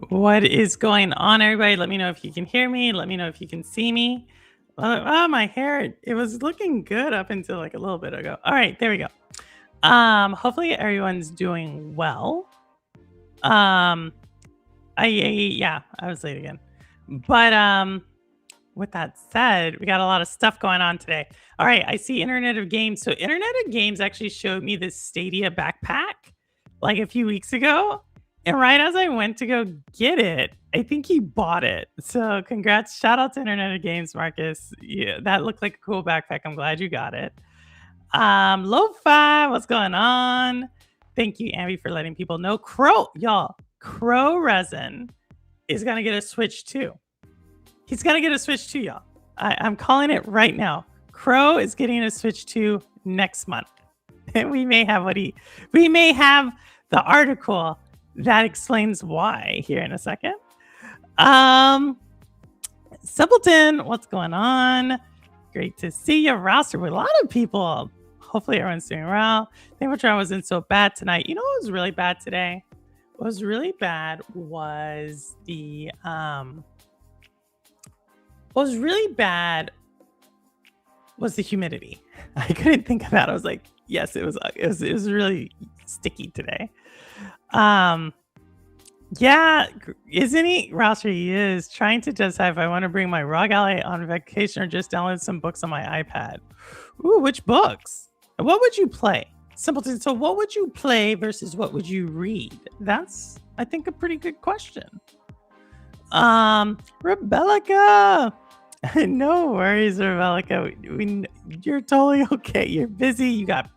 What is going on, everybody? Let me know if you can hear me. Let me know if you can see me. My hair, it was looking good up until like a little bit ago. All right, there we go. Hopefully everyone's doing well. Um, yeah, I was late again. But with that said, we got a lot of stuff going on today. All right, I see Internet of Games. So Internet of Games actually showed me this Stadia backpack like a few weeks ago. And right as I went to go get it, I think he bought it. So congrats. Shout out to Internet of Games, Marcus. Yeah, that looked like a cool backpack. I'm glad you got it. Lo-Fi, what's going on? Thank you, Ambi, for letting people know. Crow Resin is gonna get a Switch too. He's gonna get a Switch too, y'all. I'm calling it right now. Crow is getting a Switch 2 next month. And we may have the article that explains why here in a second. Simpleton, what's going on? Great to see you, roster with a lot of people. Hopefully everyone's doing well. Temperature wasn't so bad tonight. You know what was really bad today? What was really bad was the humidity. I couldn't think of that. I was like, yes, it was really sticky today. Yeah, isn't he? Roster, he is trying to decide if I want to bring my ROG Ally on vacation or just download some books on my iPad. Ooh, which books? What would you play? Simpleton. So what would you play versus what would you read? That's, I think, a pretty good question. Rebellica. No worries, Rebellica. You're totally okay. You're busy. You got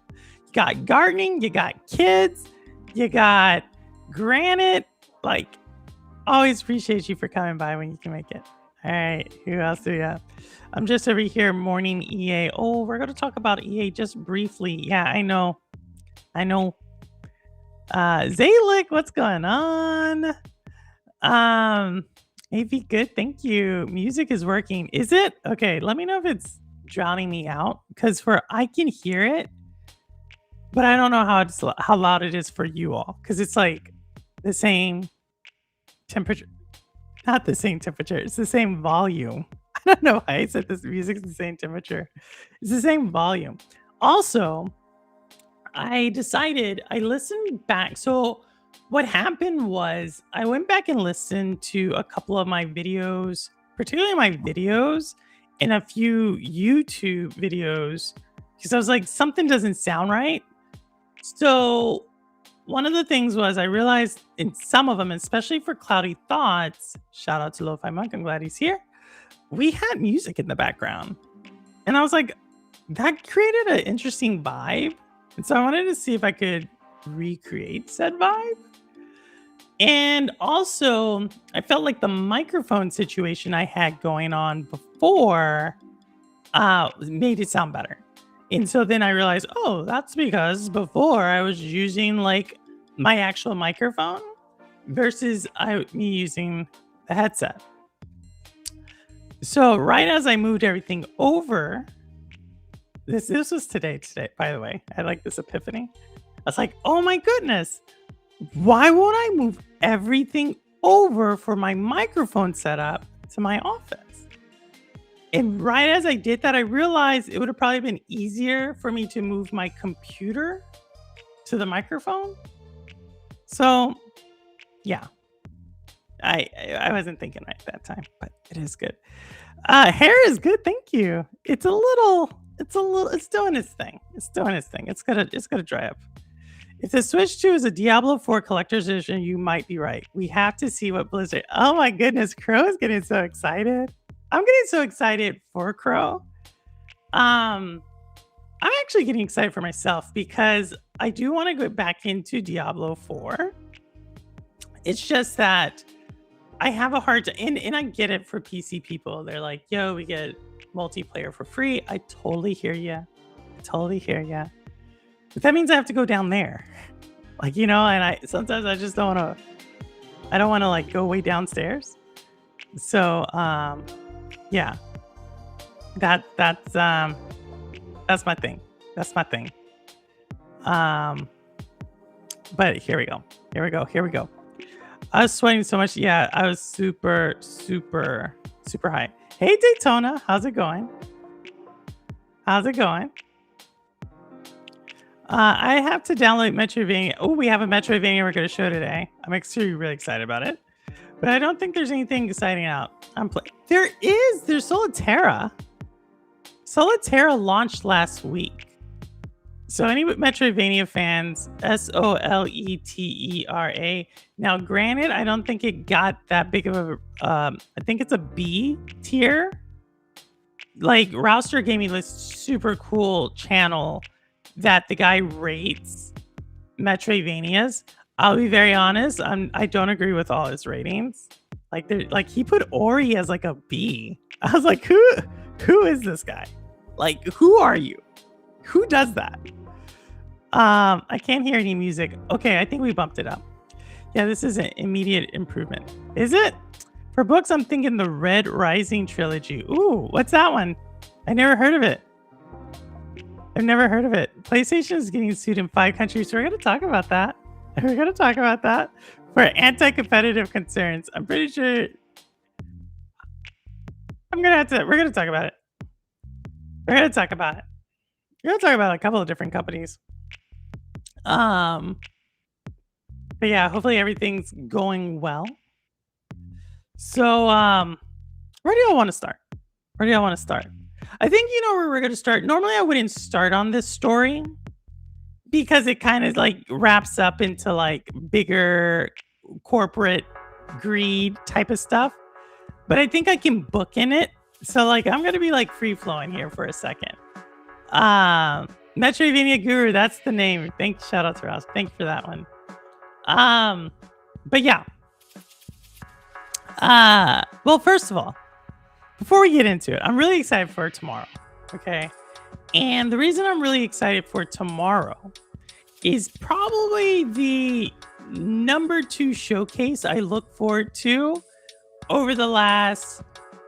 gardening. You got kids. You got granite. Like, always appreciate you for coming by when you can make it. All right, who else do we have? I'm just over here mourning EA. Oh, we're going to talk about EA just briefly. Yeah, I know. Zaylik, what's going on? AV, good, thank you. Music is working. Is it? Okay, let me know if it's drowning me out, because I can hear it, but I don't know how loud it is for you all, because it's like the same temperature. Not the same temperature. It's the same volume. I don't know why I said this music's the same temperature. It's the same volume. Also, I listened back. So what happened was I went back and listened to a couple of my videos, particularly my videos and a few YouTube videos, because I was like, something doesn't sound right. So one of the things was I realized in some of them, especially for Cloudy Thoughts, shout out to Lo-Fi Monk, I'm glad he's here, we had music in the background. And I was like, that created an interesting vibe. And so I wanted to see if I could recreate said vibe. And also, I felt like the microphone situation I had going on before made it sound better. And so then I realized, oh, that's because before I was using like my actual microphone versus me using the headset. So right as I moved everything over, this was today, by the way. I like this epiphany. I was like, oh my goodness, why won't I move everything over for my microphone setup to my office? And right as I did that, I realized it would have probably been easier for me to move my computer to the microphone. So, yeah, I wasn't thinking right at that time, but it is good. Hair is good, thank you. It's doing its thing. It's gonna dry up. If the Switch 2 is a Diablo 4 collector's edition, you might be right. We have to see what Blizzard. Oh my goodness, Crow is getting so excited. I'm getting so excited for Crow. I'm actually getting excited for myself because I do want to go back into Diablo 4. It's just that I have a hard time, and I get it for PC people. They're like, yo, we get multiplayer for free. I totally hear you. But that means I have to go down there. Like, and sometimes I just don't want to like go way downstairs. So, yeah, that's my thing. But here we go. I was sweating so much. Yeah, I was super, super, super high. Hey, Daytona. How's it going? How's it going? I have to download Metroidvania. Oh, we have a Metroidvania we're going to show today. I'm actually really excited about it. But I don't think there's anything exciting out. There is. There's Solitaire. Solitaire launched last week. So any Metroidvania fans, Soletera. Now, granted, I don't think it got that big of a. I think it's a B tier. Like Rouster gave me this super cool channel that the guy rates Metroidvanias. I'll be very honest. I don't agree with all his ratings. Like he put Ori as like a B. I was like, who is this guy? Like, who are you? Who does that? I can't hear any music. Okay, I think we bumped it up. Yeah, this is an immediate improvement. Is it? For books, I'm thinking the Red Rising trilogy. Ooh, what's that one? I never heard of it. I've never heard of it. PlayStation is getting sued in 5 countries, so we're going to talk about that. We're going to talk about that for anti-competitive concerns. I'm pretty sure we're going to talk about it. We're going to talk about it. We're going to talk about a couple of different companies. But yeah, hopefully everything's going well. So, where do y'all want to start? I think you know where we're going to start. Normally, I wouldn't start on this story because it kind of like wraps up into like bigger corporate greed type of stuff. But I think I can book in it. So like, I'm going to be like free flowing here for a second. Metroidvania Guru, that's the name. Thanks, shout out to Ross. Thank you for that one. But yeah. Well, first of all, before we get into it, I'm really excited for tomorrow. Okay. And the reason I'm really excited for tomorrow is probably the number 2 showcase I look forward to over the last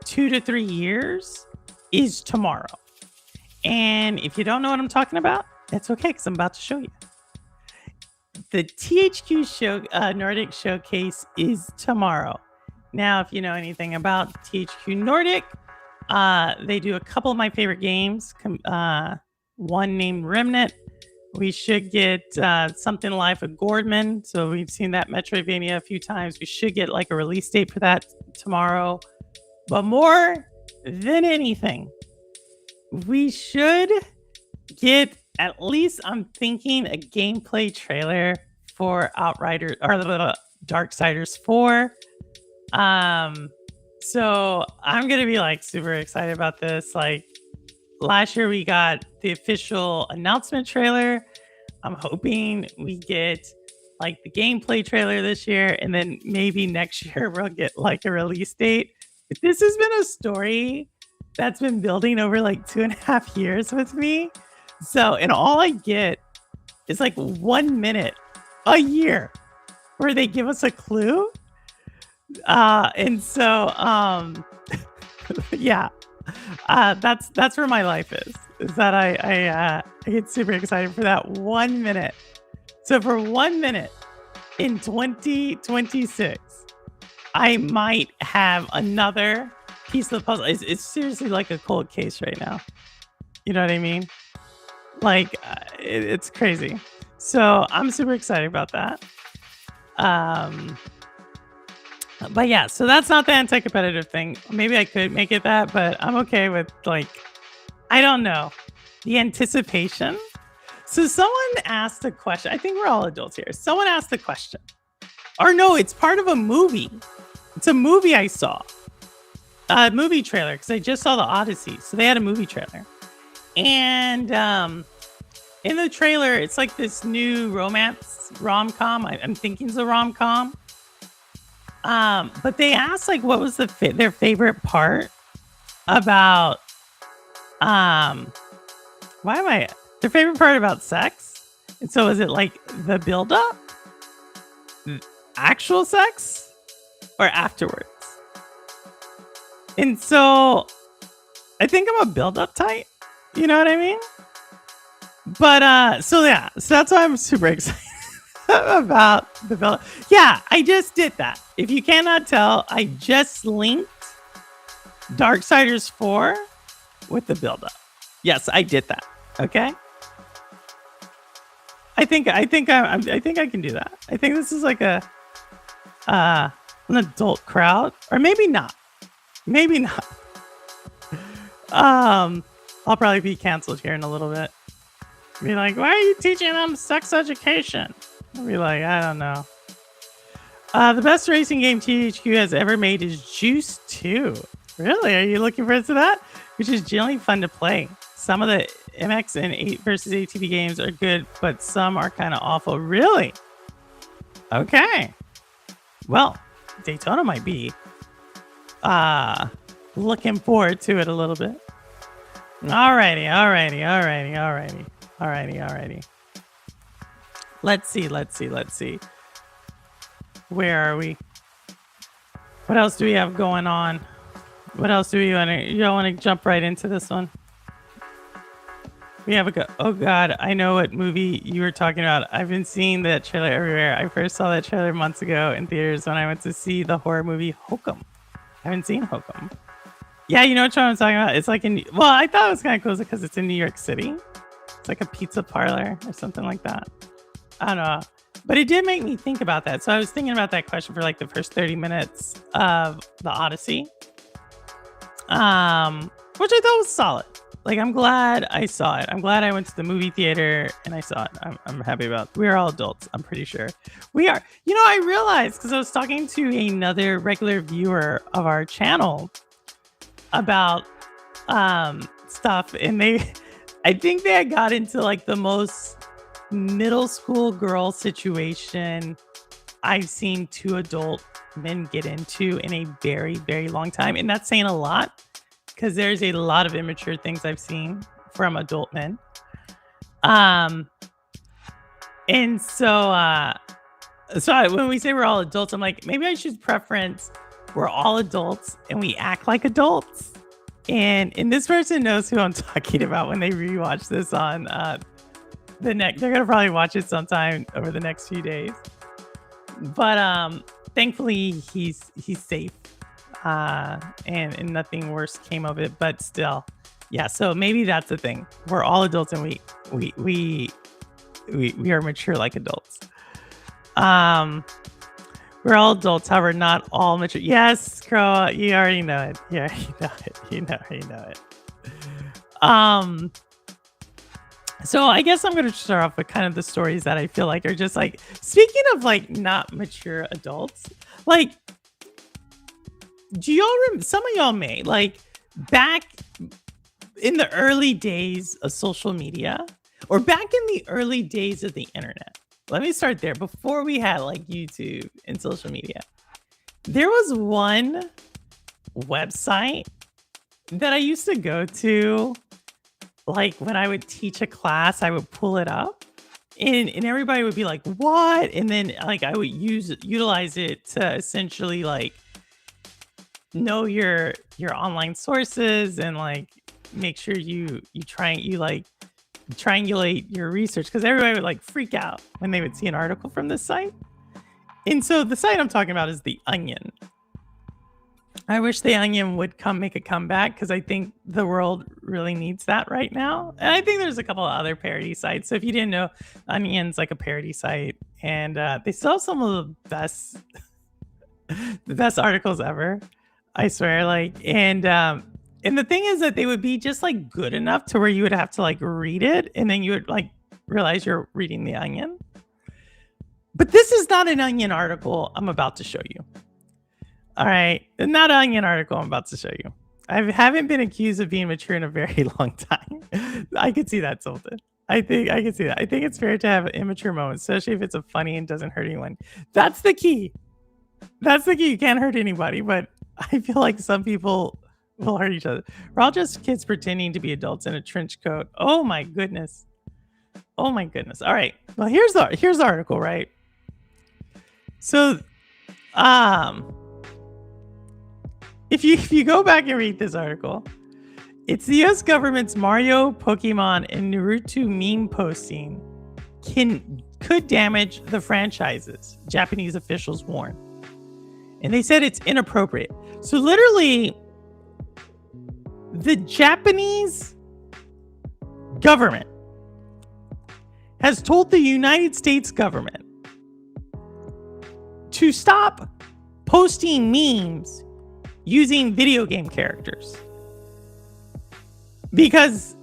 2 to 3 years is tomorrow. And if you don't know what I'm talking about, that's okay because I'm about to show you. The THQ Nordic Showcase is tomorrow. Now, if you know anything about THQ Nordic, they do a couple of my favorite games. One named Remnant. We should get something live with Gordman. So we've seen that Metroidvania a few times. We should get like a release date for that tomorrow. But more than anything, we should get at least, I'm thinking, a gameplay trailer for Outriders or Darksiders 4. So I'm gonna be like super excited about this. Like last year we got the official announcement trailer. I'm hoping we get like the gameplay trailer this year, and then maybe next year we'll get like a release date. But this has been a story that's been building over like 2.5 years with me. So, and all I get is like 1 minute a year where they give us a clue. And so, yeah, that's where my life is that I get super excited for that 1 minute. So for 1 minute in 2026, I might have another piece of the puzzle. It's seriously like a cold case right now. You know what I mean? Like it's crazy. So I'm super excited about that. But yeah, so that's not the anti-competitive thing. Maybe I could make it that, but I'm okay with like, I don't know, the anticipation. So someone asked a question. I think we're all adults here. Someone asked a question. Or no, it's part of a movie. It's a movie I saw. A movie trailer, because I just saw the Odyssey. So they had a movie trailer. And in the trailer, it's like this new romance rom-com. I'm thinking it's a rom-com. But they asked like what was their favorite part about their favorite part about sex. And so is it like the build-up, actual sex, or afterwards? And so I think I'm a build-up type, you know what I mean? But so yeah, so that's why I'm super excited. about the build. Yeah, I just did that. If you cannot tell, I just linked Darksiders 4 with the build up. Yes, I did that. Okay. I think I think I can do that. I think this is like a an adult crowd, or maybe not. Maybe not. I'll probably be canceled here in a little bit. Be like, why are you teaching them sex education? I'll be like, I don't know. The best racing game THQ has ever made is Juice 2. Really? Are you looking forward to that? Which is generally fun to play. Some of the MX and 8 versus ATV games are good, but some are kind of awful. Really? Okay. Well, Daytona might be looking forward to it a little bit. Alrighty. Let's see. Where are we? What else do we have going on? What else do we want to... You don't want to jump right into this one? We have a... Oh, God. I know what movie you were talking about. I've been seeing that trailer everywhere. I first saw that trailer months ago in theaters when I went to see the horror movie Hokum. I haven't seen Hokum. Yeah, you know what I'm talking about? It's like in... Well, I thought it was kind of cool because it's in New York City. It's like a pizza parlor or something like that. I don't know. But it did make me think about that. So I was thinking about that question for like the first 30 minutes of the Odyssey. Which I thought was solid. Like, I'm glad I saw it. I'm glad I went to the movie theater and I saw it. I'm happy about it. We're all adults, I'm pretty sure. We are. You know, I realized because I was talking to another regular viewer of our channel about stuff, and I think they got into like the most middle school girl situation I've seen two adult men get into in a very, very long time. And that's saying a lot because there's a lot of immature things I've seen from adult men. And so when we say we're all adults, I'm like, maybe I should preference we're all adults and we act like adults. And this person knows who I'm talking about when they rewatch this on they're gonna probably watch it sometime over the next few days. But thankfully he's safe. And nothing worse came of it, but still. Yeah, so maybe that's the thing. We're all adults and we are mature like adults. We're all adults, however, not all mature. Yes, Crow, you already know it. Yeah, you know it. So I guess I'm going to start off with kind of the stories that I feel like are just like, speaking of like not mature adults, like, do y'all remember, some of y'all may, like back in the early days of social media or back in the early days of the internet, let me start there. Before we had like YouTube and social media, there was one website that I used to go to. Like when I would teach a class, I would pull it up and everybody would be like, what? And then like I would utilize it to essentially like know your online sources and like make sure you triangulate your research, because everybody would like freak out when they would see an article from this site. And so the site I'm talking about is The Onion. I wish The Onion would make a comeback because I think the world really needs that right now. And I think there's a couple of other parody sites. So if you didn't know, Onion's like a parody site, and they still have some of the best articles ever. I swear, like, and the thing is that they would be just like good enough to where you would have to like read it, and then you would like realize you're reading The Onion. But this is not an Onion article I'm about to show you. All right, not an Onion article I'm about to show you. I haven't been accused of being mature in a very long time. I could see that, Sultan. I can see that. I think it's fair to have immature moments, especially if it's a funny and doesn't hurt anyone. That's the key. That's the key. You can't hurt anybody, but I feel like some people will hurt each other. We're all just kids pretending to be adults in a trench coat. Oh my goodness. Oh my goodness. All right. Well, here's the article, right? So, if you go back and read this article, it's the U.S. government's Mario, Pokemon, and Naruto meme posting can could damage the franchises, Japanese officials warn. And they said it's inappropriate. So literally, the Japanese government has told the United States government to stop posting memes using video game characters because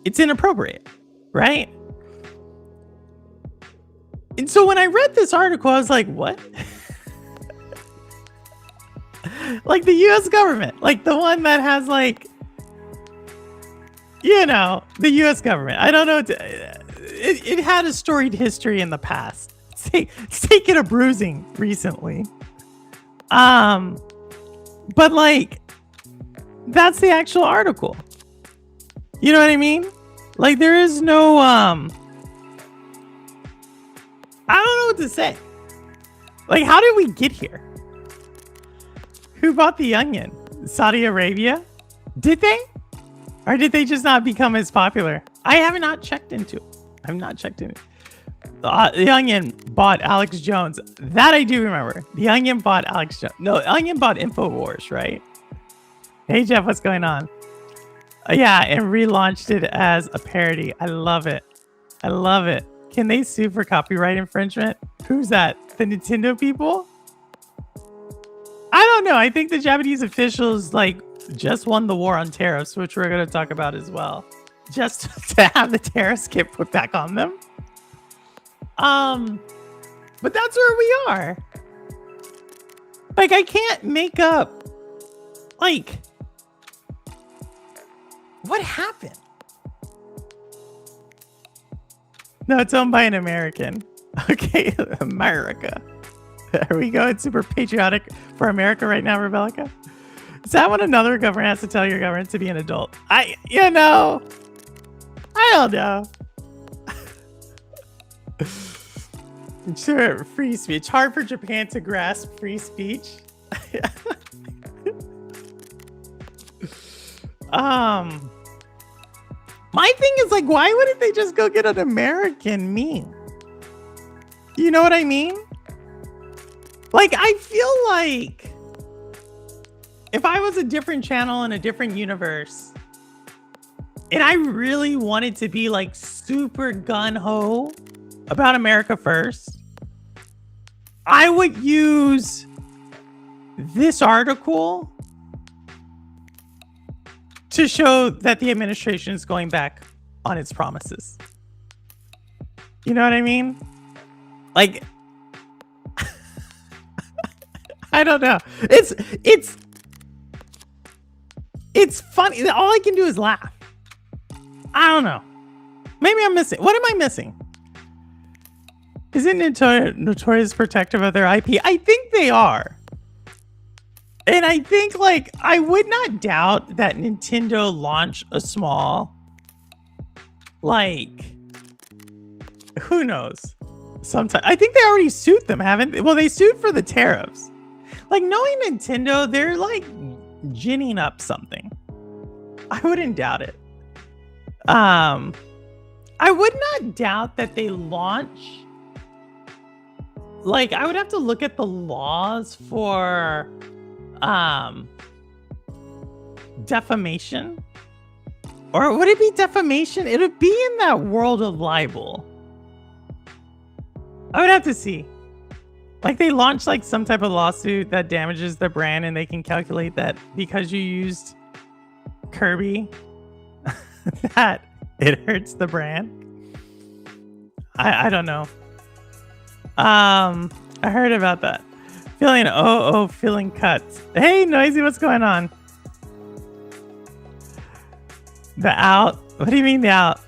it's inappropriate, right? And so when I read this article, I was like, what? Like the US government, like the one that has like, you know, the US government. I don't know. It had a storied history in the past. It's taken a bruising recently. But like, that's the actual article. You know what I mean? Like there is no, I don't know what to say. Like, how did we get here? Who bought the onion? Saudi Arabia? Did they? Or did they just not become as popular? I have not checked into it. I've not checked into it. The Onion bought Alex Jones. That I do remember. The Onion bought Alex Jones. No, Onion bought InfoWars, right? Hey, Jeff, what's going on? Yeah, and relaunched it as a parody. I love it. I love it. Can they sue for copyright infringement? Who's that? The Nintendo people? I don't know. I think the Japanese officials like just won the war on tariffs, which we're going to talk about as well. Just to have the tariffs get put back on them. But that's where we are. Like, I can't make up, like, what happened? No, it's owned by an American. Okay, America. Are we going super patriotic for America right now, Rebellica? Is that when another government has to tell your government to be an adult? I don't know. Sure, free speech. Hard for Japan to grasp free speech. My thing is like, why wouldn't they just go get an American meme? You know what I mean? Like, I feel like if I was a different channel in a different universe and I really wanted to be like super gung-ho about America first, I would use this article to show that the administration is going back on its promises. You know what I mean? Like, I don't know. It's funny. All I can do is laugh. I don't know. Maybe I'm missing. What am I missing? Isn't Notorious protective of their IP? I think they are. And I think, like, I would not doubt that Nintendo launched a small, like, who knows? Sometime. I think they already sued them, haven't they? Well, they sued for the tariffs. Like, knowing Nintendo, they're, like, ginning up something. I wouldn't doubt it. I would not doubt that they launch. Like, I would have to look at the laws for defamation. Or would it be defamation? It would be in that world of libel. I would have to see. Like, they launch like some type of lawsuit that damages their brand, and they can calculate that because you used Kirby that it hurts the brand. I don't know. I heard about that. Feeling cuts. Hey, Noisy, what's going on? The out? What do you mean the out?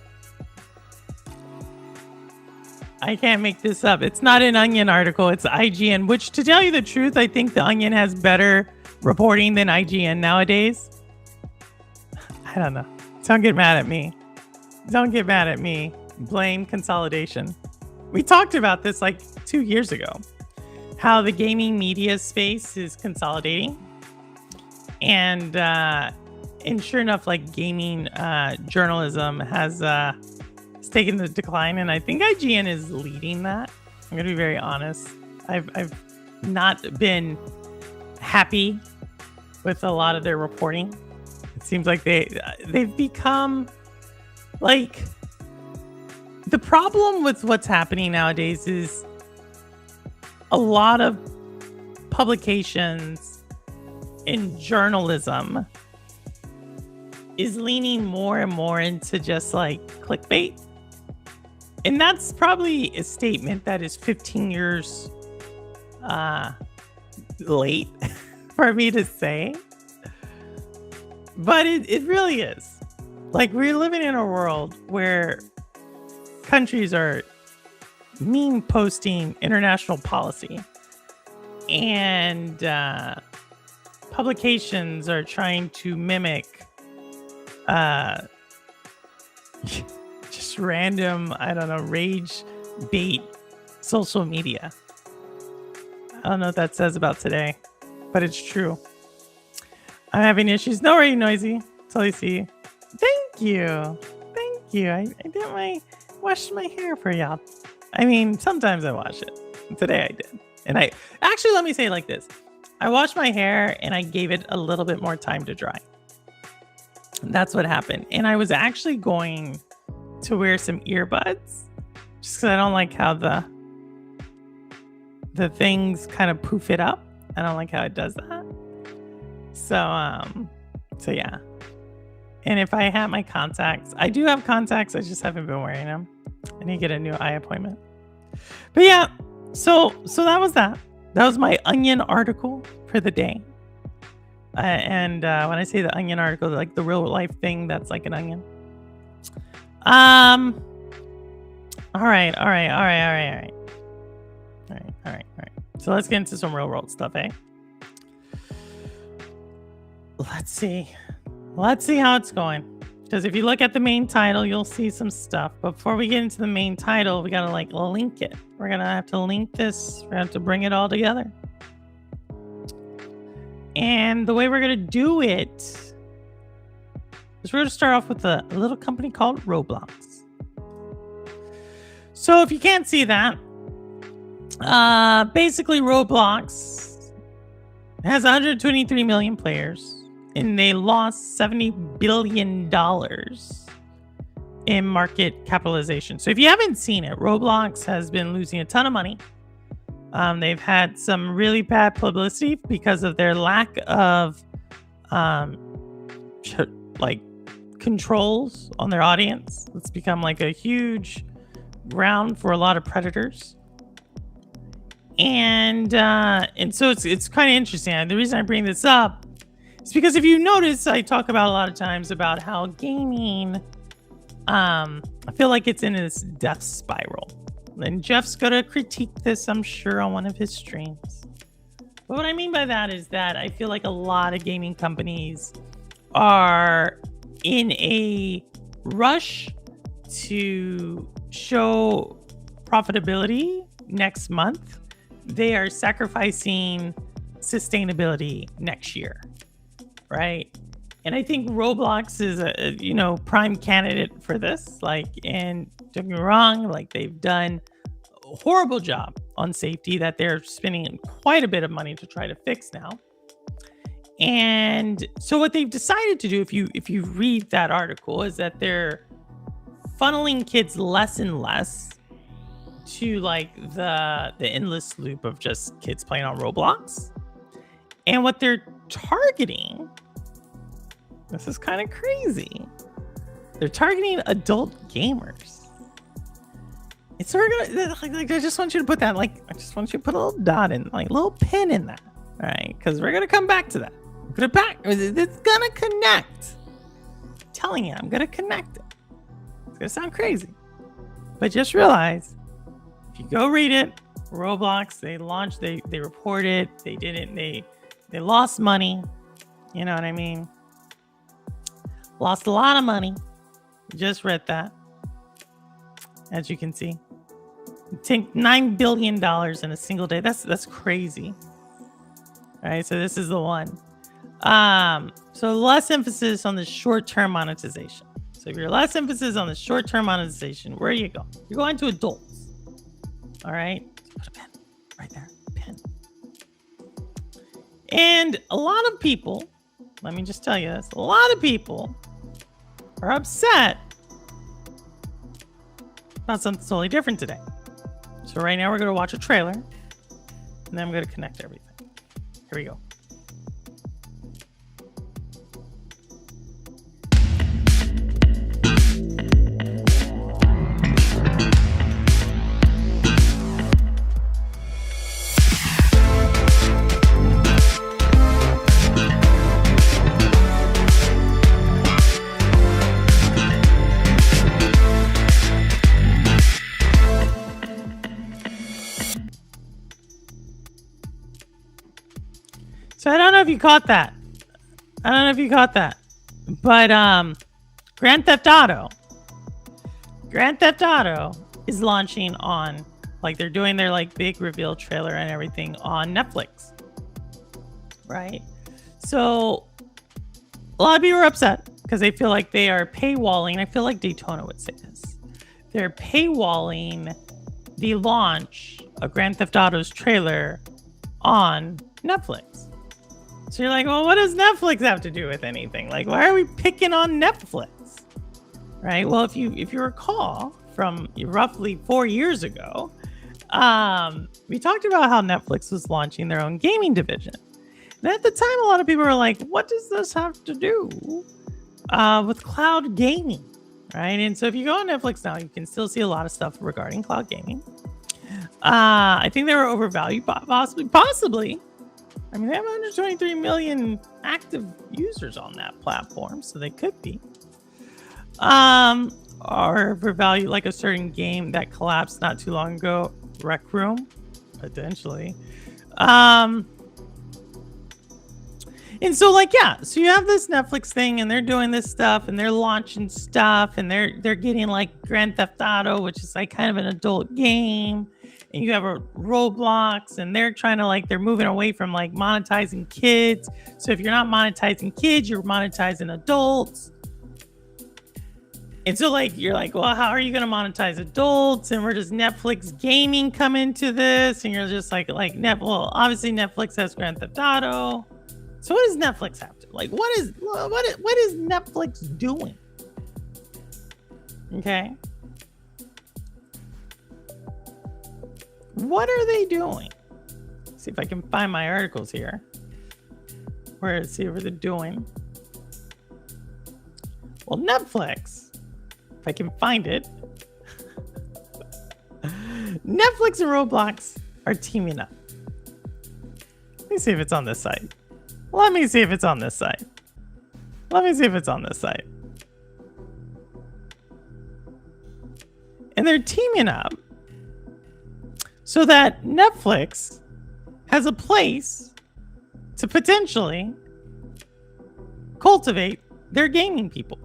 I can't make this up. It's not an Onion article. It's IGN, which, to tell you the truth, I think the Onion has better reporting than IGN nowadays. I don't know. Don't get mad at me. Don't get mad at me. Blame consolidation. We talked about this like 2 years ago. How the gaming media space is consolidating. And sure enough, like gaming journalism has taking the decline, and I think IGN is leading that. I'm gonna be very honest. I've not been happy with a lot of their reporting. It seems like they've become like, the problem with what's happening nowadays is a lot of publications in journalism is leaning more and more into just like clickbait. And that's probably a statement that is 15 years late for me to say. But it really is. Like, we're living in a world where countries are meme posting international policy, and publications are trying to mimic just random, I don't know, rage bait social media. I don't know what that says about today, but it's true. I'm having issues. No worry, Noisy. That's all I see. Thank you. Thank you. I did wash my hair for y'all. I mean, sometimes I wash it. Today I did. And I actually, let me say it like this. I washed my hair and I gave it a little bit more time to dry. That's what happened. And I was actually going to wear some earbuds just because I don't like how the things kind of poof it up. I don't like how it does that. So yeah. And if I have my contacts, I do have contacts. I just haven't been wearing them. I need to get a new eye appointment. But yeah, so that was that. That was my Onion article for the day. And when I say the Onion article, like the real life thing, that's like an onion. All right. So let's get into some real world stuff, eh? Let's see how it's going. Because if you look at the main title, you'll see some stuff. But before we get into the main title, we gotta like link it. We're gonna have to link this. We're gonna have to bring it all together. And the way we're gonna do it is we're gonna start off with a little company called Roblox. So if you can't see that, basically Roblox has 123 million players. And they lost $70 billion in market capitalization. So if you haven't seen it, Roblox has been losing a ton of money. They've had some really bad publicity because of their lack of like controls on their audience. It's become like a huge ground for a lot of predators. And so it's kind of interesting. The reason I bring this up, it's because if you notice, I talk about a lot of times about how gaming, I feel like it's in this death spiral. And Jeff's going to critique this, I'm sure, on one of his streams. But what I mean by that is that I feel like a lot of gaming companies are in a rush to show profitability next month. They are sacrificing sustainability next year. Right. And I think Roblox is a prime candidate for this. Like, and don't get me wrong, like they've done a horrible job on safety that they're spending quite a bit of money to try to fix now. And so what they've decided to do, if you read that article, is that they're funneling kids less and less to like the endless loop of just kids playing on Roblox. And what they're targeting, this is kind of crazy. They're targeting adult gamers. And so we're gonna like I just want you to put that, like, I just want you to put a little dot in, like a little pin in that. All right, because we're gonna come back to that. It's gonna connect. I'm telling you, I'm gonna connect it. It's gonna sound crazy. But just realize, if you go read it, Roblox, they launched, they reported, they didn't, they lost money. You know what I mean? Lost a lot of money. Just read that. As you can see. Take $9 billion in a single day. That's crazy. All right, so this is the one. So less emphasis on the short-term monetization. So if you're less emphasis on the short-term monetization, where you go? You're going to adults. All right. Put a pen right there. Pen. And a lot of people, let me just tell you this, a lot of people are upset about something totally different today. So right now we're going to watch a trailer, and then I'm going to connect everything. Here we go. So I don't know if you caught that. But Grand Theft Auto is launching on, like, they're doing their like big reveal trailer and everything on Netflix. Right? So a lot of people are upset because they feel like they are paywalling. I feel like Daytona would say this. They're paywalling the launch of Grand Theft Auto's trailer on Netflix. So you're like, well, what does Netflix have to do with anything? Like, why are we picking on Netflix? Right? Well, if you recall from roughly 4 years ago, we talked about how Netflix was launching their own gaming division. And at the time, a lot of people were like, what does this have to do with cloud gaming? Right? And so if you go on Netflix now, you can still see a lot of stuff regarding cloud gaming. I think they were overvalued, possibly. I mean, they have 123 million active users on that platform, so they could be. Or overvalued, like a certain game that collapsed not too long ago, Rec Room, potentially. And so, like, yeah, so you have this Netflix thing, and they're doing this stuff, and they're launching stuff, and they're getting like Grand Theft Auto, which is like kind of an adult game. And you have a Roblox, and they're trying to, like, they're moving away from like monetizing kids. So if you're not monetizing kids, you're monetizing adults. And so, like, you're like, well, how are you going to monetize adults? And where does Netflix gaming come into this? And you're just like, well, obviously Netflix has Grand Theft Auto. So what does Netflix have to, like, what is Netflix doing? Okay. What are they doing? See if I can find my articles here. See what they're doing. Well, Netflix, if I can find it. Netflix and Roblox are teaming up. Let me see if it's on this site. And they're teaming up so that Netflix has a place to potentially cultivate their gaming people.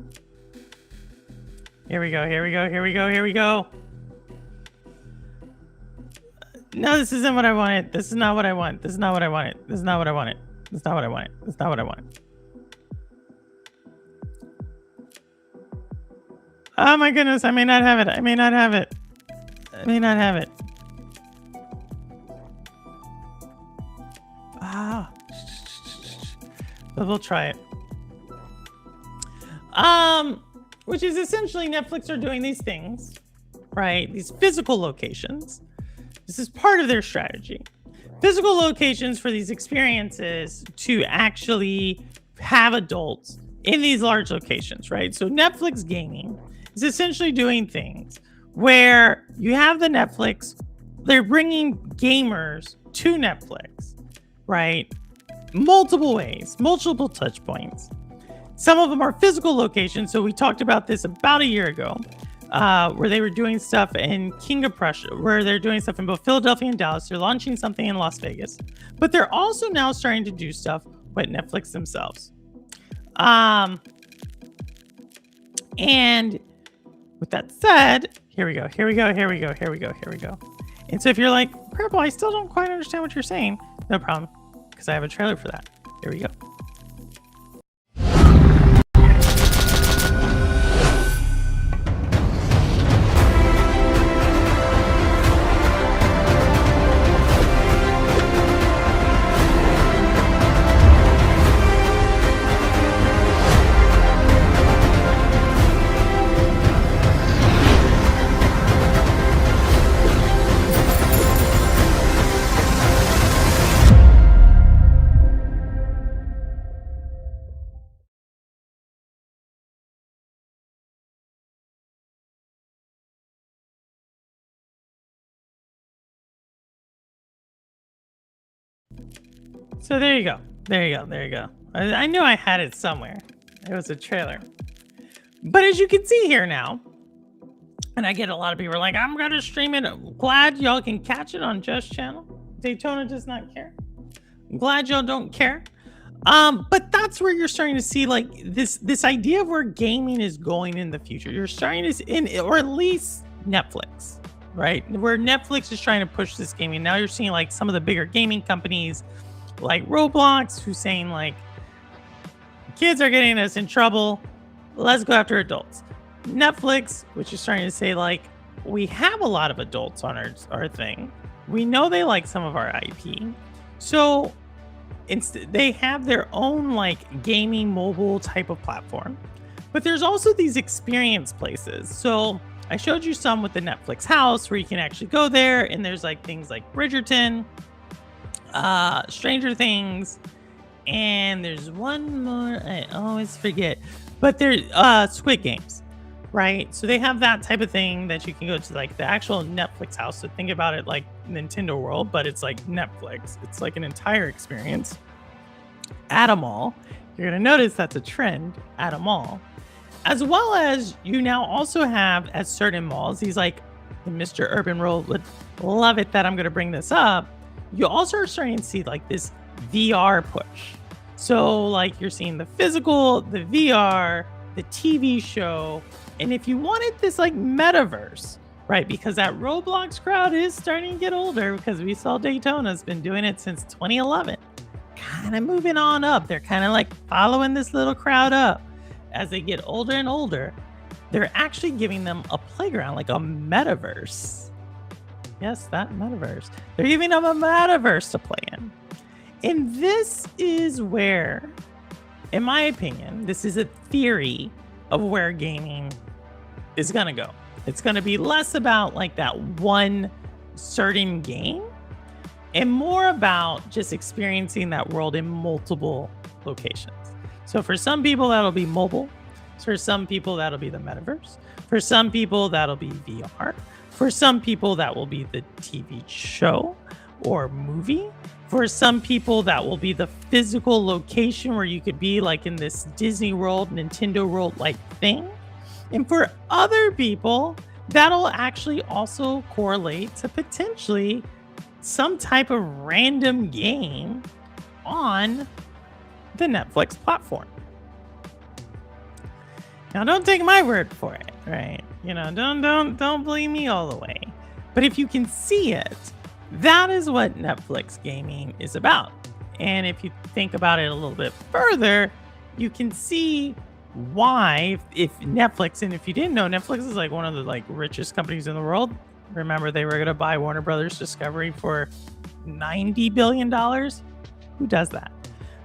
Here we go. No, this isn't what I wanted. This is not what I want. Oh my goodness, I may not have it. But we'll try it. Which is essentially Netflix are doing these things, right? These physical locations. This is part of their strategy. Physical locations for these experiences to actually have adults in these large locations, right? So Netflix gaming is essentially doing things where you have the Netflix, they're bringing gamers to Netflix, right? Multiple ways, multiple touch points. Some of them are physical locations. So we talked about this about a year ago, where they were doing stuff in King of Prussia, where they're doing stuff in both Philadelphia and Dallas. They're launching something in Las Vegas, but they're also now starting to do stuff with Netflix themselves. And with that said, here we go. And so if you're like, Purple, I still don't quite understand what you're saying. No problem, because I have a trailer for that. Here we go. So there you go. There you go. There you go. I knew I had it somewhere. It was a trailer. But as you can see here now, and I get a lot of people like, I'm going to stream it. I'm glad y'all can catch it on Just Channel. Daytona does not care. I'm glad y'all don't care. But that's where you're starting to see like this idea of where gaming is going in the future. You're starting to see, or at least Netflix, right? Where Netflix is trying to push this gaming. Now you're seeing like some of the bigger gaming companies like Roblox who's saying like, kids are getting us in trouble. Let's go after adults. Netflix, which is trying to say like, we have a lot of adults on our thing. We know they like some of our IP. So they have their own like gaming mobile type of platform. But there's also these experience places. So I showed you some with the Netflix house where you can actually go there, and there's like things like Bridgerton, Stranger Things, and there's one more I always forget. But there's Squid Games, right? So they have that type of thing that you can go to like the actual Netflix house. So think about it like Nintendo World, but it's like Netflix. It's like an entire experience at a mall. You're going to notice that's a trend at a mall. As well as you now also have at certain malls, these like Mr. Urban Roll would love it that I'm going to bring this up. You also are starting to see like this VR push. So like you're seeing the physical, the VR, the TV show. And if you wanted this like metaverse, right? Because that Roblox crowd is starting to get older because we saw Daytona's been doing it since 2011. Kind of moving on up. They're kind of like following this little crowd up. As they get older and older, they're actually giving them a playground, like a metaverse. Yes, that metaverse. They're giving them a metaverse to play in. And this is where, in my opinion, this is a theory of where gaming is going to go. It's going to be less about like that one certain game and more about just experiencing that world in multiple locations. So for some people, that'll be mobile. For some people, that'll be the metaverse. For some people, that'll be VR. For some people, that will be the TV show or movie. For some people, that will be the physical location where you could be like in this Disney World, Nintendo World like thing. And for other people, that'll actually also correlate to potentially some type of random game on the Netflix platform. Now, don't take my word for it, right? You know, don't believe me all the way. But if you can see it, that is what Netflix gaming is about. And if you think about it a little bit further, you can see why if Netflix, and if you didn't know, Netflix is like one of the like richest companies in the world. Remember, they were going to buy Warner Brothers Discovery for $90 billion. Who does that?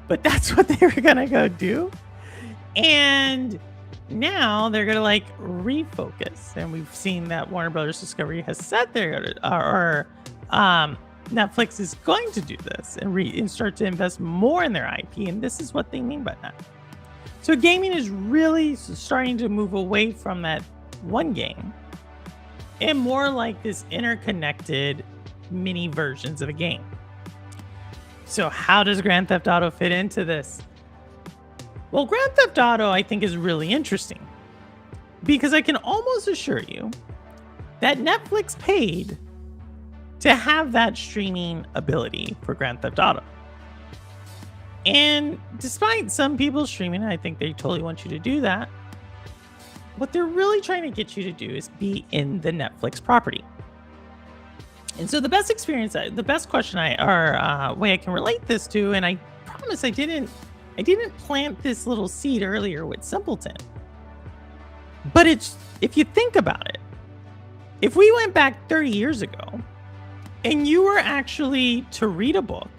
But that's what they were going to go do. And now they're going to like refocus. And we've seen that Warner Brothers Discovery has said they're going to, Netflix is going to do this and start to invest more in their IP. And this is what they mean by that. So gaming is really starting to move away from that one game and more like this interconnected mini versions of a game. So how does Grand Theft Auto fit into this? Well, Grand Theft Auto, I think, is really interesting because I can almost assure you that Netflix paid to have that streaming ability for Grand Theft Auto. And despite some people streaming, I think they totally want you to do that. What they're really trying to get you to do is be in the Netflix property. And so the best experience, the best question way I can relate this to, and I promise I didn't plant this little seed earlier with Simpleton. But it's, if you think about it, if we went back 30 years ago and you were actually to read a book,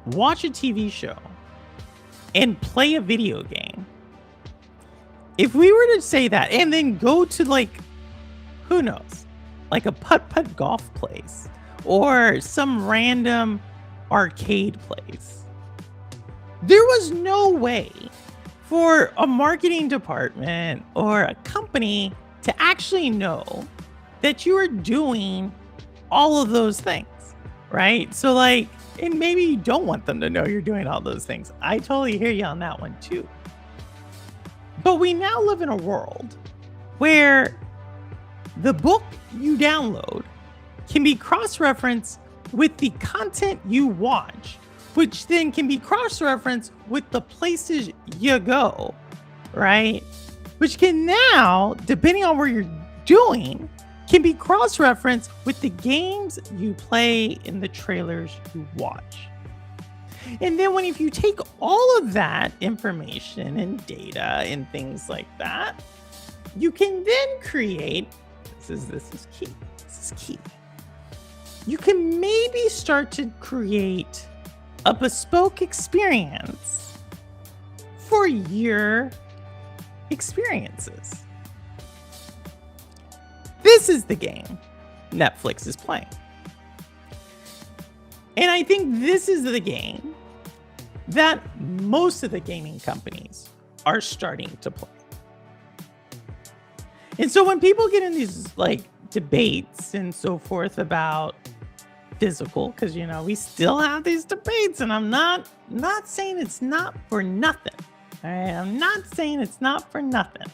watch a TV show, and play a video game, if we were to say that and then go to like, who knows, like a putt-putt golf place or some random arcade place, there was no way for a marketing department or a company to actually know that you are doing all of those things. right? So, like, and maybe you don't want them to know you're doing all those things. I totally hear you on that one too. But we now live in a world where the book you download can be cross-referenced with the content you watch, which then can be cross-referenced with the places you go, right? Which can now, depending on where you're doing, can be cross-referenced with the games you play and the trailers you watch. And then if you take all of that information and data and things like that, you can then create, this is key. This is key. You can maybe start to create a bespoke experience for your experiences. This is the game Netflix is playing. And I think this is the game that most of the gaming companies are starting to play. And so when people get in these like debates and so forth about physical, because we still have these debates, and I'm not saying it's not for nothing. All right, I'm not saying it's not for nothing.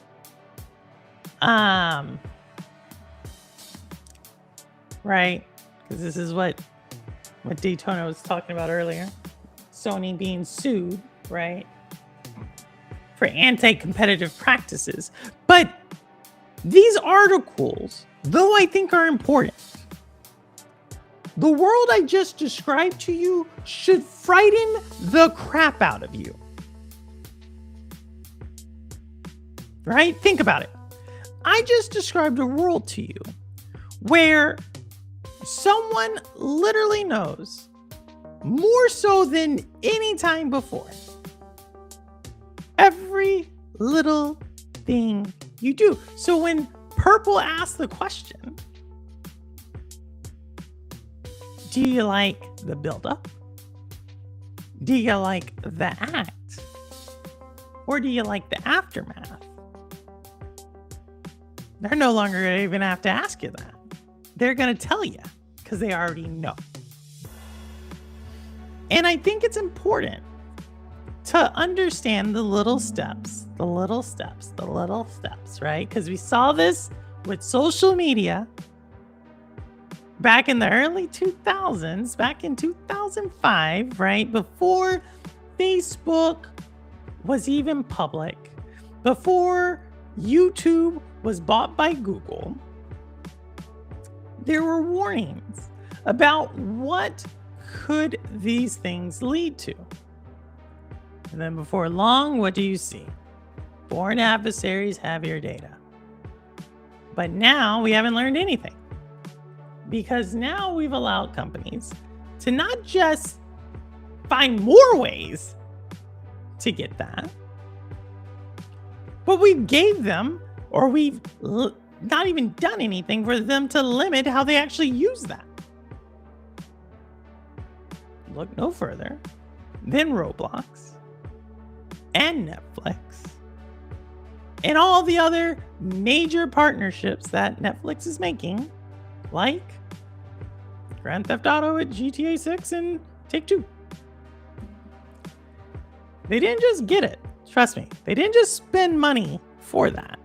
Right, because this is what Daytona was talking about earlier. Sony being sued, right, for anti-competitive practices. But these articles, though I think are important, the world I just described to you should frighten the crap out of you. Right? Think about it. I just described a world to you where someone literally knows more so than any time before every little thing you do. So when Purple asks the question, do you like the buildup? Do you like the act? Or do you like the aftermath? They're no longer going to even have to ask you that. They're going to tell you because they already know. And I think it's important to understand the little steps, right? Because we saw this with social media back in the early 2000s, back in 2005, right? Before Facebook was even public, before YouTube was bought by Google, there were warnings about what could these things lead to. And then before long, what do you see? Foreign adversaries have your data. But now we haven't learned anything, because now we've allowed companies to not just find more ways to get that, but we've gave them, or we've not even done anything for them to limit how they actually use that. Look no further than Roblox and Netflix and all the other major partnerships that Netflix is making, like Grand Theft Auto at GTA 6 and Take-Two. They didn't just get it. Trust me. They didn't just spend money for that.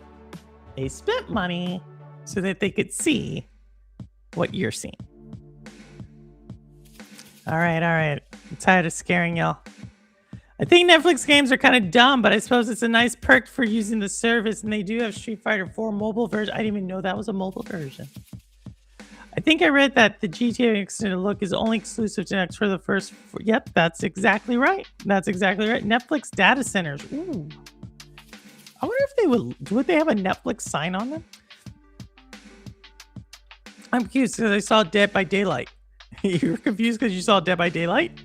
They spent money so that they could see what you're seeing. All right. I'm tired of scaring y'all. I think Netflix games are kind of dumb, but I suppose it's a nice perk for using the service, and they do have Street Fighter 4 mobile version. I didn't even know that was a mobile version. I think I read that the GTA extended look is only exclusive to Next for the first. Yep, that's exactly right. Netflix data centers. Ooh. I wonder if they would they have a Netflix sign on them? I'm confused because I saw Dead by Daylight. You were confused because you saw Dead by Daylight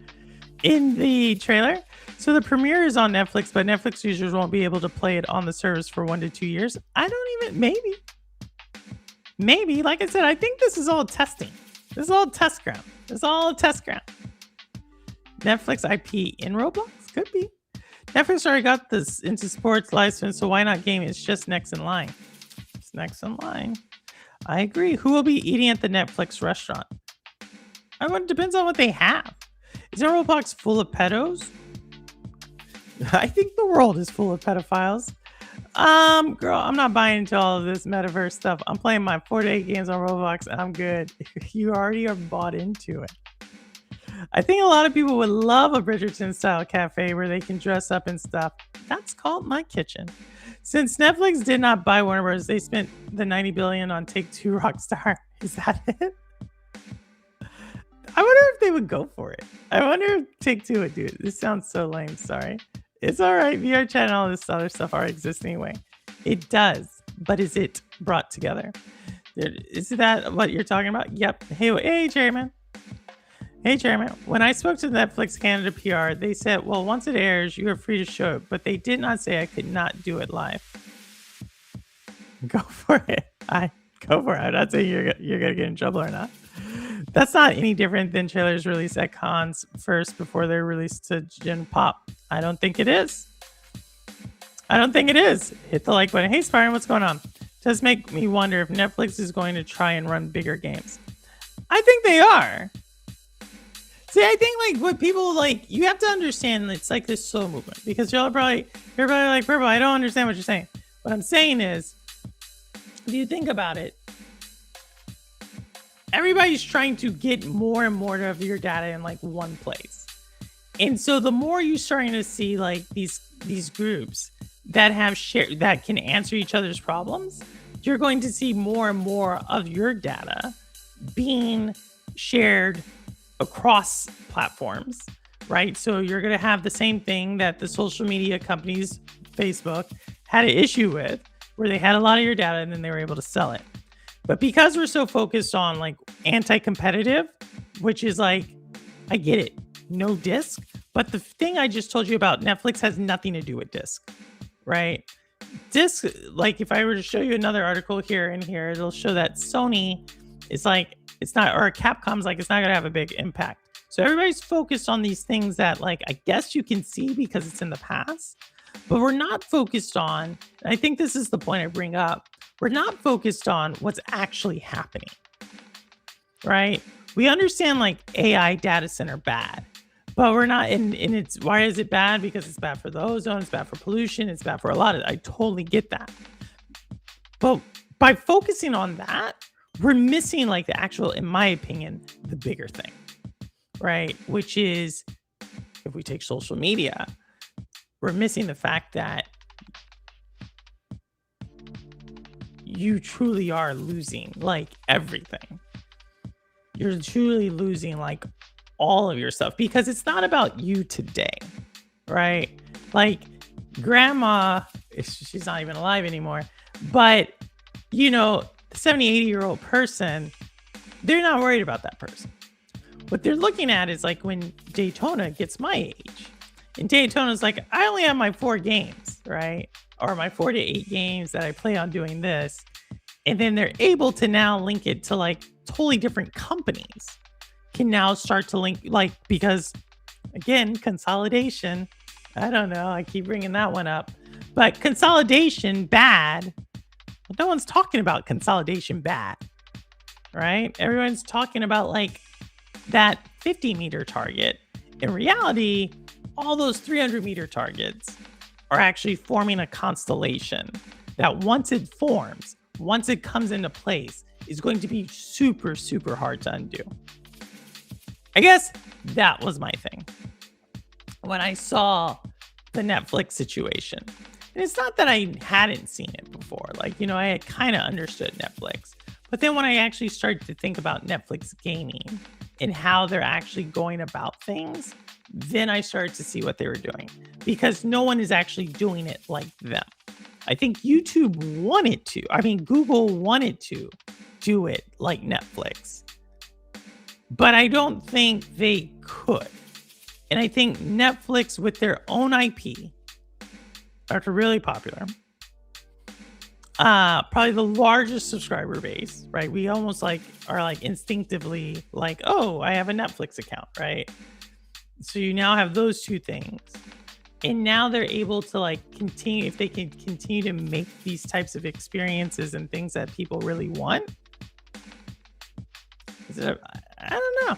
in the trailer? So the premiere is on Netflix, but Netflix users won't be able to play it on the service for 1 to 2 years. Maybe, like I said, I think this is all testing. This is all test ground. Netflix IP in Roblox? Could be. Netflix already got this into sports license, so why not game? It's just next in line. It's next in line. I agree. Who will be eating at the Netflix restaurant? I mean, it depends on what they have. Is Roblox full of pedos? I think the world is full of pedophiles. Girl, I'm not buying into all of this metaverse stuff. I'm playing my 4-day games on Roblox and I'm good. You already are bought into it. I think a lot of people would love a Bridgerton style cafe where they can dress up and stuff. That's called my kitchen. Since Netflix did not buy Warner Bros., they spent the 90 billion on Take Two Rockstar. Is that it? I wonder if they would go for it. I wonder if Take Two would do it. This sounds so lame. Sorry. It's all right. VR chat and all this other stuff are existing anyway. It does, but is it brought together? Is that what you're talking about? Yep. Hey, Chairman. Hey, Chairman. When I spoke to Netflix Canada PR, they said, well, once it airs, you are free to show it, but they did not say I could not do it live. Go for it. Go for it. I'm not saying you're going to get in trouble or not. That's not any different than trailers released at cons first before they're released to Gen Pop. I don't think it is. Hit the like button. Hey, Spyron, what's going on? Does make me wonder if Netflix is going to try and run bigger games. I think they are. See, I think like what people like, you have to understand it's like this slow movement because you're probably like, Purple, I don't understand what you're saying. What I'm saying is, if you think about it, everybody's trying to get more and more of your data in like one place. And so the more you're starting to see like these groups that have that can answer each other's problems, you're going to see more and more of your data being shared across platforms, right? So you're going to have the same thing that the social media companies, Facebook, had an issue with, where they had a lot of your data and then they were able to sell it. But because we're so focused on like anti-competitive, which is like, I get it, no disc. But the thing I just told you about Netflix has nothing to do with disc, right? Disc, like if I were to show you another article here and here, it'll show that Sony is like, it's not, or Capcom's like, it's not going to have a big impact. So everybody's focused on these things that like, I guess you can see because it's in the past, but we're not focused on, and I think this is the point I bring up, we're not focused on what's actually happening, right? We understand like AI data center bad, but we're not in it's, why is it bad? Because it's bad for the ozone, it's bad for pollution, it's bad for a lot of, I totally get that. But by focusing on that, we're missing like the actual, in my opinion, the bigger thing, right? Which is, if we take social media, we're missing the fact that you truly are losing like everything. You're truly losing like all of your stuff because it's not about you today, right? Like grandma, she's not even alive anymore, but you know, the 70, 80-year-old person, they're not worried about that person. What they're looking at is like when Daytona gets my age, and Daytona's like, I only have my 4 games, right? Or my 4 to 8 games that I play on doing this. And then they're able to now link it to like totally different companies can now start to link, like, because again, consolidation, I don't know, I keep bringing that one up, but consolidation bad. No one's talking about consolidation bad, right? Everyone's talking about like that 50-meter target. In reality, all those 300-meter targets are actually forming a constellation that once it forms, once it comes into place, is going to be super, super hard to undo. I guess that was my thing when I saw the Netflix situation. And it's not that I hadn't seen it before. Like, you know, I had kind of understood Netflix. But then when I actually started to think about Netflix gaming and how they're actually going about things, then I started to see what they were doing. Because no one is actually doing it like them. I think YouTube wanted to. I mean, Google wanted to do it like Netflix. But I don't think they could. And I think Netflix with their own IP are really popular. Probably the largest subscriber base, right? We almost like are like instinctively like, oh, I have a Netflix account, right? So you now have those two things. And now they're able to like continue, if they can continue to make these types of experiences and things that people really want. I don't know.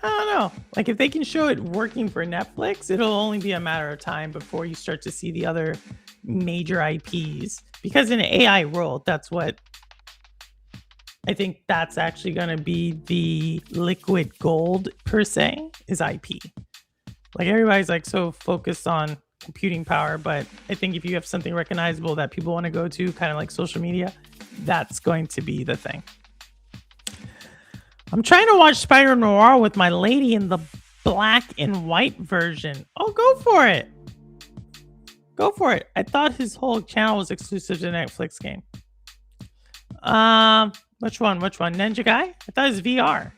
I don't know. Like if they can show it working for Netflix, it'll only be a matter of time before you start to see the other major IPs. Because in an AI world, that's what I think that's actually going to be the liquid gold per se is IP. Like everybody's like so focused on computing power, but I think if you have something recognizable that people want to go to, kind of like social media, that's going to be the thing. I'm trying to watch Spider Noir with my lady in the black and white version. Oh, go for it. Go for it. I thought his whole channel was exclusive to Netflix game. Which one? Ninja guy? I thought it was VR.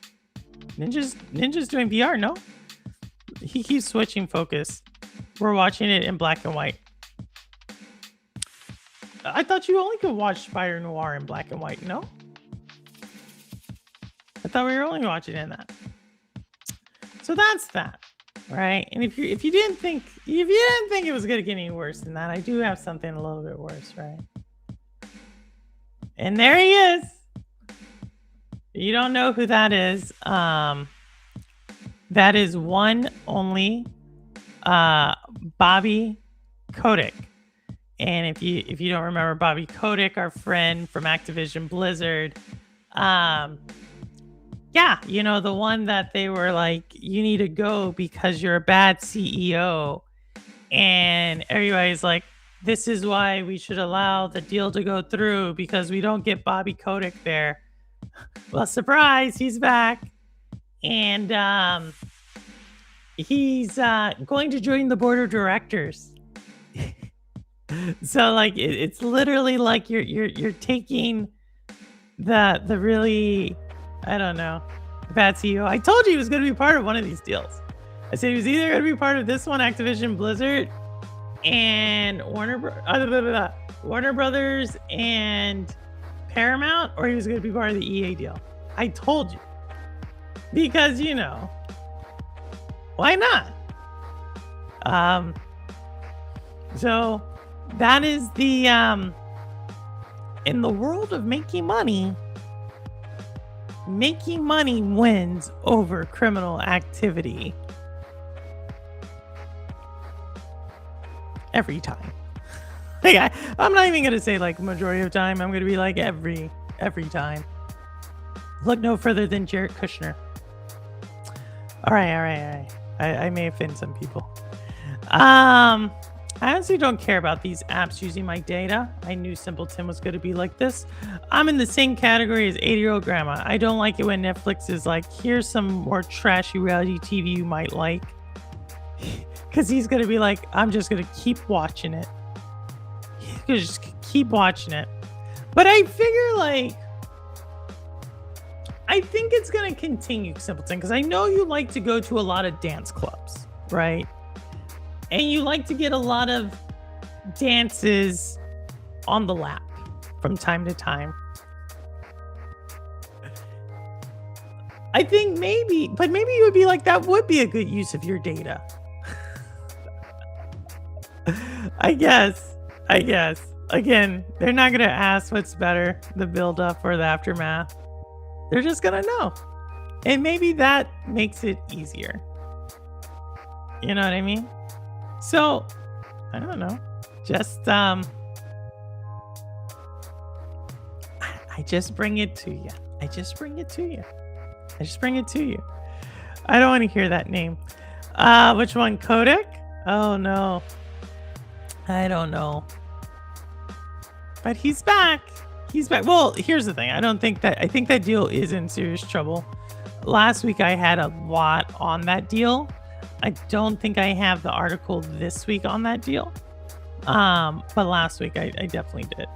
Ninja's doing VR, no? He keeps switching focus. We're watching it in black and white. I thought you only could watch Spider Noir in black and white, no? I thought we were only watching in that. So that's that, right? And if you didn't think it was gonna get any worse than that, I do have something a little bit worse, right? And there he is. You don't know who that is. That is one only Bobby Kotick. And if you don't remember Bobby Kotick, our friend from Activision Blizzard, yeah, you know, the one that they were like, you need to go because you're a bad CEO. And everybody's like, this is why we should allow the deal to go through because we don't get Bobby Kotick there. Well, surprise, he's back. And he's going to join the board of directors. So like it's literally like you're taking the really, I don't know, bad CEO. I told you he was going to be part of one of these deals. I said he was either going to be part of this one, Activision Blizzard, and Warner Brothers and Paramount, or he was going to be part of the EA deal. I told you. Because, you know, why not? So that is the in the world of making money wins over criminal activity every time. Like I'm not even gonna say like majority of time. I'm gonna be like every time. Look no further than Jared Kushner. All right. I may offend some people. I honestly don't care about these apps using my data. I knew Simpleton was going to be like this. I'm in the same category as 80-year-old grandma. I don't like it when Netflix is like, here's some more trashy reality TV you might like. Because he's going to be like, I'm just going to keep watching it. He's going to just keep watching it. But I figure like, I think it's going to continue, Simpleton, because I know you like to go to a lot of dance clubs, right? And you like to get a lot of dances on the lap from time to time. I think maybe you would be like, that would be a good use of your data. I guess. Again, they're not going to ask what's better, the build-up or the aftermath. They're just going to know. And maybe that makes it easier. You know what I mean? So, I don't know. Just, I just bring it to you. I don't want to hear that name. Which one? Kodak? Oh, no. I don't know. But he's back. Well, here's the thing. I think that deal is in serious trouble. Last week, I had a lot on that deal. I don't think I have the article this week on that deal. But last week I definitely did.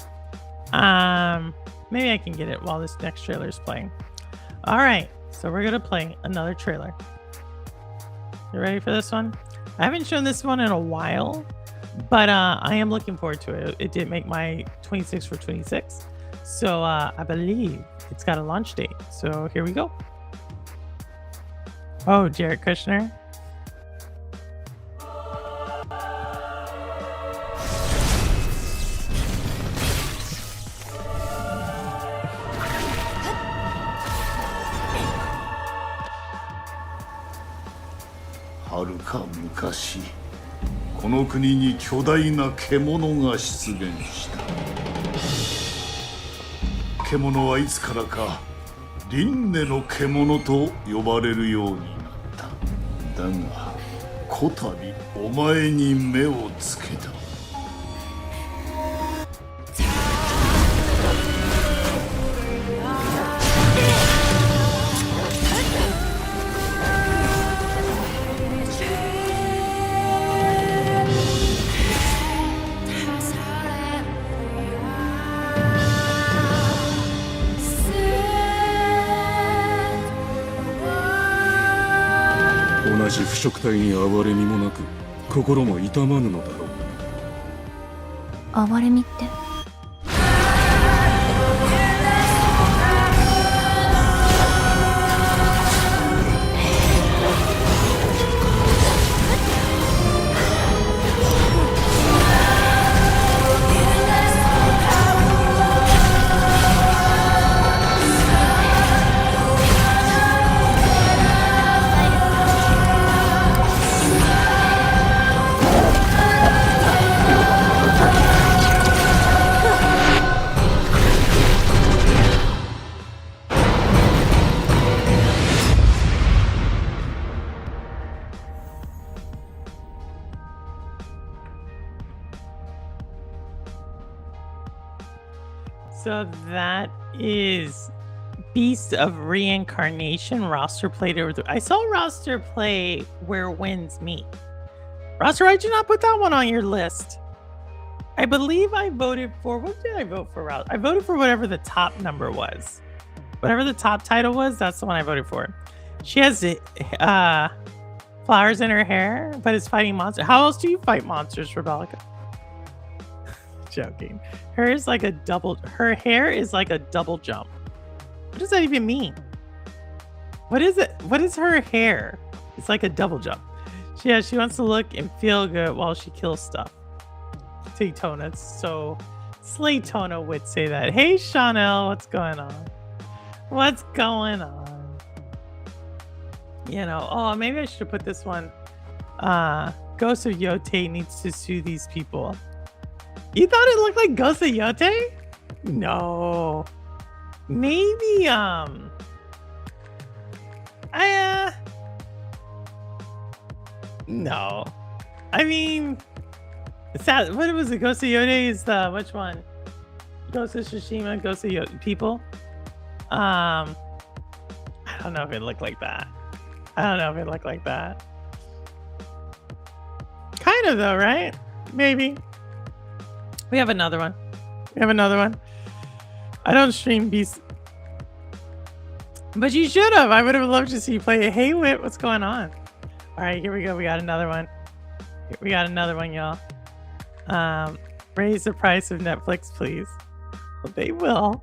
Maybe I can get it while this next trailer is playing. All right, so we're gonna play another trailer. You ready for this one? I haven't shown this one in a while, but I am looking forward to it. It did make my 26 for 26. So I believe it's got a launch date. So here we go. Oh, Jared Kushner. 昔この国に巨大な獣が出現した。獣はいつからか輪廻の獣と呼ばれるようになった。だがこたびお前に目をつけた。同じ腐食体に哀れみもなく心も痛まぬのだろう。哀れみってSo that is Beast of Reincarnation roster played over. I saw roster play Where Winds Meet. Roster, why'd you not put that one on your list? I believe I voted for, what did I vote for? I voted for whatever the top number was. Whatever the top title was, that's the one I voted for. She has flowers in her hair, but is fighting monsters. How else do you fight monsters, Rebecca? Joking. Her hair is like a double jump. What does that even mean? What is it? What is her hair? It's like a double jump. She wants to look and feel good while she kills stuff. Slaytona, so Slaytona would say that. Hey Chanel, what's going on? What's going on? You know, oh, maybe I should have put this one. Ghost of Yote needs to sue these people. You thought it looked like Ghost of Yote? No. Maybe, no. I mean, what was it? Ghost of Yote is the, which one? Ghost of Tsushima, Ghost of Yote people? I don't know if it looked like that. Kind of though, right? Maybe. We have another one. I don't stream Beast. But you should have. I would have loved to see you play it. Hey, Wit, what's going on? All right, here we go. We got another one. Y'all. Raise the price of Netflix, please. Well, they will.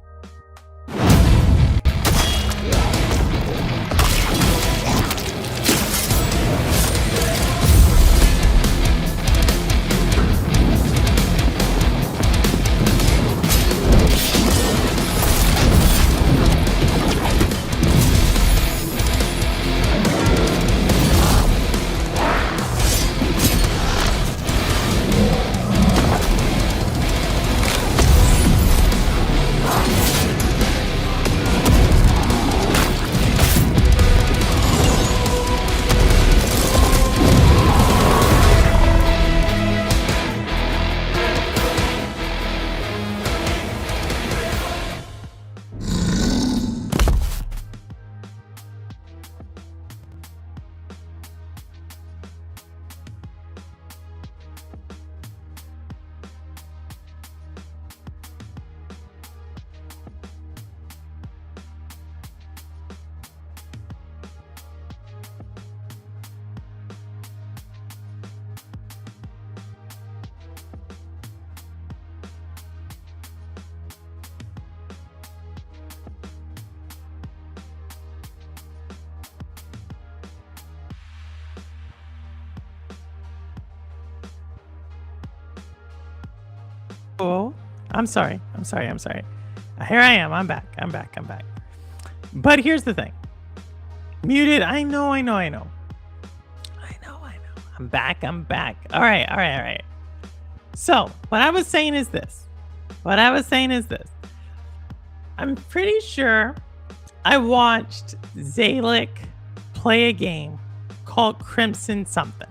Oh, I'm sorry. Here I am. I'm back. But here's the thing. Muted. I know. I'm back. I'm back. All right. All right. All right. So, what I was saying is this. I'm pretty sure I watched Zalik play a game called Crimson something.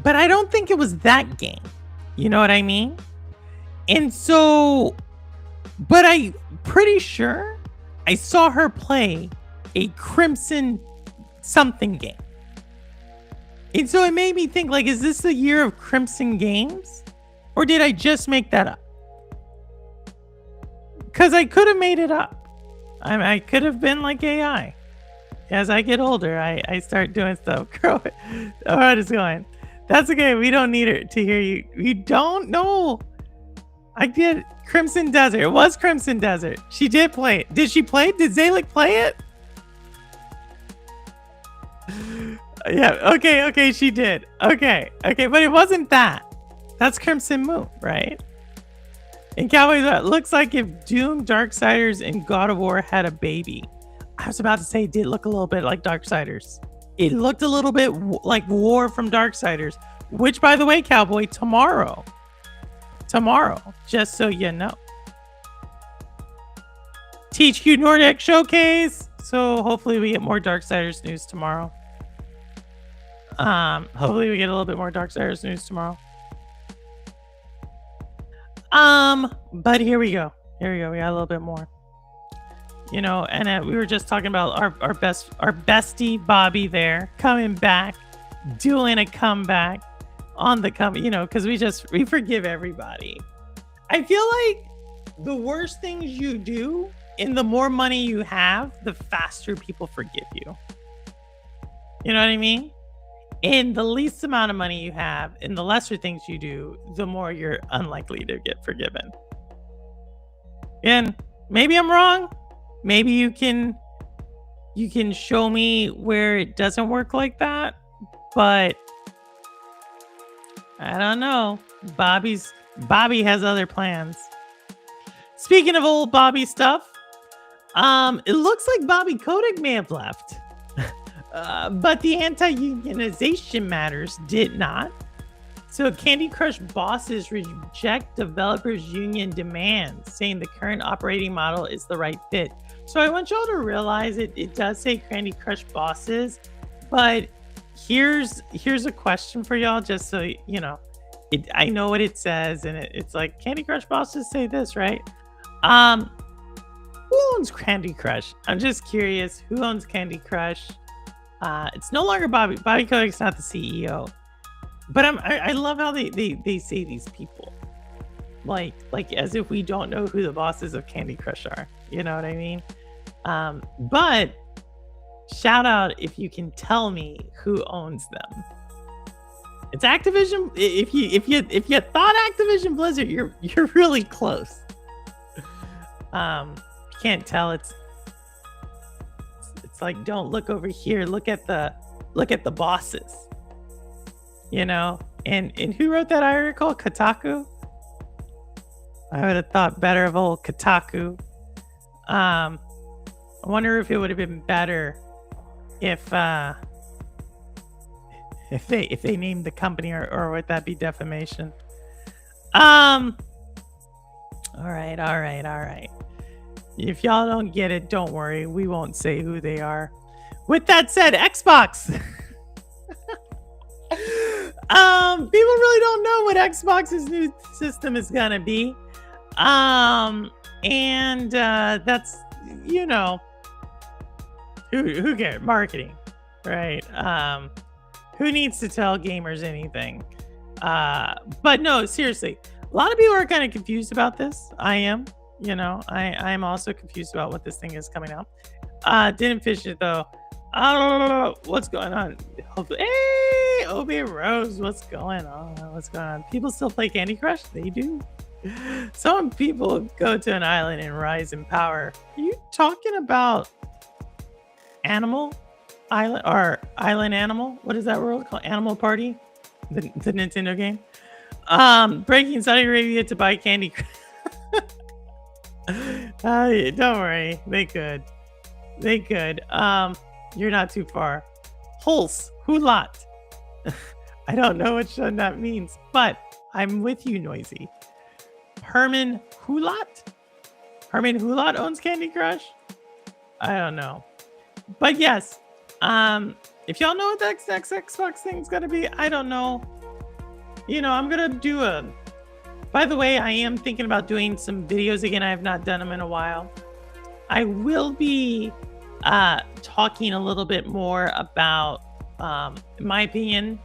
But I don't think it was that game. You know what I mean? And so, but I'm pretty sure I saw her play a Crimson something game. And so it made me think, like, is this the year of Crimson games? Or did I just make that up? Because I could have made it up. I could have been like AI. As I get older, I start doing stuff. Girl, oh, how it's going. That's okay. We don't need it to hear you. You don't know. I did Crimson Desert. It was Crimson Desert. She did play it. Did she play it? Did Zalik play it? Yeah. Okay. She did. Okay. But it wasn't that. That's Crimson Moon, right? And Cowboys, it looks like if Doom, Darksiders, and God of War had a baby. I was about to say it did look a little bit like Darksiders. It looked a little bit like War from Darksiders, which, by the way, Cowboy, tomorrow, just so you know. THQ Nordic Showcase. So hopefully we get more Darksiders news tomorrow. Hopefully we get a little bit more Darksiders news tomorrow. But here we go. We got a little bit more. You know, and we were just talking about our bestie Bobby there coming back, doing a comeback on the you know, because we forgive everybody. I feel like the worse things you do and the more money you have, the faster people forgive you. You know what I mean? And the least amount of money you have and the lesser things you do, the more you're unlikely to get forgiven. And maybe I'm wrong. Maybe you can show me where it doesn't work like that, but I don't know. Bobby has other plans. Speaking of old Bobby stuff, it looks like Bobby Kotick may have left. But the anti-unionization matters did not. So Candy Crush bosses reject developers' union demands, saying the current operating model is the right fit. So I want y'all to realize it does say Candy Crush bosses, but here's a question for y'all, just so you know. I know what it says, and it's like Candy Crush bosses say this, right? Who owns Candy Crush? I'm just curious. Who owns Candy Crush? It's no longer Bobby. Bobby Kotick's not the CEO. But I love how they say these people. Like as if we don't know who the bosses of Candy Crush are. You know what I mean? But shout out if you can tell me who owns them. It's Activision. If you thought Activision Blizzard, you're really close. You can't tell. It's like, don't look over here. Look at the bosses. You know, and who wrote that article? Kotaku. I would have thought better of old Kotaku. I wonder if it would have been better if they named the company, or would that be defamation? All right. If y'all don't get it, don't worry. We won't say who they are. With that said, Xbox. People really don't know what Xbox's new system is gonna be. And that's, you know, who cares? Marketing, right? Who needs to tell gamers anything? But no, seriously, a lot of people are kind of confused about this. I am, you know, I'm also confused about what this thing is coming out. Didn't finish it though. I don't know what's going on. Hey, Obi Rose, what's going on? People still play Candy Crush? They do. Some people go to an island and rise in power. Are you talking about Animal Island or Island Animal? What is that world called? Animal Party? The Nintendo game? Breaking Saudi Arabia to buy Candy Crush. Don't worry. They could. You're not too far. Hulat. I don't know which one that means, but I'm with you, Noisy. Herman Hulot? Herman Hulot owns Candy Crush? I don't know. But yes, if y'all know what the next Xbox thing's gonna be, I don't know. You know, I'm gonna do a... By the way, I am thinking about doing some videos again. I have not done them in a while. I will be talking a little bit more about, in my opinion,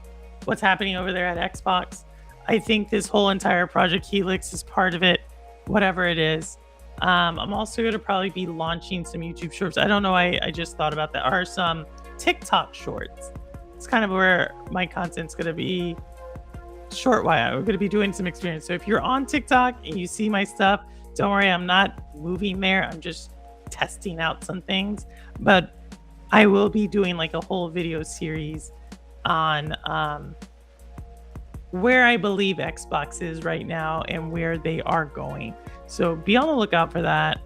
what's happening over there at Xbox. I think this whole entire Project Helix is part of it, whatever it is. I'm also going to probably be launching some YouTube shorts. I don't know. I just thought about that. Or some TikTok shorts. It's kind of where my content's going to be short while. We're going to be doing some experience. So if you're on TikTok and you see my stuff, don't worry. I'm not moving there. I'm just testing out some things. But I will be doing like a whole video series on where I believe Xbox is right now and where they are going. So be on the lookout for that.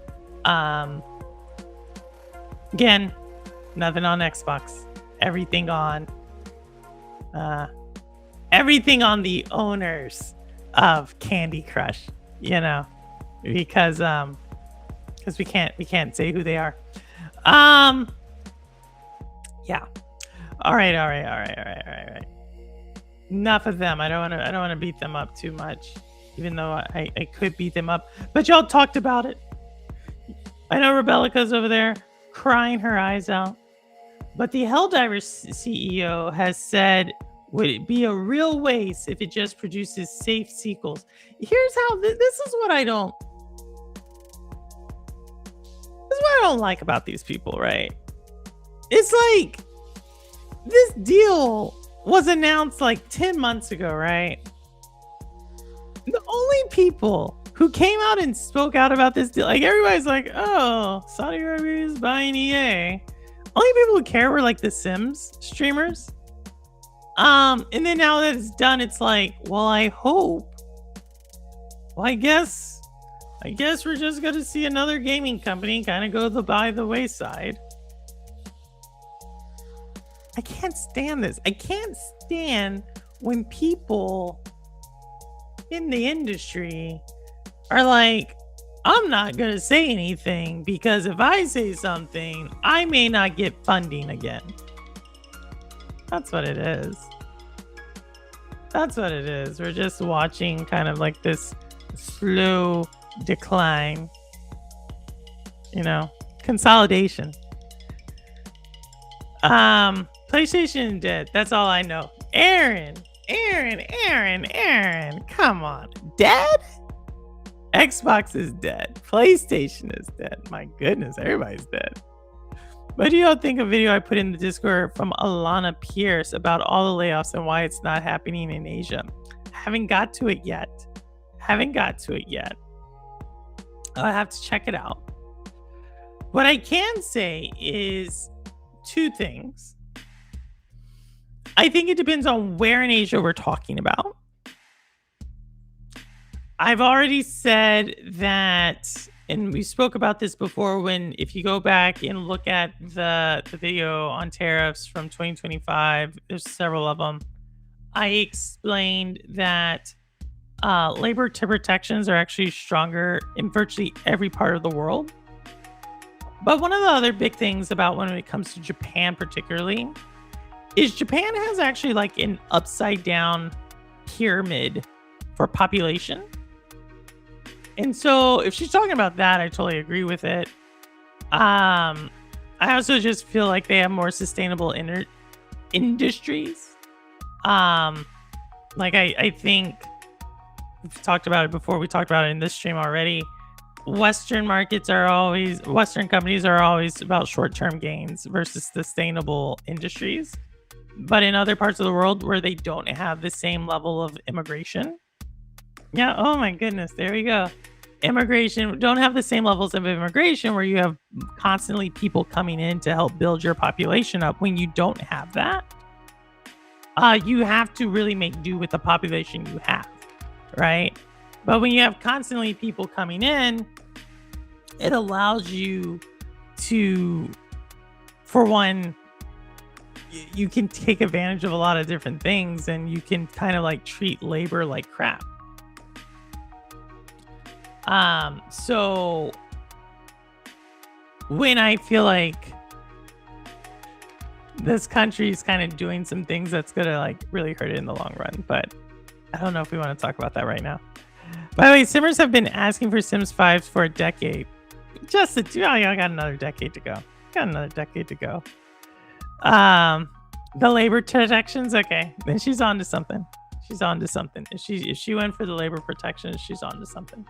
Again, nothing on Xbox. Everything on the owners of Candy Crush, you know, because we can't say who they are. Yeah. All right. Enough of them. I don't want to beat them up too much, even though I could beat them up. But y'all talked about it. I know Rebellica's over there crying her eyes out. But the Helldivers CEO has said, would it be a real waste if it just produces safe sequels? Here's how this is what I don't. This is what I don't like about these people, right? It's like this deal was announced like 10 months ago, right? The only people who came out and spoke out about this deal, like everybody's like, oh, Saudi Arabia is buying EA. Only people who care were like the Sims streamers. And then now that it's done, it's like, well, I hope. Well, I guess we're just gonna see another gaming company kind of go by the wayside. I can't stand this. I can't stand when people in the industry are like, I'm not going to say anything because if I say something, I may not get funding again. That's what it is. That's what it is. We're just watching kind of like this slow decline, you know, consolidation. PlayStation dead. That's all I know. Aaron. Come on. Dead? Xbox is dead. PlayStation is dead. My goodness, everybody's dead. What do y'all think of a video I put in the Discord from Alana Pierce about all the layoffs and why it's not happening in Asia? Haven't got to it yet. I'll have to check it out. What I can say is two things. I think it depends on where in Asia we're talking about. I've already said that, and we spoke about this before, if you go back and look at the video on tariffs from 2025, there's several of them. I explained that labor protections are actually stronger in virtually every part of the world. But one of the other big things about when it comes to Japan particularly is Japan has actually like an upside down pyramid for population. And so if she's talking about that, I totally agree with it. I also just feel like they have more sustainable industries. Like I think we've talked about it before. We talked about it in this stream already. Western companies are always about short-term gains versus sustainable industries. But in other parts of the world where they don't have the same level of immigration. Yeah, oh my goodness, there we go. Immigration, don't have the same levels of immigration where you have constantly people coming in to help build your population up. When you don't have that, you have to really make do with the population you have, right? But when you have constantly people coming in, it allows you to, for one, you can take advantage of a lot of different things, and you can kind of like treat labor like crap. So when I feel like this country is kind of doing some things that's gonna like really hurt it in the long run, but I don't know if we want to talk about that right now. By the way, Simmers have been asking for Sims 5 for a decade. Just I got another decade to go. The labor protections, okay. Then she's on to something. If she went for the labor protections, she's on to something.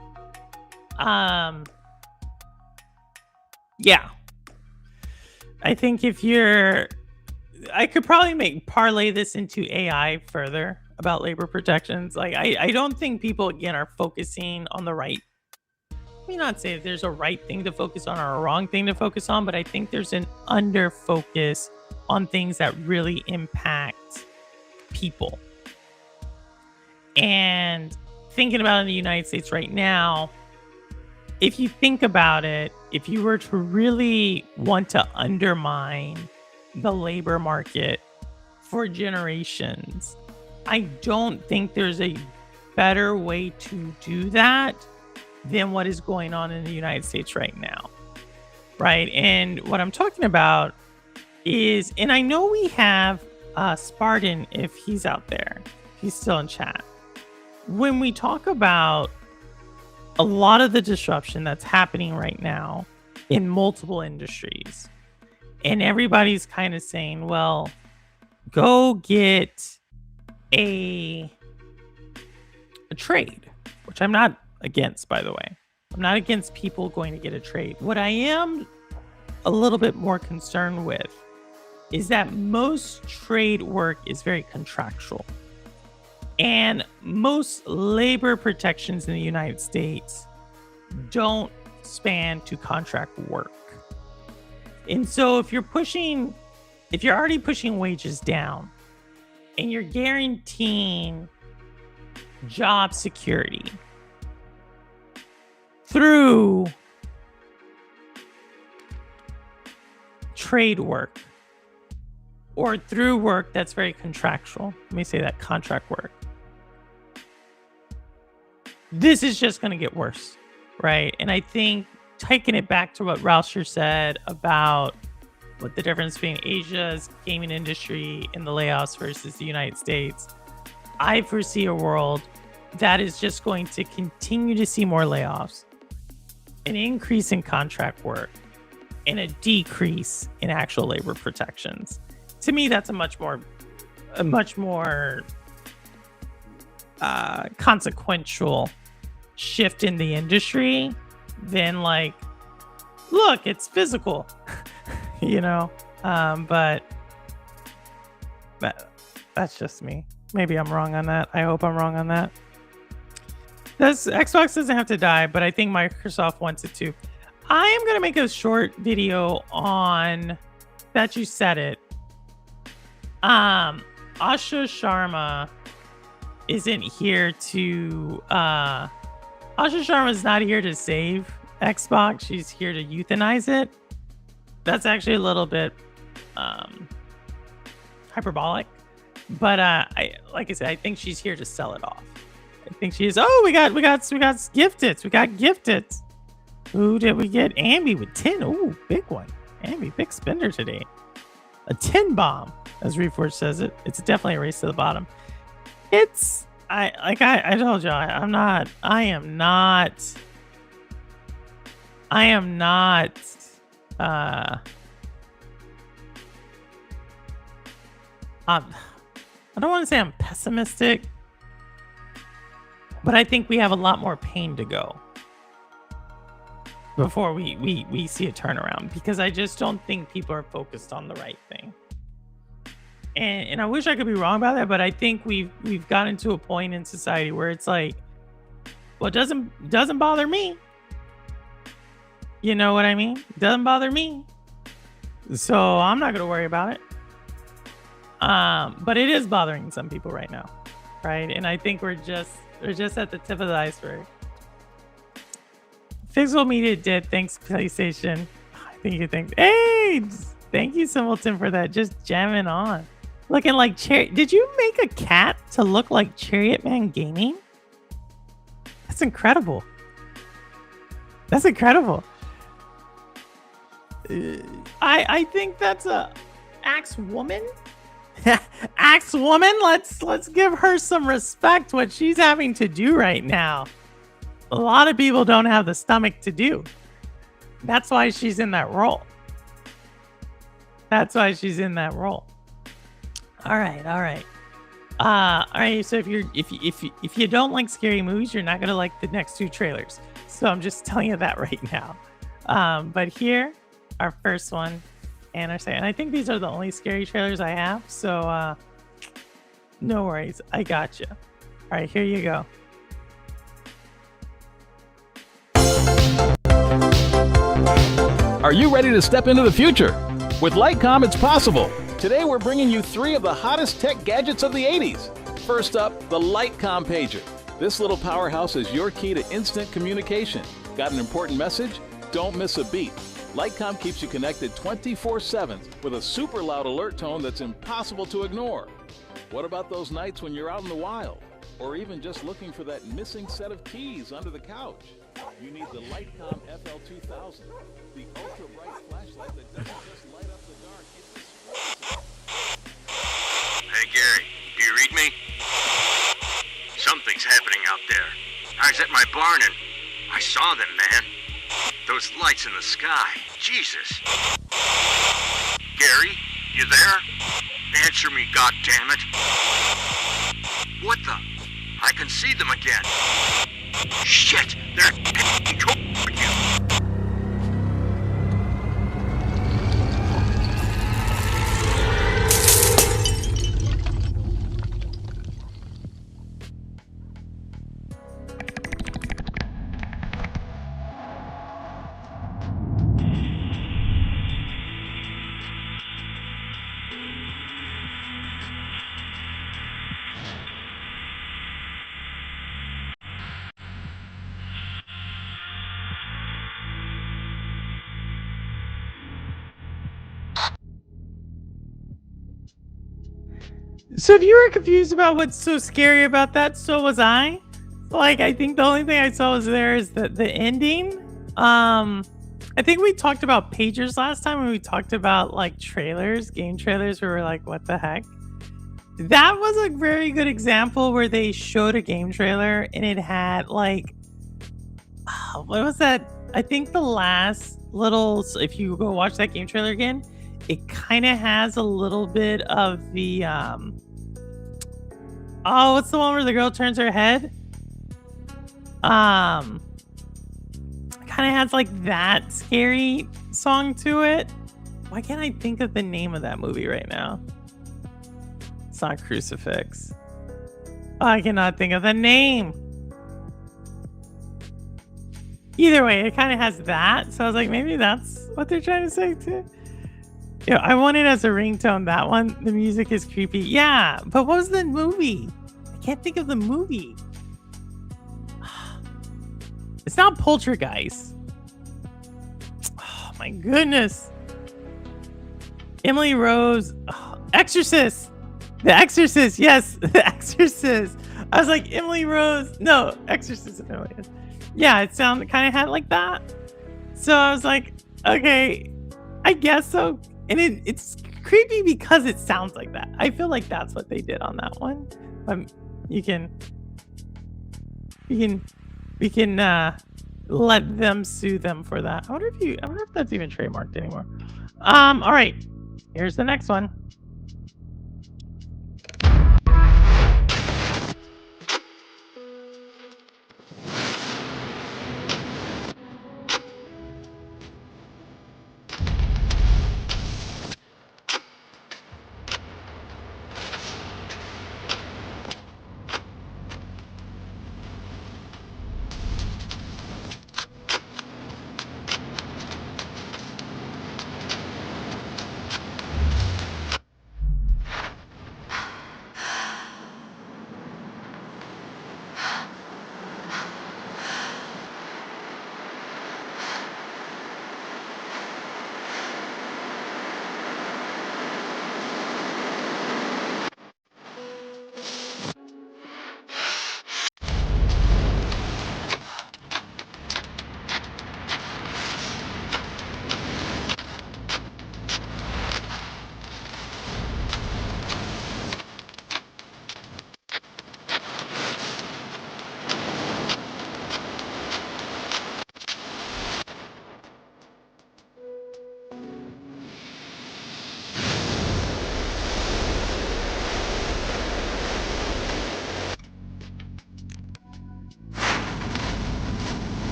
Yeah. I think I could probably parlay this into AI further about labor protections. Like, I don't think people, again, are focusing on the right. Let me not say if there's a right thing to focus on or a wrong thing to focus on, but I think there's an under focus on things that really impact people. And thinking about in the United States right now, if you think about it, if you were to really want to undermine the labor market for generations, I don't think there's a better way to do that than what is going on in the United States right now. Right? And what I'm talking about is, and I know we have Spartan, if he's out there, he's still in chat. When we talk about a lot of the disruption that's happening right now in multiple industries, and everybody's kind of saying, well, go get a trade, which I'm not against, by the way. I'm not against people going to get a trade. What I am a little bit more concerned with is that most trade work is very contractual. And most labor protections in the United States don't span to contract work. And so if you're already pushing wages down and you're guaranteeing job security through trade work or through work that's very contractual, let me say that, contract work, this is just going to get worse, right? And I think taking it back to what Rauscher said about what the difference between Asia's gaming industry and the layoffs versus the United States, I foresee a world that is just going to continue to see more layoffs, an increase in contract work, and a decrease in actual labor protections. To me, that's a much more consequential shift in the industry than like, look, it's physical, but that's just me. Maybe I'm wrong on that. I hope I'm wrong on that. Xbox doesn't have to die, but I think Microsoft wants it to. I am going to make a short video on that. You said it. Asha Sharma isn't here to Asha Sharma is not here to save Xbox. She's here to euthanize it. That's actually a little bit hyperbolic, but like I said, I think she's here to sell it off. I think she is. Oh, we got gifted. We got gifted. Who did we get? Ambi with 10. Ooh, big one. Ambi, big spender today. A 10 bomb, as Reforge says it. It's definitely a race to the bottom. I told you, I am not I don't want to say I'm pessimistic, but I think we have a lot more pain to go before we see a turnaround, because I just don't think people are focused on the right thing. And I wish I could be wrong about that, but I think we've gotten to a point in society where it's like, well, it doesn't bother me. You know what I mean? It doesn't bother me. So I'm not going to worry about it. But it is bothering some people right now, right? And I think we're just at the tip of the iceberg. Physical media dead, thanks PlayStation. I think you think, hey, Thank you, Simpleton, for that. Just jamming on. Looking like Chariot. Did you make a cat to look like Chariot Man Gaming? That's incredible. That's incredible. I think that's a Axe Woman. Axe Woman. Let's give her some respect. What she's having to do right now. A lot of people don't have the stomach to do. That's why she's in that role. That's why she's in that role. All right. All right. So if you don't like scary movies, you're not gonna like the next two trailers. So I'm just telling you that right now. But here, our first one, and our second. And I think these are the only scary trailers I have. So no worries, I got you. All right, here you go. Are you ready to step into the future? With Lightcom, it's possible. Today, we're bringing you 3 of the hottest tech gadgets of the 80s. First up, the Lightcom Pager. This little powerhouse is your key to instant communication. Got an important message? Don't miss a beat. Lightcom keeps you connected 24/7 with a super loud alert tone that's impossible to ignore. What about those nights when you're out in the wild? Or even just looking for that missing set of keys under the couch? You need the Lightcom FL2000, the ultra-bright flashlight that doesn't just light up the dark, Hey Gary, do you read me? Something's happening out there. I was at my barn and I saw them, man. Those lights in the sky. Jesus. Gary, you there? Answer me, goddammit. What the? I can see them again. Shit, they're heading toward you. So if you were confused about what's so scary about that, so was I. Like, I think the only thing I saw was there is the ending. I think we talked about pagers last time when we talked about like trailers, game trailers, where we're like, what the heck? That was a very good example where they showed a game trailer and it had like, what was that? I think the last little, if you go watch that game trailer again, it kind of has a little bit of the, oh, what's the one where the girl turns her head? Kind of has like that scary song to it. Why can't I think of the name of that movie right now? It's not Crucifix. I cannot think of the name. Either way, it kind of has that. So I was like, maybe that's what they're trying to say too. Yeah, I want it as a ringtone. That one, the music is creepy. Yeah, but what was the movie? I can't think of the movie. It's not Poltergeist. Oh my goodness. Emily Rose. Oh, Exorcist. The Exorcist. Yes, The Exorcist. I was like, Emily Rose. No, Exorcist. Yeah, it sounded kind of had like that. So I was like, okay, I guess so. And it's creepy because it sounds like that. I feel like that's what they did on that one. We can let them sue them for that. I wonder if that's even trademarked anymore. All right, here's the next one.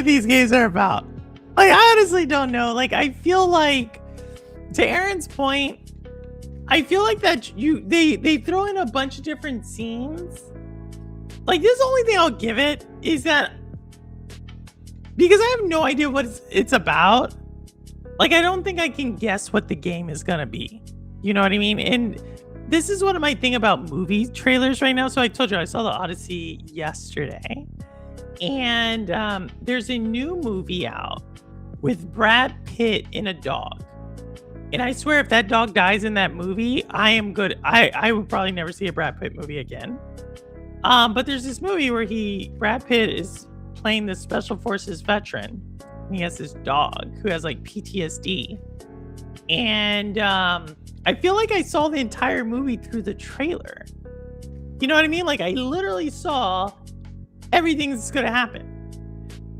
these games are about. Like, I honestly don't know. Like, I feel like, to Aaron's point, I feel like that they throw in a bunch of different scenes. Like, this only thing I'll give it is that, because I have no idea what it's about, like, I don't think I can guess what the game is gonna be. You know what I mean? And this is what I might think about movie trailers right now. So I told you I saw the Odyssey yesterday, and there's a new movie out with Brad Pitt and a dog. And I swear, if that dog dies in that movie, I am good. I would probably never see a Brad Pitt movie again. But there's this movie where Brad Pitt is playing this special forces veteran. And he has this dog who has like PTSD. And I feel like I saw the entire movie through the trailer. You know what I mean? Like, I literally saw everything that's gonna happen.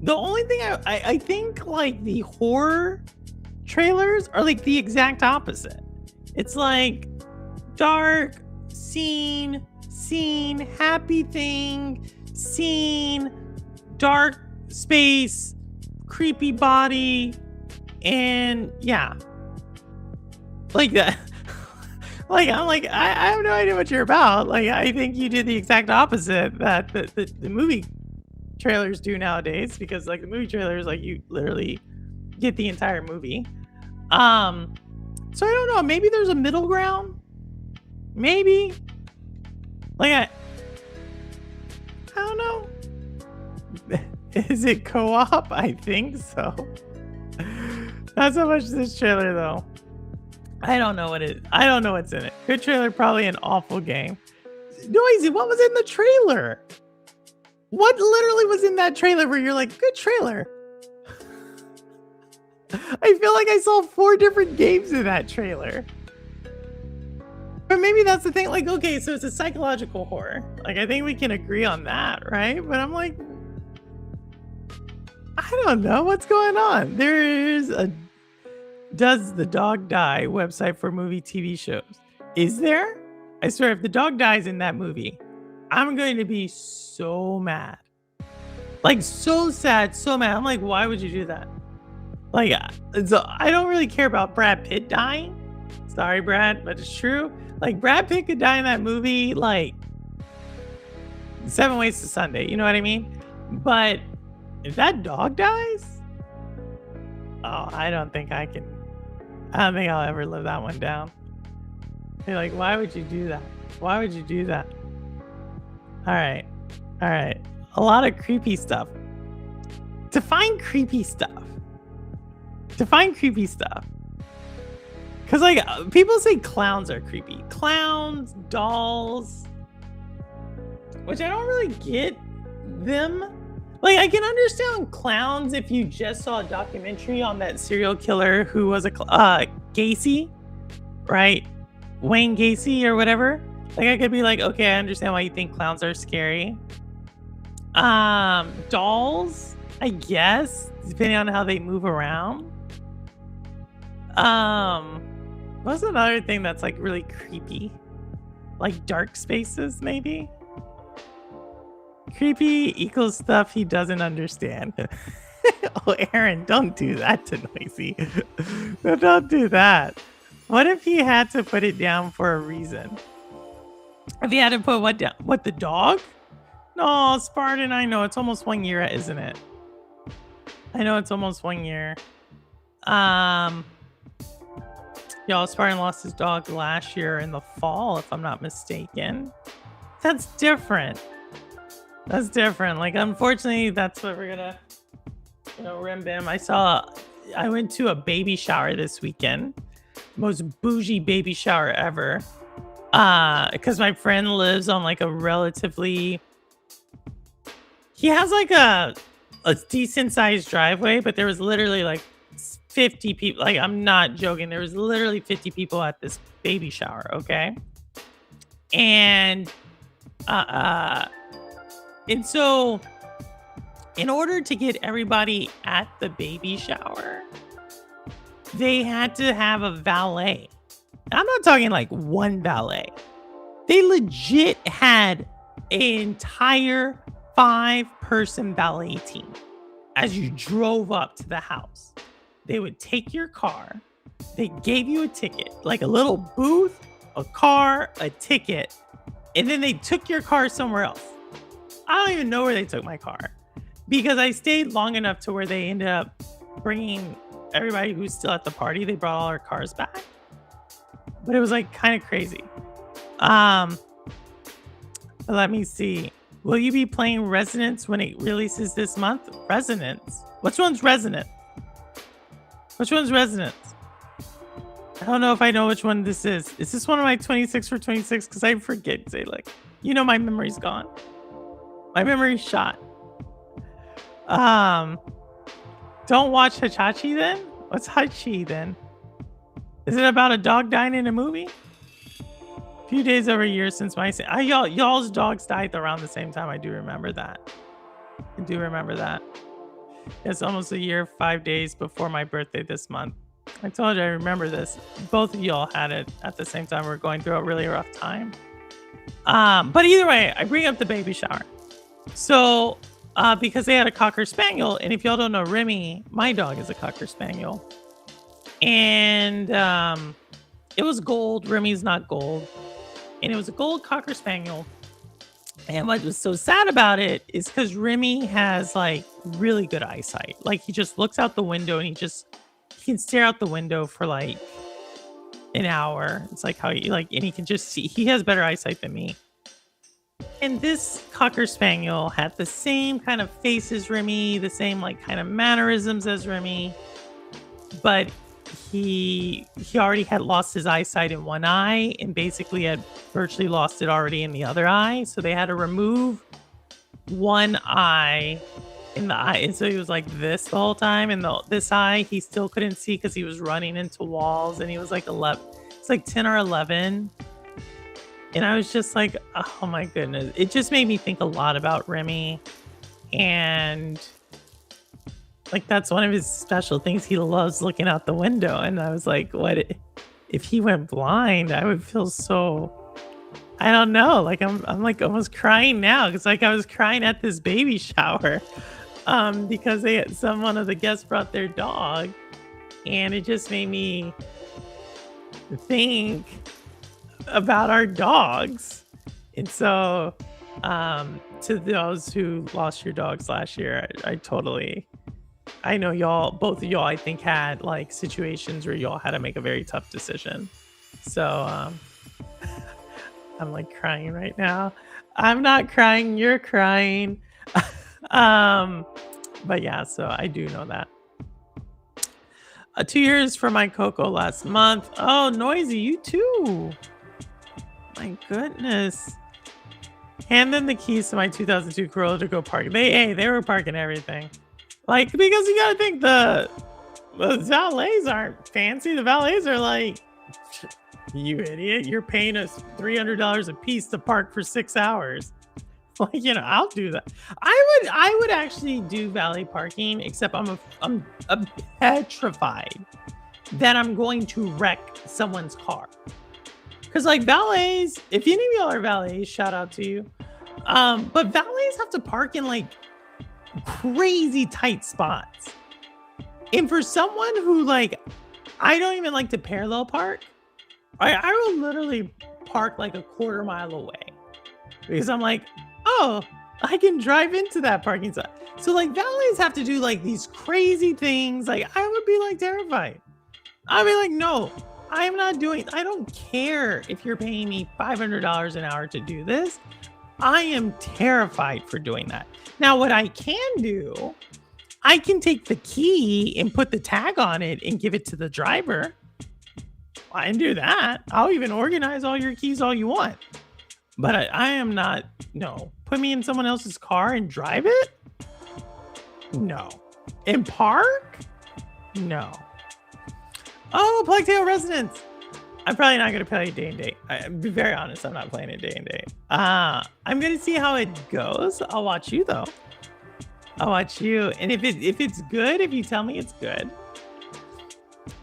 The only thing I think, like, the horror trailers are like the exact opposite. It's like dark, scene, happy thing, scene, dark space, creepy body, and yeah. Like that. Like, I'm like, I have no idea what you're about. Like, I think you did the exact opposite that the movie trailers do nowadays, because like the movie trailers, like, you literally get the entire movie. So I don't know, maybe there's a middle ground. Maybe. Like, I don't know. Is it co-op? I think so. Not so much this trailer though. I don't know what it is. I don't know what's in it. Good trailer, probably an awful game. Noisy, what was in the trailer? What literally was in that trailer where you're like, good trailer? I feel like I saw 4 different games in that trailer. But maybe that's the thing. Like, okay, so it's a psychological horror. Like, I think we can agree on that, right? But I'm like, I don't know what's going on. There's a Does the Dog Die website for movie TV shows. Is there? I swear, if the dog dies in that movie, I'm going to be so mad. Like, so sad, so mad. I'm like, why would you do that? Like, so I don't really care about Brad Pitt dying. Sorry, Brad, but it's true. Like, Brad Pitt could die in that movie, like, 7 Ways to Sunday. You know what I mean? But if that dog dies, oh, I don't think I'll ever live that one down. You're like, why would you do that? Why would you do that? All right. A lot of creepy stuff. Define creepy stuff. Because, like, people say clowns are creepy. Clowns, dolls. Which I don't really get them. Like, I can understand clowns if you just saw a documentary on that serial killer who was a Gacy, right? Wayne Gacy or whatever. Like, I could be like, okay, I understand why you think clowns are scary. Dolls, I guess, depending on how they move around. What's another thing that's like really creepy? Like dark spaces, maybe? Creepy equals stuff he doesn't understand. Oh, Aaron, don't do that to Noisy. No, don't do that. What if he had to put it down for a reason? If he had to put what down? What, the dog? No, Spartan, I know. It's almost 1 year, isn't it? I know it's almost 1 year. Y'all, Spartan lost his dog last year in the fall, if I'm not mistaken. That's different. That's different. Like, unfortunately, that's what we're gonna, rim him. I went to a baby shower this weekend. Most bougie baby shower ever. Because my friend lives on like a relatively, he has like a decent sized driveway, but there was literally like 50 people. Like, I'm not joking. There was literally 50 people at this baby shower. Okay. And so in order to get everybody at the baby shower, they had to have a valet. I'm not talking like one valet. They legit had an entire 5-person valet team as you drove up to the house. They would take your car. They gave you a ticket, like a little booth, a car, a ticket, and then they took your car somewhere else. I don't even know where they took my car because I stayed long enough to where they ended up bringing everybody who's still at the party. They brought all our cars back, but it was like kind of crazy. Let me see. Will you be playing Resonance when it releases this month? Resonance? Which one's Resonance? Which one's Resonance? I don't know if I know which one this is. Is this one of my 26 for 26? Because I forget. Say like, you know, my memory's gone. My memory's shot. Don't watch Hachachi then? What's Hachi then? Is it about a dog dying in a movie? A few days over a year since my y'all's dogs died around the same time. I do remember that. I do remember that. It's almost a year, 5 days before my birthday this month. I told you I remember this. Both of y'all had it at the same time. We're going through a really rough time. But either way, I bring up the baby shower. So, because they had a Cocker Spaniel, and if y'all don't know Remy, my dog is a Cocker Spaniel. And it was gold. Remy's not gold. And it was a gold Cocker Spaniel. And what was so sad about it is because Remy has like really good eyesight. Like he just looks out the window and he can stare out the window for like an hour. It's like how he and he can just see. He has better eyesight than me. And this Cocker Spaniel had the same kind of face as Remy, the same like kind of mannerisms as Remy, but he already had lost his eyesight in one eye and basically had virtually lost it already in the other eye. So they had to remove one eye in the eye. And so he was like this the whole time. And this eye, he still couldn't see because he was running into walls and he was like 11. It's like 10 or 11. And I was just like, oh my goodness. It just made me think a lot about Remy. And like that's one of his special things. He loves looking out the window. And I was like, what if he went blind? I would feel so, I don't know. Like I'm like almost crying now. Cause like I was crying at this baby shower because one of the guests brought their dog and it just made me think about our dogs. And so to those who lost your dogs last year, I know y'all, both of y'all, I think had like situations where y'all had to make a very tough decision. So I'm like crying right now. I'm not crying, you're crying. But yeah, so I do know that. 2 years for my Coco last month. Oh, Noisy, you too. My goodness. Hand them the keys to my 2002 Corolla to go park. They were parking everything. Like, because you gotta think the valets aren't fancy. The valets are like, you idiot, you're paying us $300 a piece to park for 6 hours. Like, you know, I'll do that. I would actually do valet parking, except I'm petrified that I'm going to wreck someone's car. Because like valets, if any of y'all are valets, shout out to you. But valets have to park in like crazy tight spots. And for someone who like, I don't even like to parallel park. I will literally park like a quarter mile away. Because I'm like, oh, I can drive into that parking spot. So like valets have to do like these crazy things. Like I would be like terrified. I'd be like, no, I'm not doing, I don't care if you're paying me $500 an hour to do this. I am terrified for doing that. Now, what I can do, I can take the key and put the tag on it and give it to the driver. I can do that. I'll even organize all your keys all you want. But I am not, no. Put me in someone else's car and drive it? No. And park? No. Oh, Plague Tale Resonance. I'm probably not going to play it day and date. I'll be very honest, I'm not playing it day and date. I'm going to see how it goes. I'll watch you, though. I'll watch you. And if it's good, if you tell me it's good,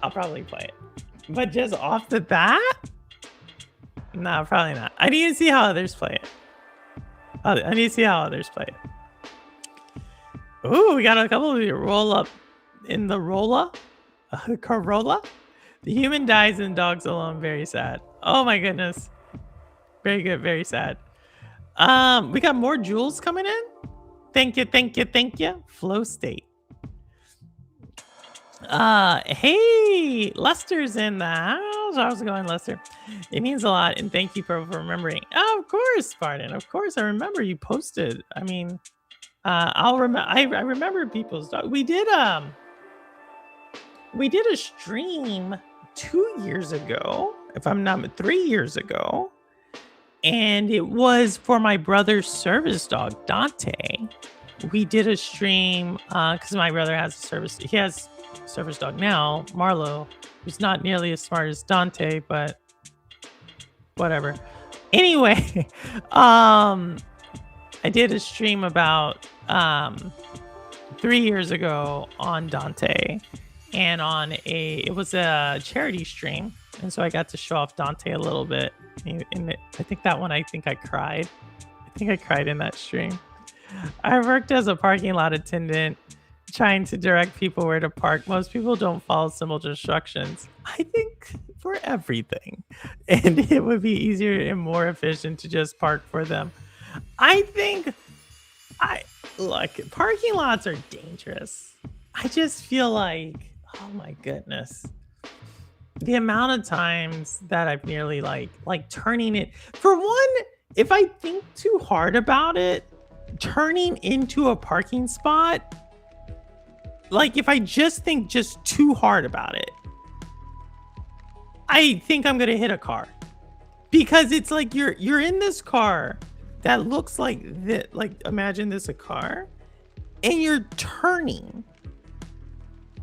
I'll probably play it. But just off the bat? No, probably not. I need to see how others play it. I need to see how others play it. Ooh, we got a couple of roll up in the Rolla. Corolla. The human dies and dogs alone. Very sad. Oh my goodness. Very good. Very sad. We got more jewels coming in. Thank you. Thank you. Thank you. Flow state. Hey, Lester's in the house. How's it going, Lester? It means a lot, and thank you for remembering. Oh, of course, Spartan. Of course, I remember you posted. I mean, I'll remember. I remember people's dog. We did a stream 2 years ago, if I'm not 3 years ago, and it was for my brother's service dog, Dante. We did a stream because my brother has a service. He has a service dog now, Marlo, who's not nearly as smart as Dante, but whatever. Anyway, I did a stream about 3 years ago on Dante, and it was a charity stream, and so I got to show off Dante a little bit. I think that one, I cried. I think I cried in that stream. I worked as a parking lot attendant, trying to direct people where to park. Most people don't follow simple instructions. I think for everything, and it would be easier and more efficient to just park for them. I think look, parking lots are dangerous. I just feel like, oh my goodness, the amount of times that I've nearly like turning it. For one, if I think too hard about it, turning into a parking spot, like if I just think too hard about it, I think I'm gonna hit a car, because it's like you're in this car that looks like this. Like, imagine this a car, and you're turning,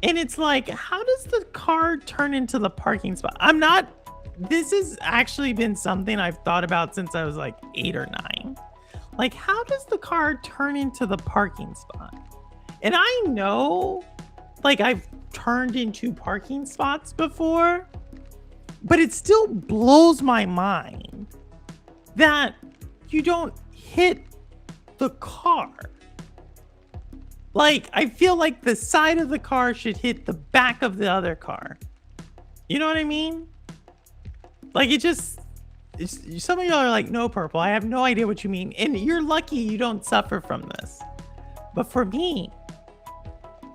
and it's like, how does the car turn into the parking spot? This has actually been something I've thought about since I was like 8 or 9. Like, how does the car turn into the parking spot? And I know, like, I've turned into parking spots before, but it still blows my mind that you don't hit the car. Like, I feel like the side of the car should hit the back of the other car. You know what I mean? Like, some of y'all are like, no, Purple, I have no idea what you mean. And you're lucky you don't suffer from this. But for me,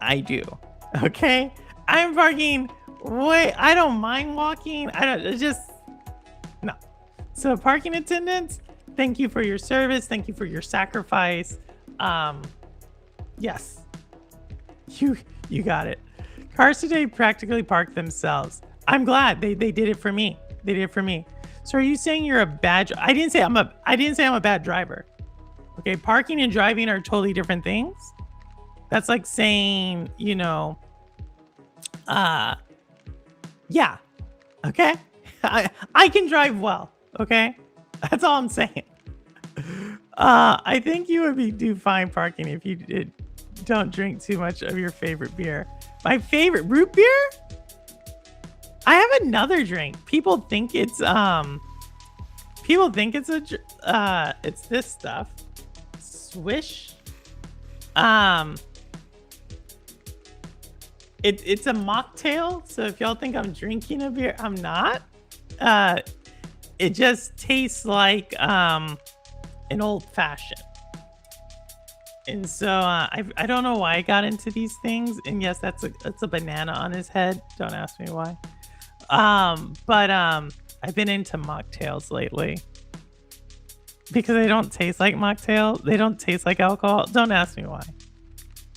I do. Okay? I'm parking I don't mind walking. No. So parking attendants, thank you for your service. Thank you for your sacrifice. Yes. You got it. Cars today practically park themselves. I'm glad they did it for me. They did it for me. So are you saying you're a bad I didn't say I'm a bad driver. Okay, parking and driving are totally different things. That's like saying, yeah. Okay? I can drive well, okay? That's all I'm saying. I think you would do fine parking if you don't drink too much of your favorite beer. My favorite root beer? I have another drink. People think it's it's this stuff. Swish. It's a mocktail. So if y'all think I'm drinking a beer, I'm not. It just tastes like an old fashioned. And so I don't know why I got into these things. And yes, that's a banana on his head. Don't ask me why. But I've been into mocktails lately because they don't taste like mocktail. They don't taste like alcohol. Don't ask me why.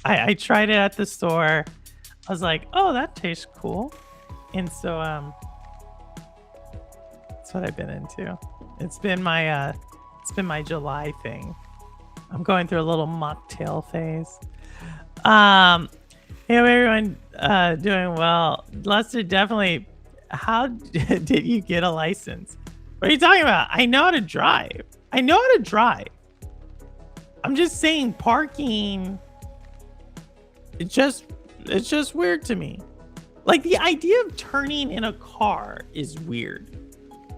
I tried it at the store. I was like, oh, that tastes cool. And so that's what I've been into. It's been my July thing. I'm going through a little mocktail phase. Hey, everyone, doing well. Lester, definitely. How did you get a license? What are you talking about? I know how to drive. I'm just saying parking. It's just weird to me. Like, the idea of turning in a car is weird.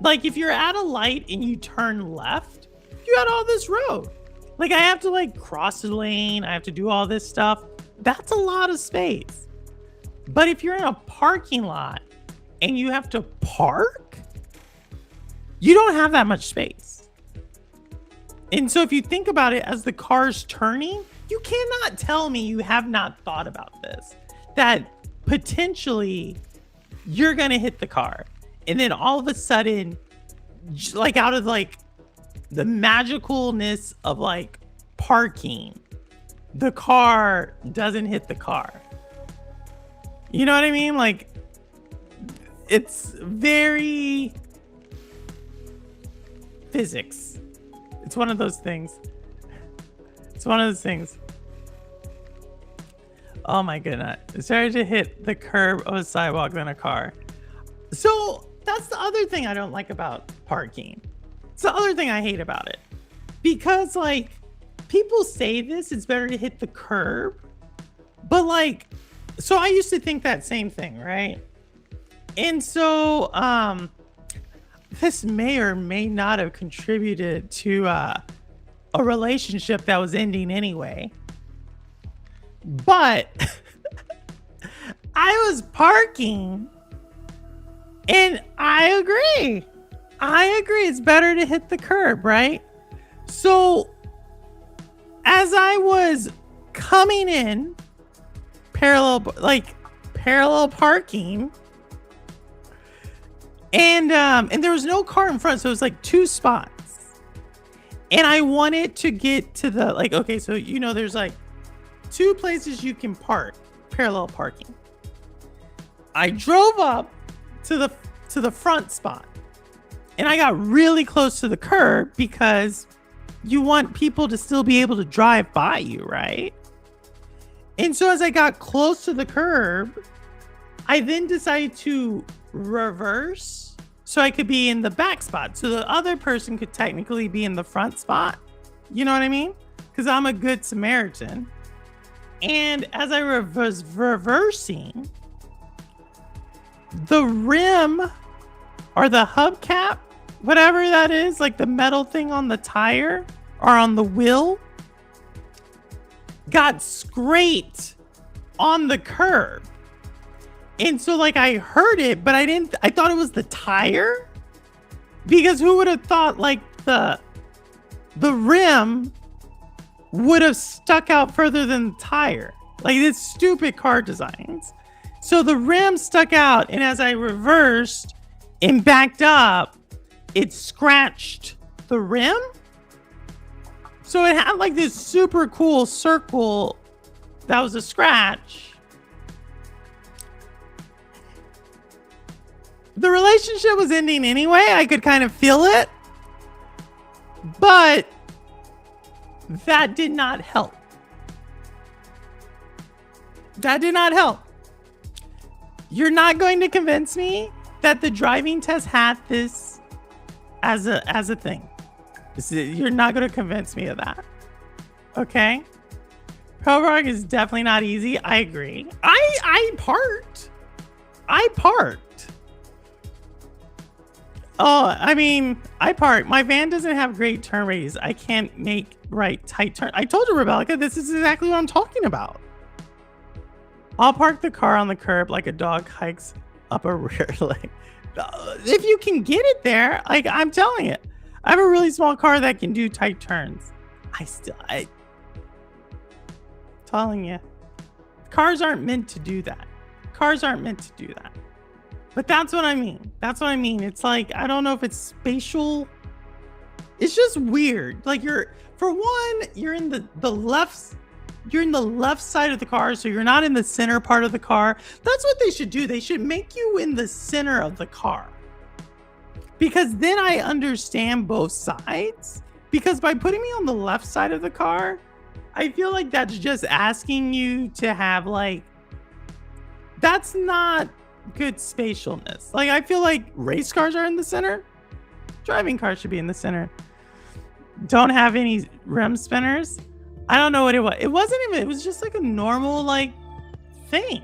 Like, if you're at a light and you turn left, you got all this road. Like I have to like cross the lane. I have to do all this stuff. That's a lot of space. But if you're in a parking lot and you have to park, you don't have that much space. And so if you think about it as the car's turning, you cannot tell me you have not thought about this. That potentially you're going to hit the car. And then all of a sudden, like out of like the magicalness of like parking, the car doesn't hit the car. You know what I mean? Like it's very physics. It's one of those things. It's one of those things. Oh my goodness. It started to hit the curb of a sidewalk than a car. So that's the other thing I don't like about parking. It's the other thing I hate about it. Because like people say this, it's better to hit the curb. But like, so I used to think that same thing, right? And so this may or may not have contributed to a relationship that was ending anyway. But I was parking and I agree. It's better to hit the curb, right? So as I was coming in parallel parking, and there was no car in front, so it was like 2 spots. And I wanted to get to the like, okay, so you know there's like 2 places you can park, parallel parking. I drove up to the front spot. And I got really close to the curb because you want people to still be able to drive by you, right? And so as I got close to the curb, I then decided to reverse so I could be in the back spot. So the other person could technically be in the front spot. You know what I mean? Because I'm a good Samaritan. And as I was reversing, the rim or the hubcap, whatever that is, like the metal thing on the tire or on the wheel, got scraped on the curb. And so like I heard it, but I thought it was the tire, because who would have thought like the rim would have stuck out further than the tire. Like it's stupid car designs. So the rim stuck out, and as I reversed and backed up, it scratched the rim. So it had like this super cool circle that was a scratch. The relationship was ending anyway. I could kind of feel it. But that did not help. That did not help. You're not going to convince me that the driving test had this as a thing. You're not going to convince me of that. Okay? Prologue is definitely not easy. I agree. I parked. Oh, I mean, I parked. My van doesn't have great turn radius. I can't make tight turn. I told you, Rebecca, this is exactly what I'm talking about. I'll park the car on the curb like a dog hikes up a rear lane. If you can get it there, like I'm telling you, I have a really small car that can do tight turns. I telling you, cars aren't meant to do that. But that's what I mean. It's like, I don't know if it's spatial. It's just weird. Like you're in the left. You're in the left side of the car, so you're not in the center part of the car. That's what they should do. They should make you in the center of the car. Because then I understand both sides. Because by putting me on the left side of the car, I feel like that's just asking you to have like, that's not good spatialness. Like I feel like race cars are in the center. Driving cars should be in the center. Don't have any rim spinners. I don't know what it was. It wasn't even, it was just like a normal like thing,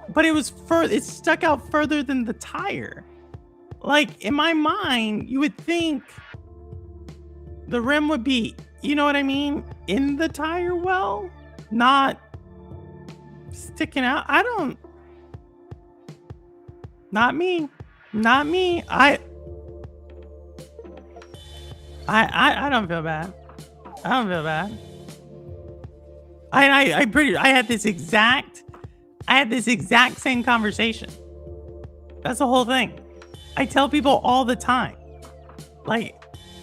but it stuck out further than the tire. Like in my mind, you would think the rim would be you know what I mean, in the tire well, not sticking out. Not me. I don't feel bad. I don't feel bad. I had this exact same conversation. That's the whole thing. I tell people all the time, like,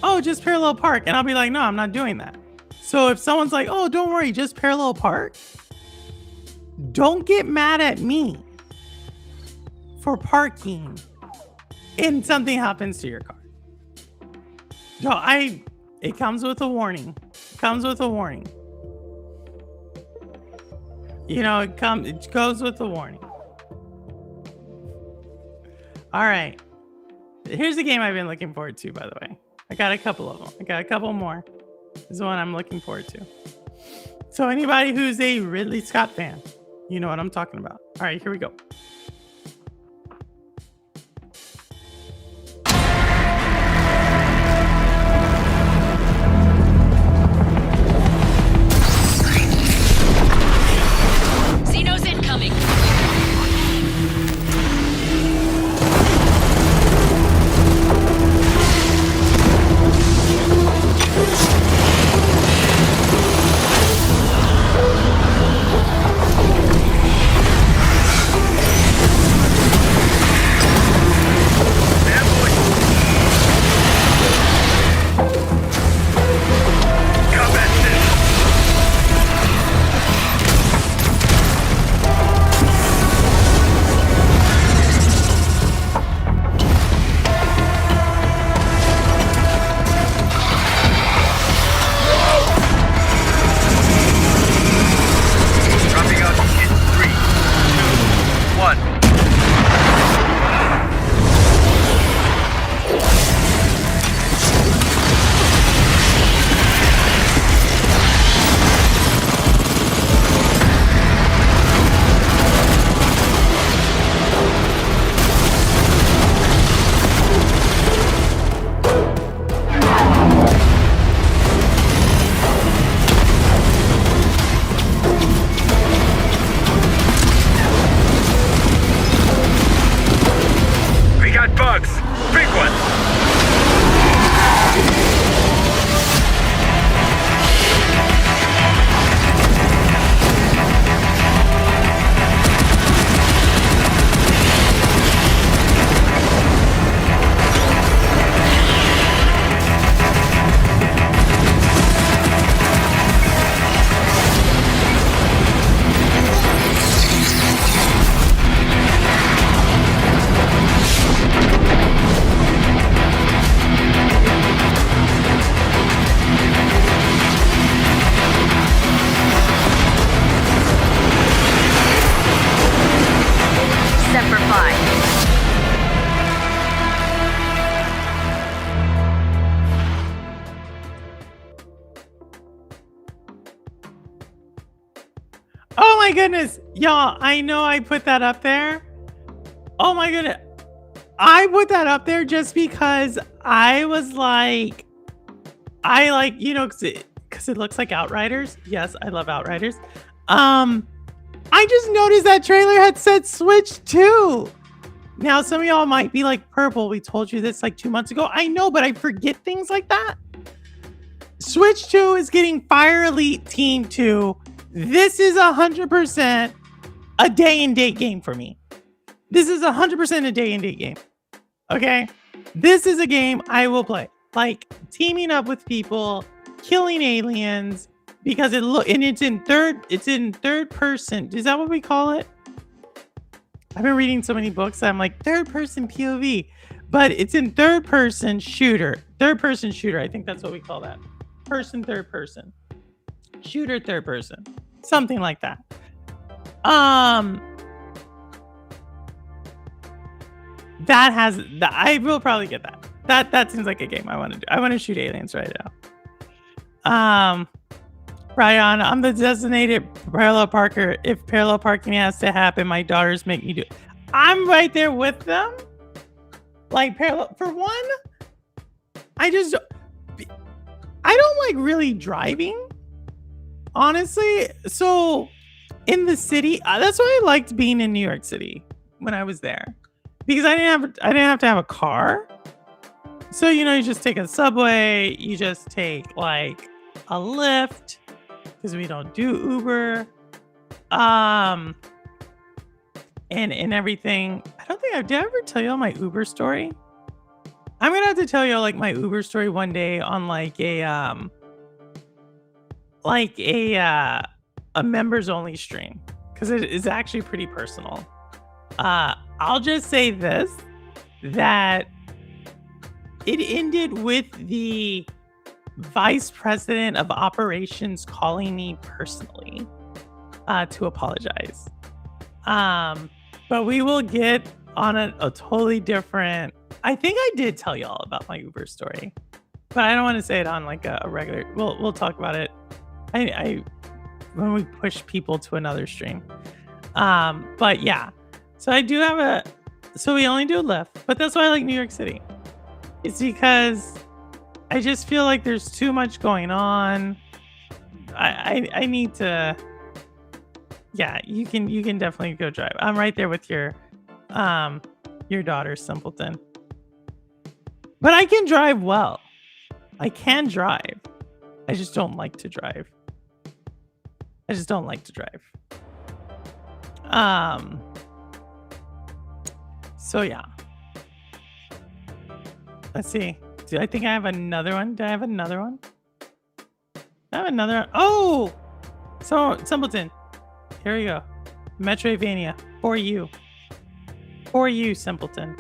oh, just parallel park. And I'll be like, no, I'm not doing that. So if someone's like, oh, don't worry, just parallel park, don't get mad at me for parking and something happens to your car. No, it comes with a warning. You know, it goes with a warning. All right. Here's a game I've been looking forward to, by the way. I got a couple of them. I got a couple more. This is the one I'm looking forward to. So anybody who's a Ridley Scott fan, you know what I'm talking about. All right, here we go. Xeno's incoming. Dropping out in 3, 2, 1. We got bugs! Big one! Semper Fi. Oh my goodness. Y'all, I know I put that up there. Oh my goodness. I put that up there just because I was like, you know, because it looks like Outriders. Yes, I love Outriders. I just noticed that trailer had said Switch 2. Now, some of y'all might be like, Purple, we told you this like 2 months ago. I know, but I forget things like that. Switch 2 is getting Fire Elite Team 2. This is 100% a day and date game for me. This is 100% a day and date game. Okay? This is a game I will play. Like teaming up with people, killing aliens, because it's in third person. Is that what we call it? I've been reading so many books. I'm like third person POV, but it's in third person shooter. Third person shooter. I think that's what we call that. Person, third person. Shooter, third person. Something like that. I will probably get that. That seems like a game I want to do. I want to shoot aliens right now. Ryan, I'm the designated parallel parker. If parallel parking has to happen, my daughters make me do it. I'm right there with them. Like parallel for one, I don't like really driving, honestly. So in the city, that's why I liked being in New York City when I was there, because I didn't have to have a car. So you just take a subway, you just take like a Lyft, because we don't do Uber, and everything. I don't think did I ever tell you all my Uber story? I'm gonna have to tell you like my Uber story one day on like a members only stream, because it is actually pretty personal. I'll just say this, that it ended with the vice president of operations calling me personally to apologize. But we will get on a totally different. I think I did tell y'all about my Uber story, but I don't want to say it on like a regular. We'll talk about it. I when we push people to another stream. But yeah, so I do have so we only do Lyft, but that's why I like New York City. It's because I just feel like there's too much going on. I need to. Yeah, you can definitely go drive. I'm right there with your daughter, Simpleton. But I can drive well. I can drive. I just don't like to drive. So yeah. Let's see. I think I have another one. Do I have another one? I have another one. Oh! So, Simpleton. Here we go. Metroidvania. For you. For you, Simpleton.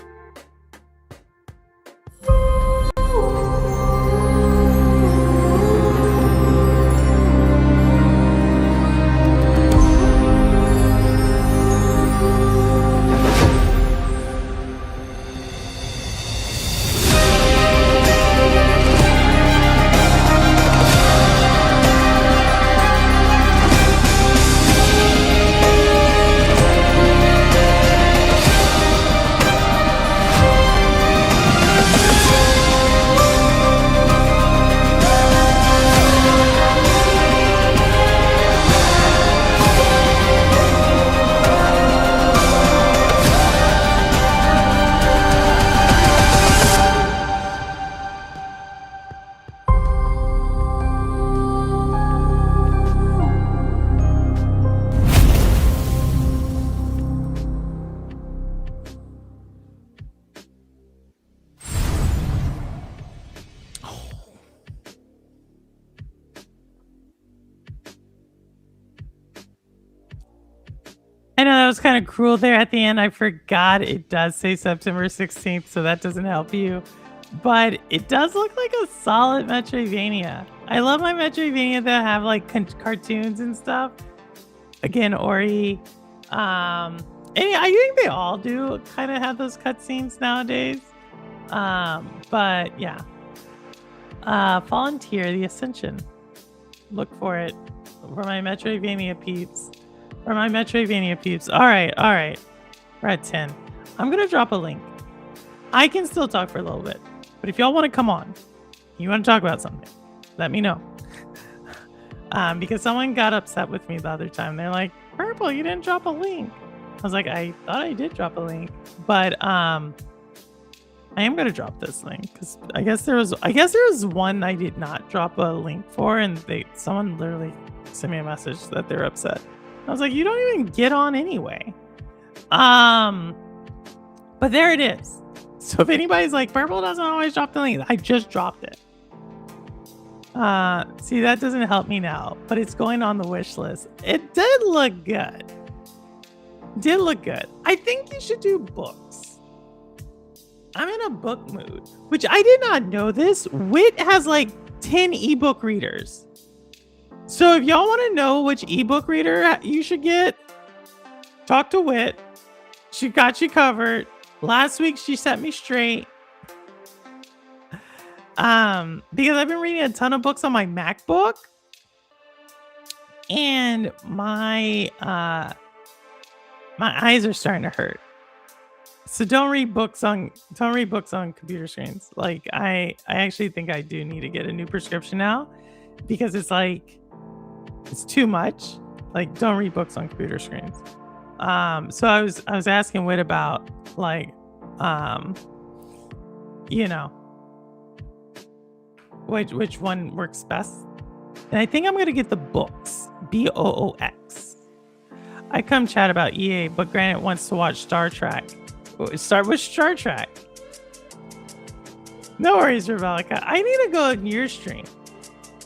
I know that was kind of cruel there at the end. I forgot it does say September 16th, so that doesn't help you. But it does look like a solid Metroidvania. I love my Metroidvania that have like cartoons and stuff. Again, Ori. And I think they all do kind of have those cutscenes nowadays. But yeah. Fallen Tier, The Ascension. Look for it. For my Metroidvania peeps. All right. We're at 10. I'm going to drop a link. I can still talk for a little bit. But if y'all want to come on, you want to talk about something, let me know. Because someone got upset with me the other time. They're like, Purple, you didn't drop a link. I was like, I thought I did drop a link. But I am going to drop this link. Because I guess there was one I did not drop a link for. And someone literally sent me a message that they're upset. I was like, you don't even get on anyway. But there it is. So if anybody's like, Purple doesn't always drop the link, I just dropped it. See, that doesn't help me now, but it's going on the wish list. It did look good. I think you should do books. I'm in a book mood, which I did not know this. Wit has like 10 ebook readers. So if y'all want to know which ebook reader you should get, talk to Wit. She got you covered. Last week she set me straight. Because I've been reading a ton of books on my MacBook, and my eyes are starting to hurt. So don't read books on computer screens. Like I actually think I do need to get a new prescription now because it's like it's too much. Like don't read books on computer screens. So I was asking Wit about like you know, which one works best. And I think I'm gonna get the books. BOOX. I come chat about EA, but Granite wants to watch Star Trek. Start with Star Trek. No worries, Rebecca. I need to go in your stream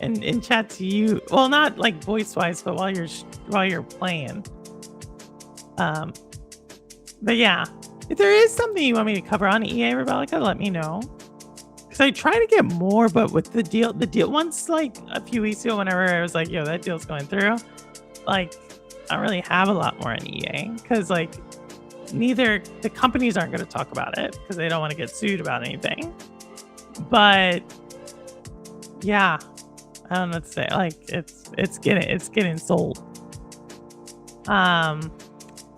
and chat to you. Well, not like voice wise, but while you're playing. But yeah, if there is something you want me to cover on EA, Rebecca, let me know. Because I try to get more, but with the deal once like a few weeks ago, whenever I was like, yo, that deal's going through, like I don't really have a lot more on EA because like neither the companies aren't going to talk about it because they don't want to get sued about anything. But yeah, I don't know what to say. Like it's getting sold. How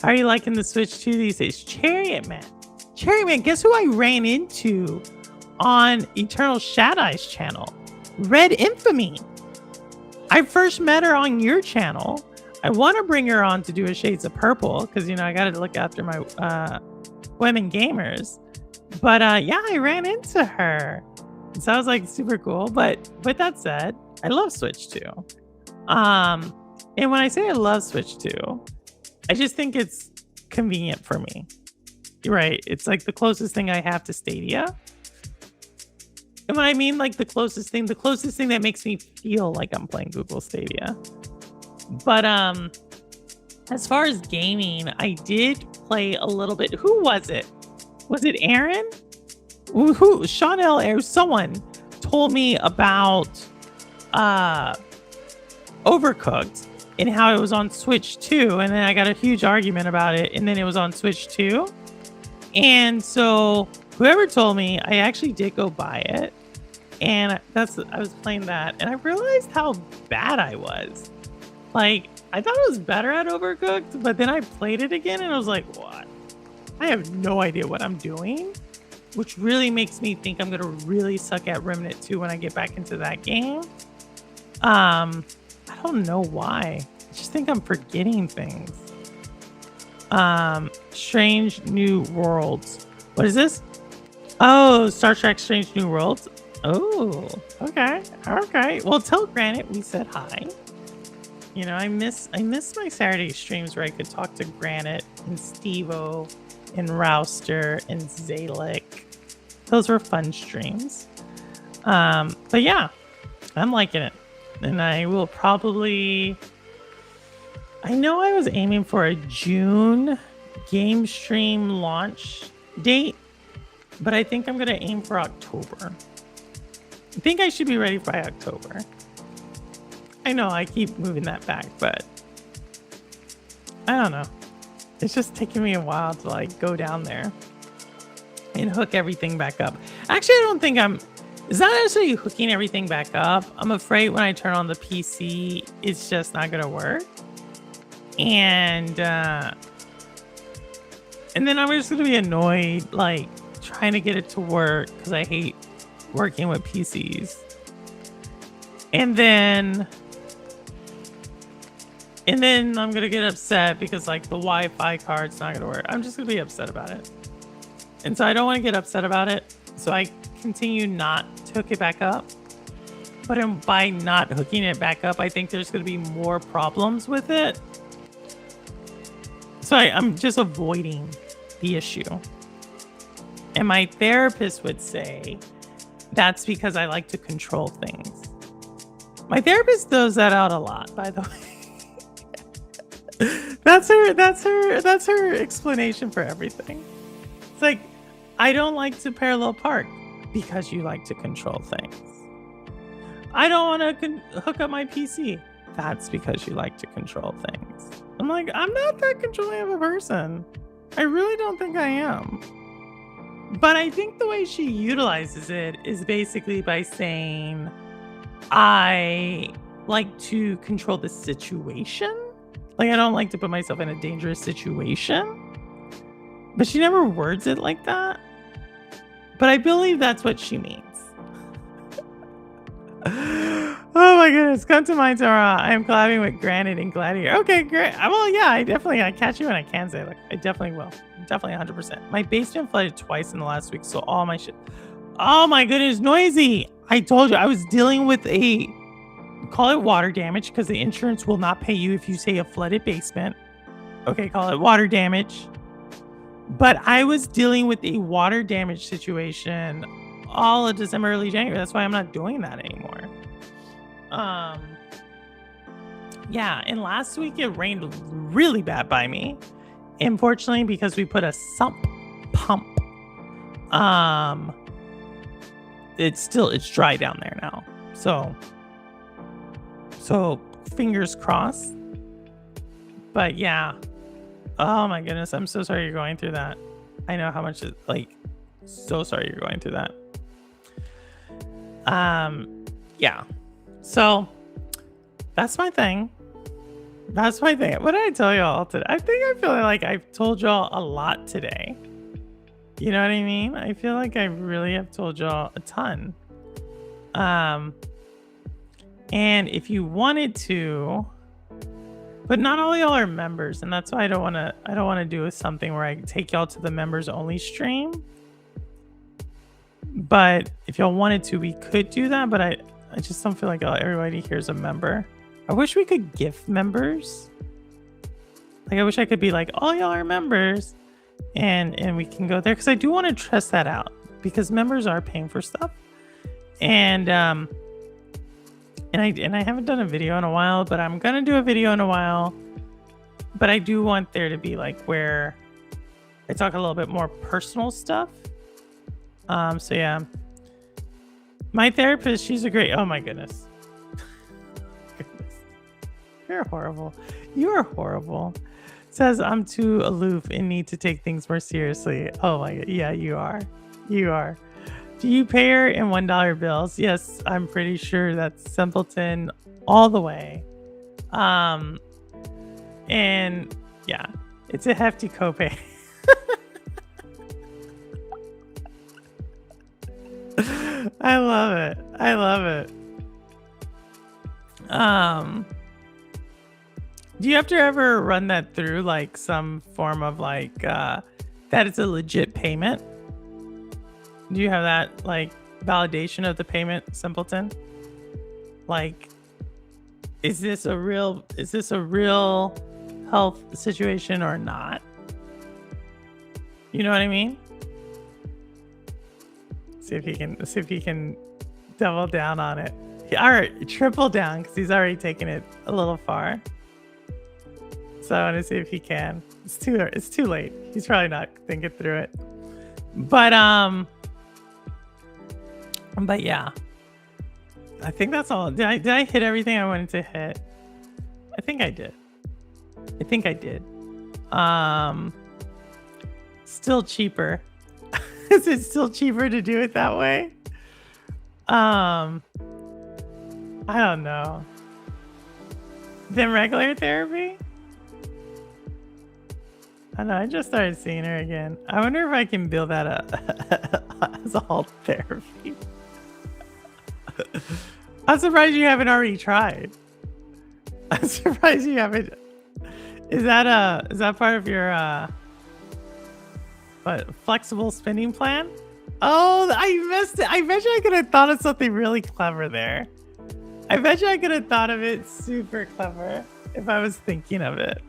are you liking the Switch 2 these days? Chariot Man, guess who I ran into on Eternal Shadai's channel? Red Infamy. I first met her on your channel. I want to bring her on to do a Shades of Purple because, you know, I got to look after my women gamers. But yeah, I ran into her. So I was like super cool. But with that said, I love Switch 2. And when I say I love Switch 2, I just think it's convenient for me. Right? It's like the closest thing I have to Stadia. And when I mean like the closest thing that makes me feel like I'm playing Google Stadia. But as far as gaming, I did play a little bit. Who was it? Was it Aaron? Who? Chanel or someone told me about Overcooked and how it was on Switch 2, and then I got a huge argument about it, and then it was on Switch 2. And so whoever told me, I actually did go buy it, and I was playing that, and I realized how bad I was. Like, I thought it was better at Overcooked, but then I played it again and I was like, what? I have no idea what I'm doing, which really makes me think I'm going to really suck at Remnant 2 when I get back into that game. I don't know why. I just think I'm forgetting things. Strange New Worlds. What is this? Oh, Star Trek Strange New Worlds. Oh, okay. Okay. Well, tell Granite we said hi. You know, I miss my Saturday streams where I could talk to Granite and Stevo and Rouster and Zalek. Those were fun streams. But yeah, I'm liking it. And I will probably... I know I was aiming for a June game stream launch date, but I think I'm going to aim for October. I think I should be ready by October. I know I keep moving that back, but I don't know. It's just taking me a while to like go down there and hook everything back up. Actually, I don't think it's not necessarily hooking everything back up. I'm afraid when I turn on the PC, it's just not going to work. And then I'm just going to be annoyed, like trying to get it to work because I hate working with PCs. And then I'm going to get upset because like the Wi-Fi card's not going to work. I'm just going to be upset about it. And so I don't want to get upset about it. So I continue not to hook it back up. But by not hooking it back up, I think there's going to be more problems with it. So I'm just avoiding the issue. And my therapist would say that's because I like to control things. My therapist throws that out a lot, by the way. That's her explanation for everything. It's like, I don't like to parallel park because you like to control things. I don't want to hook up my PC. That's because you like to control things. I'm like, I'm not that controlling of a person. I really don't think I am. But I think the way she utilizes it is basically by saying, I like to control the situation. Like, I don't like to put myself in a dangerous situation. But she never words it like that. But I believe that's what she means. Oh my goodness. Come to mind, Tara. I am collabing with Granite and Gladiator. Okay, great. Well, yeah, I catch you when I can say, like, I definitely will. Definitely 100%. My basement flooded twice in the last week, so all my shit. Oh my goodness, noisy. I told you I was dealing with call it water damage because the insurance will not pay you if you say a flooded basement. Okay, call it water damage. But I was dealing with a water damage situation all of December, early January. That's why I'm not doing that anymore. Yeah, and last week it rained really bad by me. Unfortunately, because we put a sump pump. It's dry down there now. So fingers crossed. But yeah. Oh my goodness, I'm so sorry you're going through that. I know how much it, like, so sorry you're going through that. Yeah. So that's my thing. What did I tell y'all today? I feel like I've told y'all a lot today. You know what I mean? I feel like I really have told y'all a ton. And if you wanted to, but not all y'all are members, and that's why I don't want to do something where I take y'all to the members only stream. But if y'all wanted to, we could do that, but I just don't feel like everybody here is a member. I wish we could gift members. Like, I wish I could be like, all y'all are members, and we can go there, because I do want to test that out, because members are paying for stuff. And I haven't done a video in a while, but I'm gonna do a video in a while. But I do want there to be like where I talk a little bit more personal stuff. So yeah. My therapist, she's a great, oh my goodness. You're horrible. You are horrible. Says I'm too aloof and need to take things more seriously. Oh my god. Yeah, you are. You are. Do you pay her in $1 bills? Yes, I'm pretty sure that's simpleton all the way. And yeah, it's a hefty copay. I love it. I love it. Do you have to ever run that through like some form of like that it's a legit payment? Do you have that like validation of the payment, simpleton? Like, is this a real health situation or not? You know what I mean? See if he can double down on it. All right, triple down, because he's already taken it a little far. So I want to see if he can. It's too late. He's probably not thinking through it. But yeah. I think that's all. Did I hit everything I wanted to hit? I think I did. Still cheaper. Is it still cheaper to do it that way? I don't know. Than regular therapy? I know, I just started seeing her again. I wonder if I can build that up as all therapy. I'm surprised you haven't already tried. I'm surprised you haven't. Is that part of your flexible spending plan? Oh, I missed it. I bet you I could have thought of something really clever there. I bet you I could have thought of it super clever if I was thinking of it.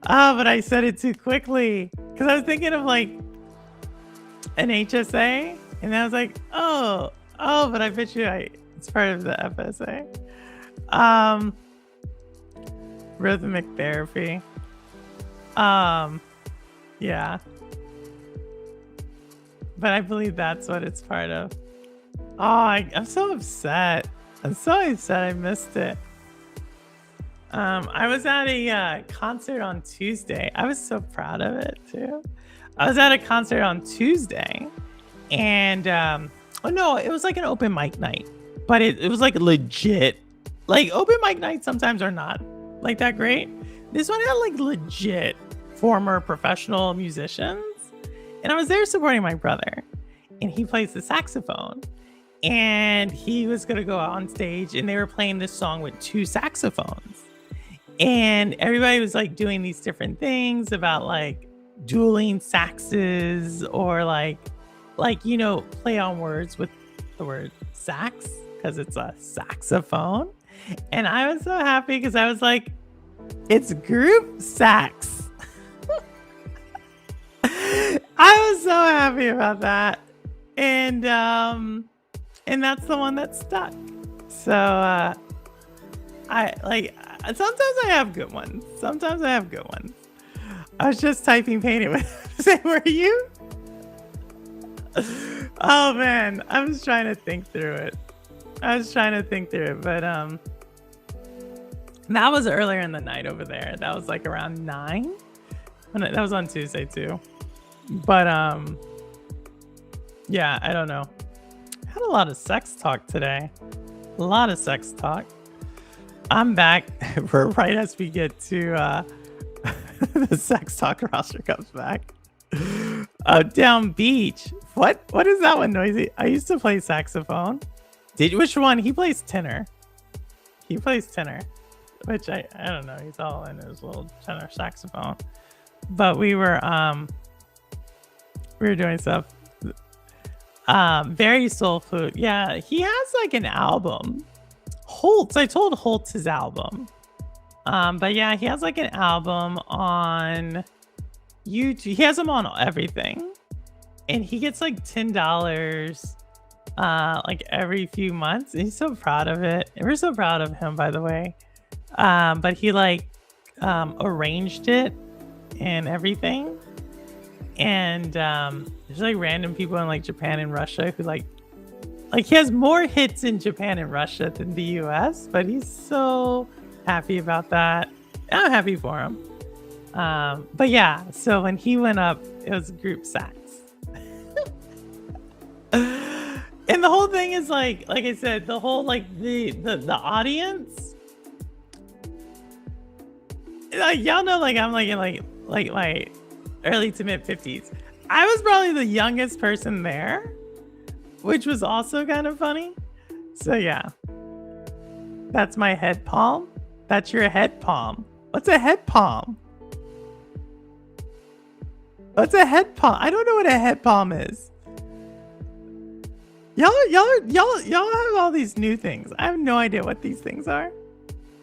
But I said it too quickly because I was thinking of like an HSA, and I was like, oh, but I bet you it's part of the FSA. Rhythmic therapy. Yeah. But I believe that's what it's part of. Oh, I'm so upset. I missed it. I was at a concert on Tuesday. I was so proud of it too. I was at a concert on Tuesday, and oh no, it was like an open mic night, but it was like legit. Like open mic nights sometimes are not like that great. This one had like legit former professional musicians. And I was there supporting my brother. And he plays the saxophone. And he was going to go out on stage and they were playing this song with 2 saxophones. And everybody was like doing these different things about like dueling saxes or like, you know, play on words with the word sax because it's a saxophone. And I was so happy because I was like, it's group sax. I was so happy about that. And that's the one that stuck. So I like sometimes I have good ones. Sometimes I have good ones. I was just typing painting with say, were you? Oh man, I was trying to think through it. But that was earlier in the night over there. That was like around 9. That was on Tuesday too. But yeah, I don't know. I had a lot of sex talk today. A lot of sex talk. I'm back. We're right as we get to the sex talk roster comes back. Down beach. What is that one, Noisy? I used to play saxophone. Which one? He plays tenor. Which I don't know. He's all in his little tenor saxophone. But we were doing stuff. Very soul food. Yeah, he has like an album. Holtz. I told Holtz his album. But yeah, he has like an album on YouTube. He has them on everything. And he gets like $10 like every few months. And he's so proud of it. And we're so proud of him, by the way. But he like arranged it and everything. And there's like random people in like Japan and Russia who like he has more hits in Japan and Russia than the US, but he's so happy about that. I'm happy for him. But yeah, so when he went up, it was group sax. And the whole thing is like I said, the whole like the audience, like y'all know, like I'm like in like my early to mid 50s. I was probably the youngest person there, which was also kind of funny. So yeah, that's my head palm. That's your head palm. What's a head palm? What's a head palm? I don't know what a head palm is. Y'all have all these new things. I have no idea what these things are.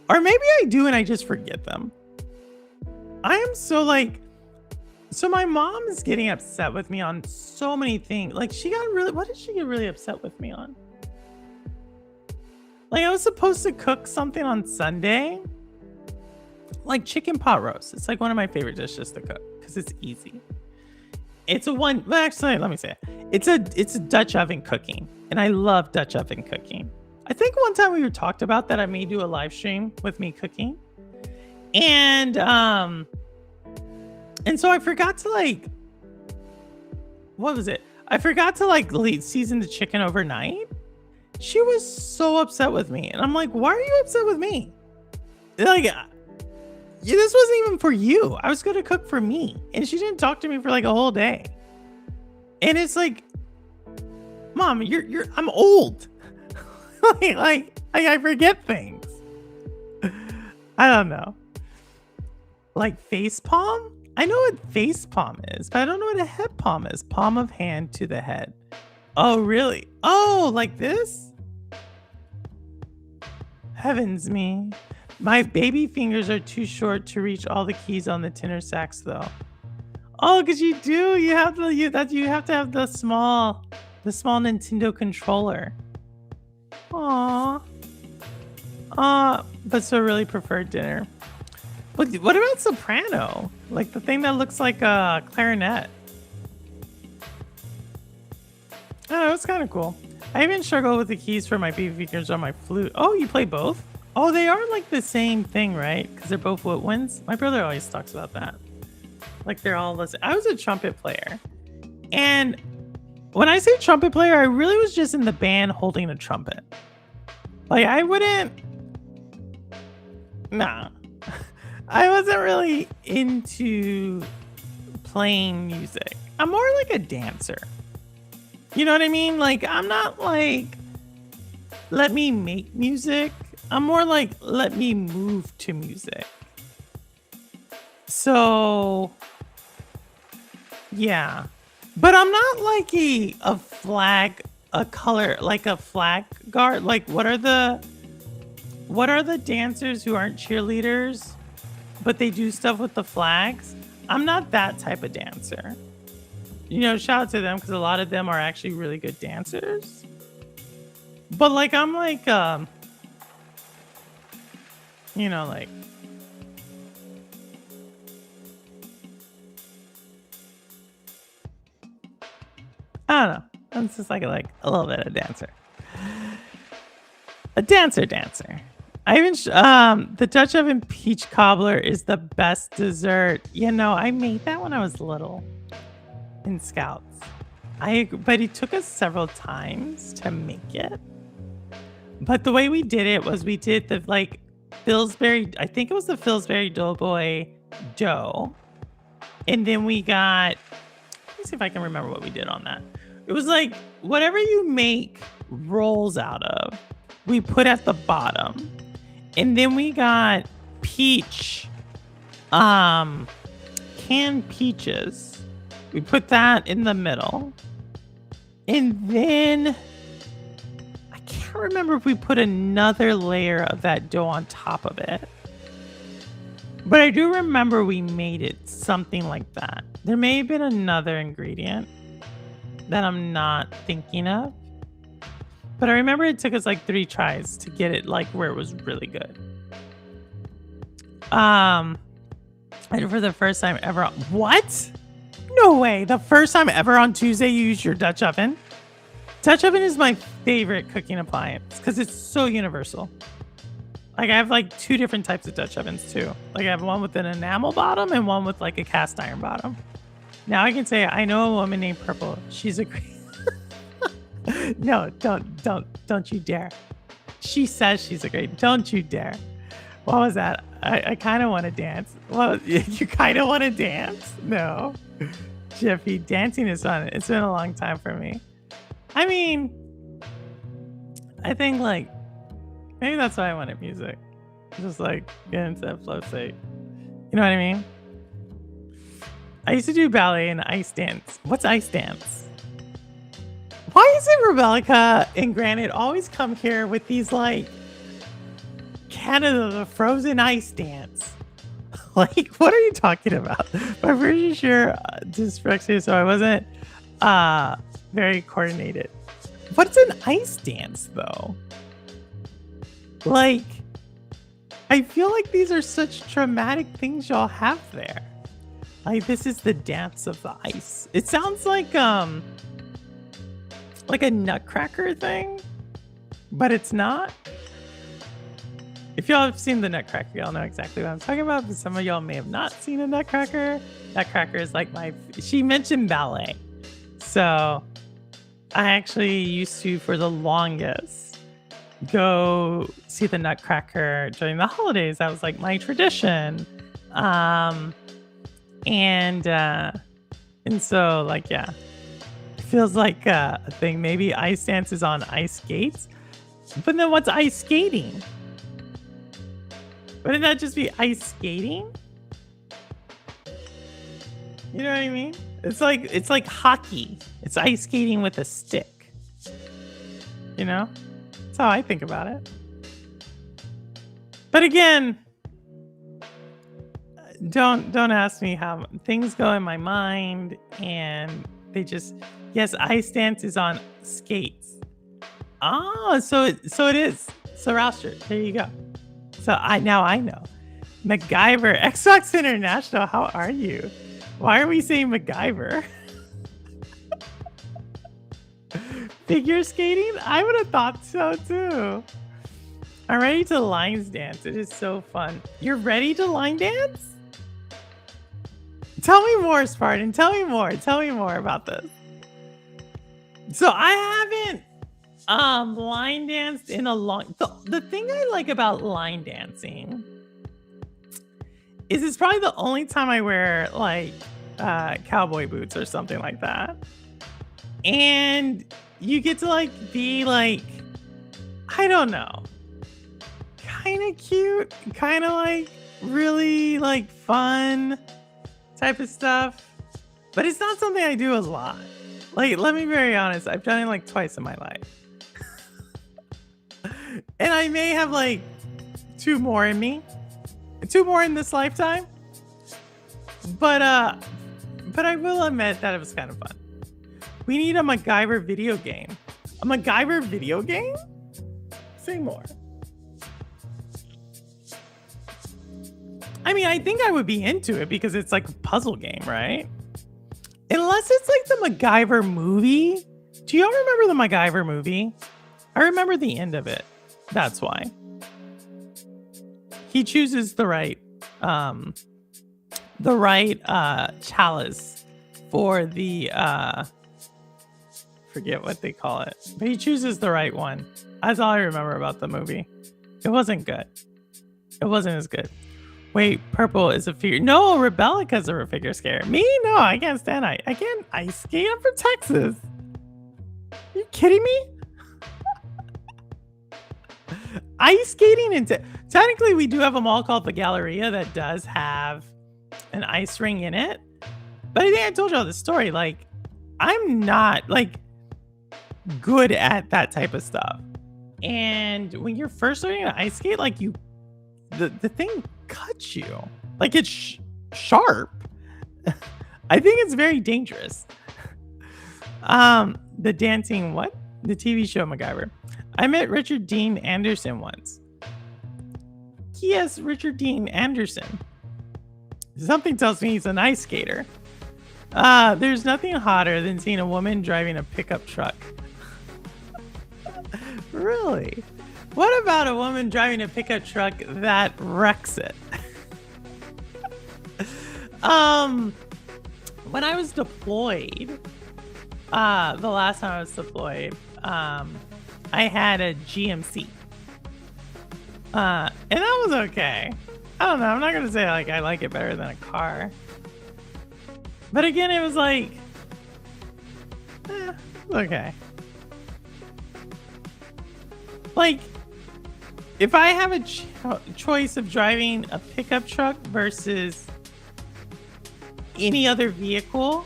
Or maybe I do and I just forget them. I am so like, so my mom is getting upset with me on so many things. Like what did she get really upset with me on? Like I was supposed to cook something on Sunday. Like chicken pot roast. It's like one of my favorite dishes to cook because it's easy. Actually, let me say it. It's a Dutch oven cooking. And I love Dutch oven cooking. I think one time we talked about that. I may do a live stream with me cooking. And so I forgot to like, what was it? I forgot to like season the chicken overnight. She was so upset with me. And I'm like, why are you upset with me? Like, this wasn't even for you. I was going to cook for me. And she didn't talk to me for like a whole day. And it's like, Mom, I'm old. like I forget things. I don't know. Like face palm? I know what face palm is, but I don't know what a head palm is. Palm of hand to the head. Oh, really? Oh, like this? Heavens me. My baby fingers are too short to reach all the keys on the tenor sax, though. Oh, because you do. You have to have the small Nintendo controller. Aww. But so really preferred dinner. What about soprano? Like the thing that looks like a clarinet. Oh, it's kind of cool. I even struggle with the keys for my baby fingers on my flute. Oh, you play both? Oh, they are like the same thing, right? Because they're both woodwinds. My brother always talks about that. Like they're all the same. I was a trumpet player. And when I say trumpet player, I really was just in the band holding a trumpet. Like I wouldn't... Nah. I wasn't really into playing music. I'm more like a dancer. You know what I mean? Like, I'm not like, let me make music. I'm more like, let me move to music. So, yeah. But I'm not like a color, like a flag guard. Like, what are the dancers who aren't cheerleaders, but they do stuff with the flags? I'm not that type of dancer. You know, shout out to them because a lot of them are actually really good dancers. But like, I'm like, you know, like, I don't know. I'm just like a little bit of dancer. A dancer. I even the Dutch oven peach cobbler is the best dessert. You know, I made that when I was little in Scouts. But it took us several times to make it. But the way we did it was we did the like Pillsbury, I think it was the Pillsbury Doughboy dough. And then we got, let me see if I can remember what we did on that. It was like whatever you make rolls out of, we put at the bottom. And then we got peach, canned peaches. We put that in the middle. And then I can't remember if we put another layer of that dough on top of it. But I do remember we made it something like that. There may have been another ingredient that I'm not thinking of. But I remember it took us like 3 tries to get it like where it was really good. And for the first time ever, what? No way. The first time ever on Tuesday you used your Dutch oven? Dutch oven is my favorite cooking appliance because it's so universal. Like I have like 2 different types of Dutch ovens too. Like I have one with an enamel bottom and one with like a cast iron bottom. Now I can say I know a woman named Purple. She's a great. No, don't you dare. She says she's a great. Don't you dare. What was that? I kind of want to dance. Well, you kind of want to dance? No. Jeffy, dancing is fun. It's been a long time for me. I mean, I think like, maybe that's why I wanted music. Just like get into that flow state. You know what I mean? I used to do ballet and ice dance. What's ice dance? Why is it Rebellica and Granite always come here with these like Canada the Frozen ice dance? Like, what are you talking about? I'm pretty sure dyspraxia, so I wasn't very coordinated. What's an ice dance though? Like, I feel like these are such traumatic things y'all have there. Like, this is the dance of the ice. It sounds like a Nutcracker thing, but it's not. If y'all have seen the Nutcracker, y'all know exactly what I'm talking about, but some of y'all may have not seen a Nutcracker. Nutcracker is like she mentioned ballet. So I actually used to, for the longest, go see the Nutcracker during the holidays. That was like my tradition. And so like, yeah. Feels like a thing. Maybe ice dance is on ice skates, but then what's ice skating? Wouldn't that just be ice skating? You know what I mean? It's like hockey. It's ice skating with a stick. You know? That's how I think about it. But again, don't ask me how things go in my mind, and they just. Yes, ice dance is on skates. Oh, so it is. So Rouster, there you go. So now I know. MacGyver, Xbox International, how are you? Why are we saying MacGyver? Figure skating? I would have thought so too. I'm ready to lines dance. It is so fun. You're ready to line dance? Tell me more, Spartan. Tell me more. Tell me more about this. So I haven't line danced in a long. The thing I like about line dancing is it's probably the only time I wear like cowboy boots or something like that. And you get to like be like, I don't know, kind of cute, kind of like really like fun type of stuff. But it's not something I do a lot. Like, let me be very honest, I've done it like twice in my life. And I may have like 2 more in me. 2 more in this lifetime. But I will admit that it was kind of fun. We need a MacGyver video game. A MacGyver video game? Say more. I mean, I think I would be into it because it's like a puzzle game, right? Unless it's like the MacGyver movie. Do y'all remember the MacGyver movie? I remember the end of it. That's why. He chooses the right chalice for the forget what they call it. But he chooses the right one. That's all I remember about the movie. It wasn't good. It wasn't as good. Wait, purple is a figure. No, Rebellica's a figure scare. Me? No, I can't stand I can't ice skate up for Texas. Are you kidding me? Ice skating into technically we do have a mall called the Galleria that does have an ice ring in it. But I think I told y'all the story. Like, I'm not like good at that type of stuff. And when you're first learning to ice skate, like the thing cuts you. Like it's sharp. I think it's very dangerous. The dancing what? The TV show MacGyver. I met Richard Dean Anderson once. Yes, Richard Dean Anderson. Something tells me he's an ice skater. There's nothing hotter than seeing a woman driving a pickup truck. Really? What about a woman driving a pickup truck that wrecks it? When I was deployed, the last time I was deployed, I had a GMC. And that was okay. I don't know. I'm not going to say like I like it better than a car. But again, it was like, okay. Like, if I have a choice of driving a pickup truck versus any other vehicle,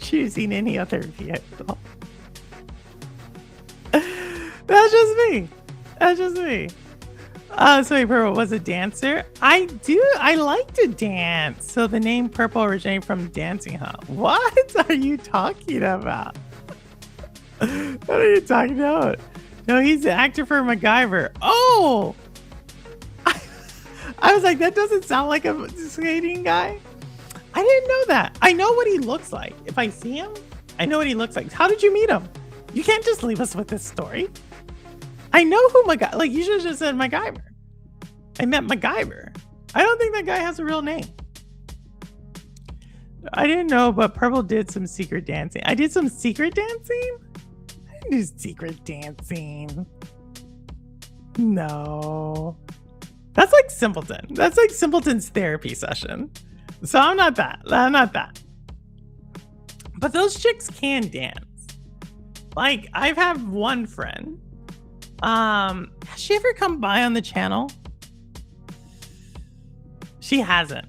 choosing any other vehicle. That's just me. That's just me. So Purple was a dancer. I like to dance. So the name Purple originated from dancing, huh? What are you talking about? What are you talking about? No, he's the actor for MacGyver. Oh! I was like, that doesn't sound like a skating guy. I didn't know that. I know what he looks like. If I see him, I know what he looks like. How did you meet him? You can't just leave us with this story. I know who MacGyver, like you should have just said MacGyver. I met MacGyver. I don't think that guy has a real name. I didn't know, but Purple did some secret dancing. I did some secret dancing? I didn't do secret dancing. No. That's like Simpleton. That's like Simpleton's therapy session. So I'm not that. I'm not that. But those chicks can dance. Like, I've had one friend. Has she ever come by on the channel? She hasn't.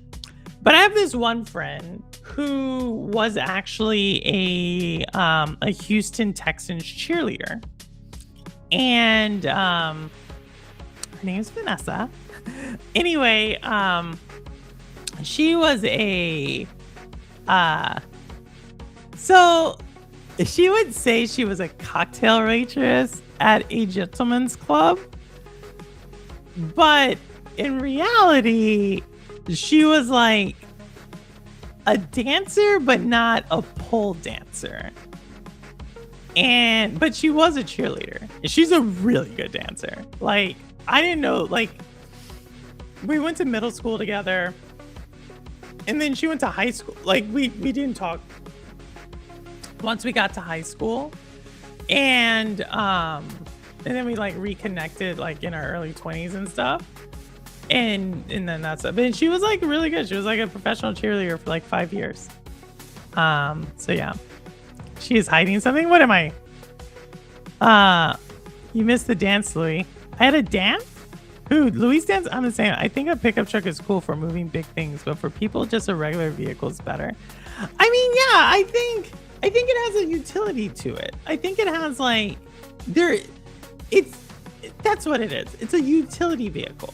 But I have this one friend who was actually a Houston Texans cheerleader. And her name is Vanessa. Anyway, she was so she would say she was a cocktail waitress at a gentleman's club, but in reality, she was like a dancer, but not a pole dancer. But she was a cheerleader. She's a really good dancer. Like, I didn't know, like, we went to middle school together, and then she went to high school. Like, we didn't talk once we got to high school, and then we like reconnected like in our early 20s and stuff. and then that's it. But she was like really good. She was like a professional cheerleader for like 5 years. So yeah, she is hiding something. What am I? You missed the dance, Louis. I had a dance. Who? Louis dance. I'm the same. I think a pickup truck is cool for moving big things, but for people, just a regular vehicle is better. I mean, yeah, I think it has a utility to it. I think it has like that's what it is. It's a utility vehicle.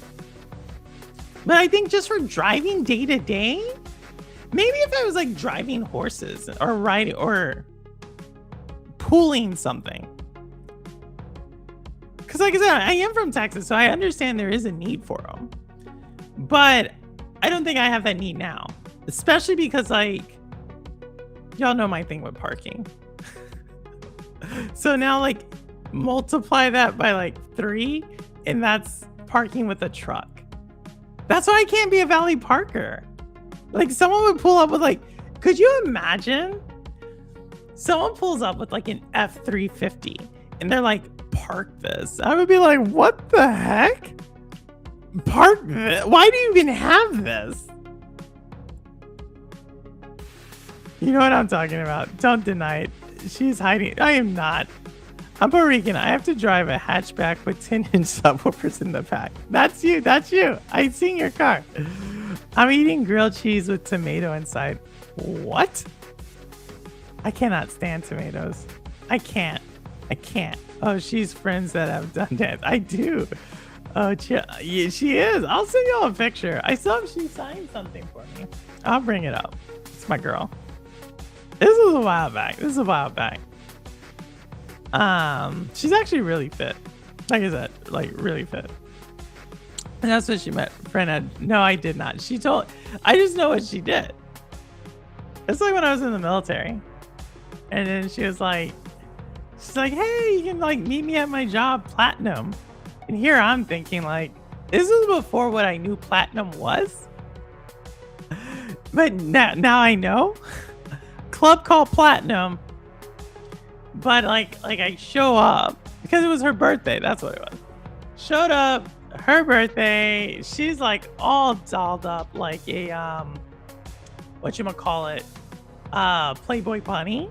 But I think just for driving day to day, maybe if I was like driving horses or riding or pulling something. Because like I said, I am from Texas, so I understand there is a need for them. But I don't think I have that need now. Especially because like, y'all know my thing with parking. So now like multiply that by like 3 and that's parking with a truck. That's why I can't be a valet parker. Like someone would pull up with like, could you imagine? Someone pulls up with like an F-350 and they're like, park this. I would be like, what the heck? Park this? Why do you even have this? You know what I'm talking about. Don't deny it. She's hiding. I am not. I'm Puerto Rican. I have to drive a hatchback with 10-inch subwoofers in the back. That's you. That's you. I seen your car. I'm eating grilled cheese with tomato inside. What? I cannot stand tomatoes. I can't. Oh, she's friends that have done that. I do. Oh, yeah, she is. I'll send y'all a picture. I saw if she signed something for me. I'll bring it up. It's my girl. This was a while back. She's actually really fit. Like I said, like really fit. And that's what she met. Friend had. No, I did not. I just know what she did. It's like when I was in the military. And then she's like, hey, you can like meet me at my job, Platinum. And here I'm thinking like, this is before what I knew Platinum was. But now I know. Club called Platinum. But like I show up because it was her birthday. That's what it was. Showed up, her birthday. She's like all dolled up like a whatchamacallit, Playboy bunny.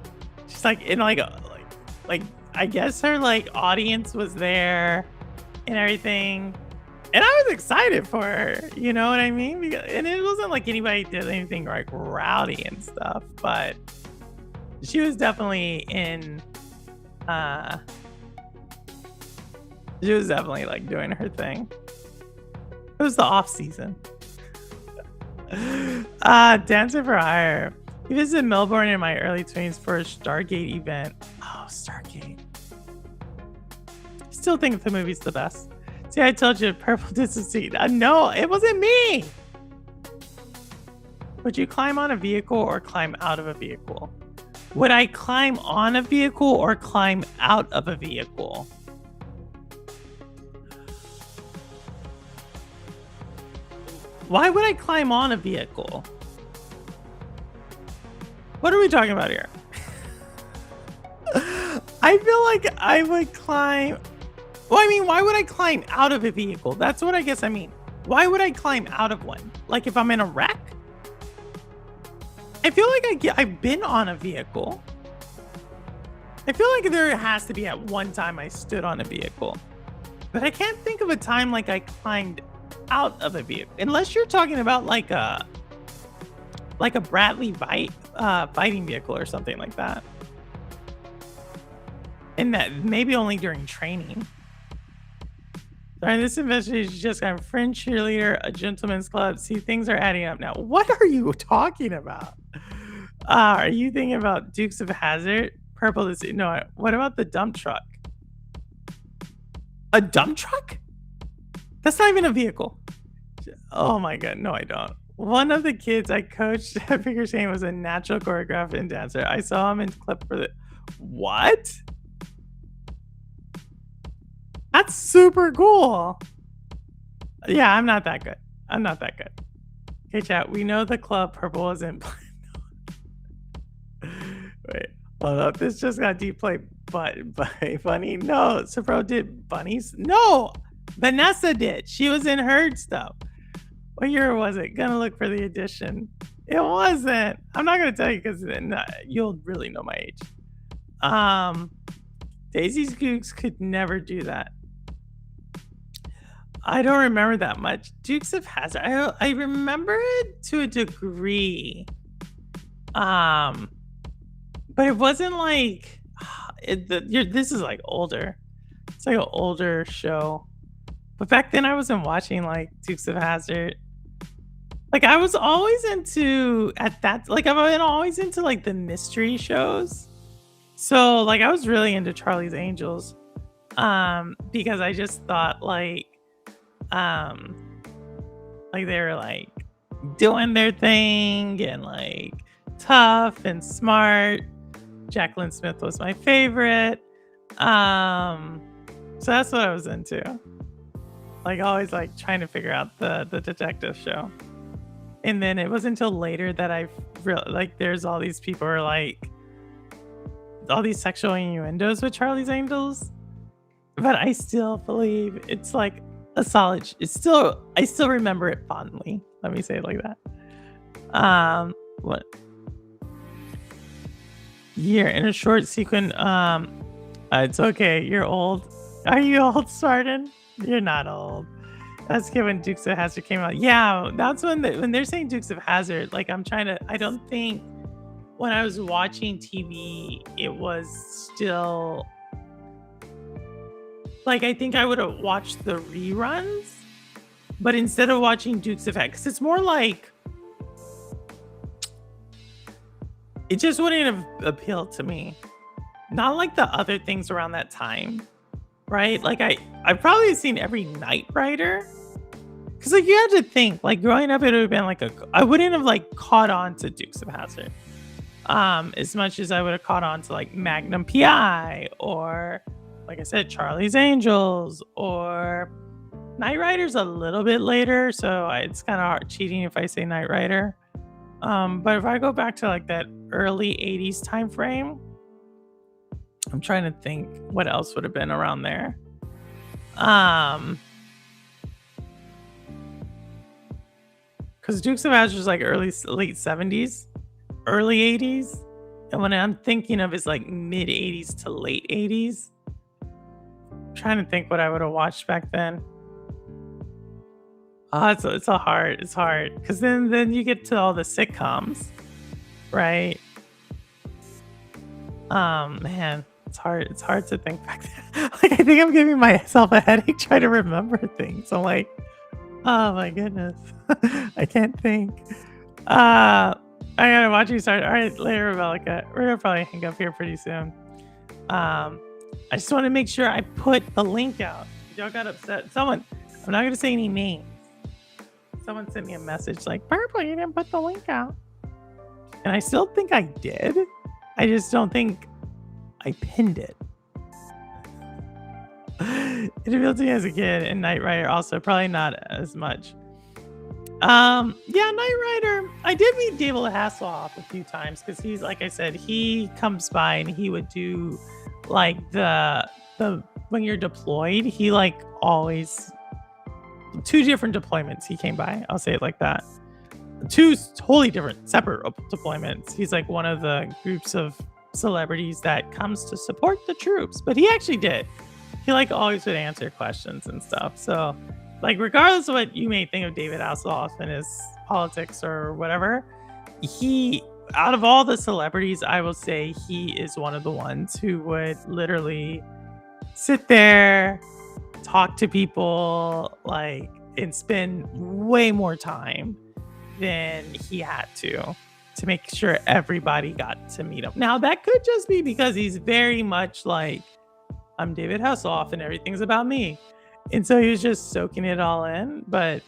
She's like in like I guess her like audience was there and everything. And I was excited for her, you know what I mean? And it wasn't like anybody did anything like rowdy and stuff, but she was definitely in she was definitely like doing her thing. It was the off season. Dancing for Hire. We visited Melbourne in my early 20s for a Stargate event. Oh, Stargate. Still think the movie's the best. See, I told you, purple dissociate. No, it wasn't me. Would you climb on a vehicle or climb out of a vehicle? Would I climb on a vehicle or climb out of a vehicle? Why would I climb on a vehicle? What are we talking about here? I feel like I would climb. Well, I mean, why would I climb out of a vehicle? That's what I guess I mean. Why would I climb out of one? Like if I'm in a wreck? I feel like I've been on a vehicle. I feel like there has to be at one time I stood on a vehicle. But I can't think of a time like I climbed out of a vehicle. Unless you're talking about like a Bradley fighting vehicle or something like that. And that maybe only during training. Sorry, this investigation just got a friend cheerleader, a gentleman's club. See, things are adding up now. What are you talking about? Are you thinking about Dukes of Hazzard? Purple is no. What about the dump truck? A dump truck? That's not even a vehicle. Oh my god, no, I don't. One of the kids I coached at figure skating was a natural choreographer and dancer. I saw him in clip for the what? That's super cool. Yeah, I'm not that good. Okay, chat. We know the club purple wasn't. Wait, hold up. This just got deplayed. But funny. No, Sapro did bunnies. No, Vanessa did. She was in her stuff. What year was it? Gonna look for the edition. It wasn't. I'm not gonna tell you because then you'll really know my age. Daisy's Gooks could never do that. I don't remember that much. Dukes of Hazzard. I remember it to a degree. But it wasn't like this is like older. It's like an older show. But back then I wasn't watching like Dukes of Hazzard. Like I was always into I've been always into like the mystery shows. So like I was really into Charlie's Angels. Because I just thought like they were like doing their thing and like tough and smart. Jacqueline Smith was my favorite. So that's what I was into. Like always like trying to figure out the detective show. And then it wasn't until later that I realized like there's all these people are like all these sexual innuendos with Charlie's Angels. But I still believe it's like a solid I still remember it fondly. Let me say it like that. What year in a short sequence? It's okay. You're old. Are you old, Spartan? You're not old. That's good when Dukes of Hazzard came out. Yeah, that's when they're saying Dukes of Hazzard. Like I don't think when I was watching TV, it was still like I think I would have watched the reruns, but instead of watching Dukes of Hazzard, because it's more like it just wouldn't have appealed to me. Not like the other things around that time, right? Like I've probably seen every Knight Rider. Cause like you have to think, like growing up, it would have been like I wouldn't have like caught on to Dukes of Hazzard, as much as I would have caught on to like Magnum PI or, like I said, Charlie's Angels or Knight Rider's a little bit later, so it's kind of hard cheating if I say Knight Rider. But if I go back to like that early '80s time frame, I'm trying to think what else would have been around there. Because Dukes of Hazzard is like late 70s, early 80s. And what I'm thinking of is like mid 80s to late 80s. I'm trying to think what I would have watched back then. Oh, it's hard. It's hard. Because then you get to all the sitcoms, right? Man, it's hard. It's hard to think back then. Like, I think I'm giving myself a headache trying to remember things. I'm like, oh my goodness. I can't think. I gotta watch you start. All right, later, Rebellica. We're gonna probably hang up here pretty soon. I just want to make sure I put the link out. Y'all got upset. I'm not gonna say any names. Someone sent me a message like, Purple, you didn't put the link out. And I still think I did. I just don't think I pinned it. It appealed to me as a kid, and Knight Rider also probably not as much. Yeah, Knight Rider. I did meet David Hasselhoff a few times because he's, like I said, he comes by and he would do like the when you're deployed, he like always 2 different deployments he came by. I'll say it like that. 2 totally different, separate deployments. He's like one of the groups of celebrities that comes to support the troops, but he actually did. He like always would answer questions and stuff. So like regardless of what you may think of David Hasselhoff and his politics or whatever, he, out of all the celebrities, I will say he is one of the ones who would literally sit there, talk to people, like, and spend way more time than he had to make sure everybody got to meet him. Now that could just be because he's very much like, I'm David Hasselhoff and everything's about me. And so he was just soaking it all in. But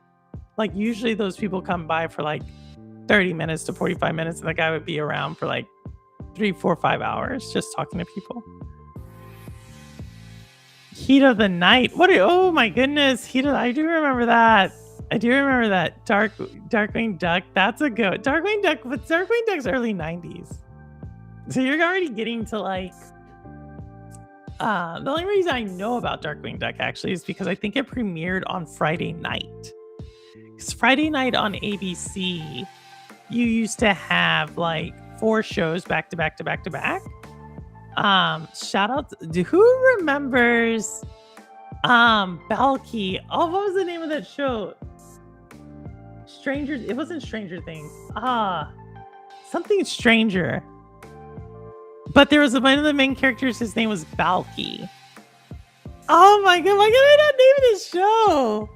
like usually those people come by for like 30 minutes to 45 minutes and the guy would be around for like 3, 4, 5 hours just talking to people. Heat of the Night. Oh my goodness. I do remember that. Darkwing Duck. That's a good Darkwing Duck, but Darkwing Duck's early 90s. So you're already getting to like the only reason I know about Darkwing Duck actually is because I think it premiered on Friday night. 'cause Friday night on ABC, you used to have like 4 shows back to back to back to back. Shout out who remembers Balky? Oh, what was the name of that show? It wasn't Stranger Things. Something Stranger. But there was one of the main characters, his name was Balky. Oh my god, why can I not name this show?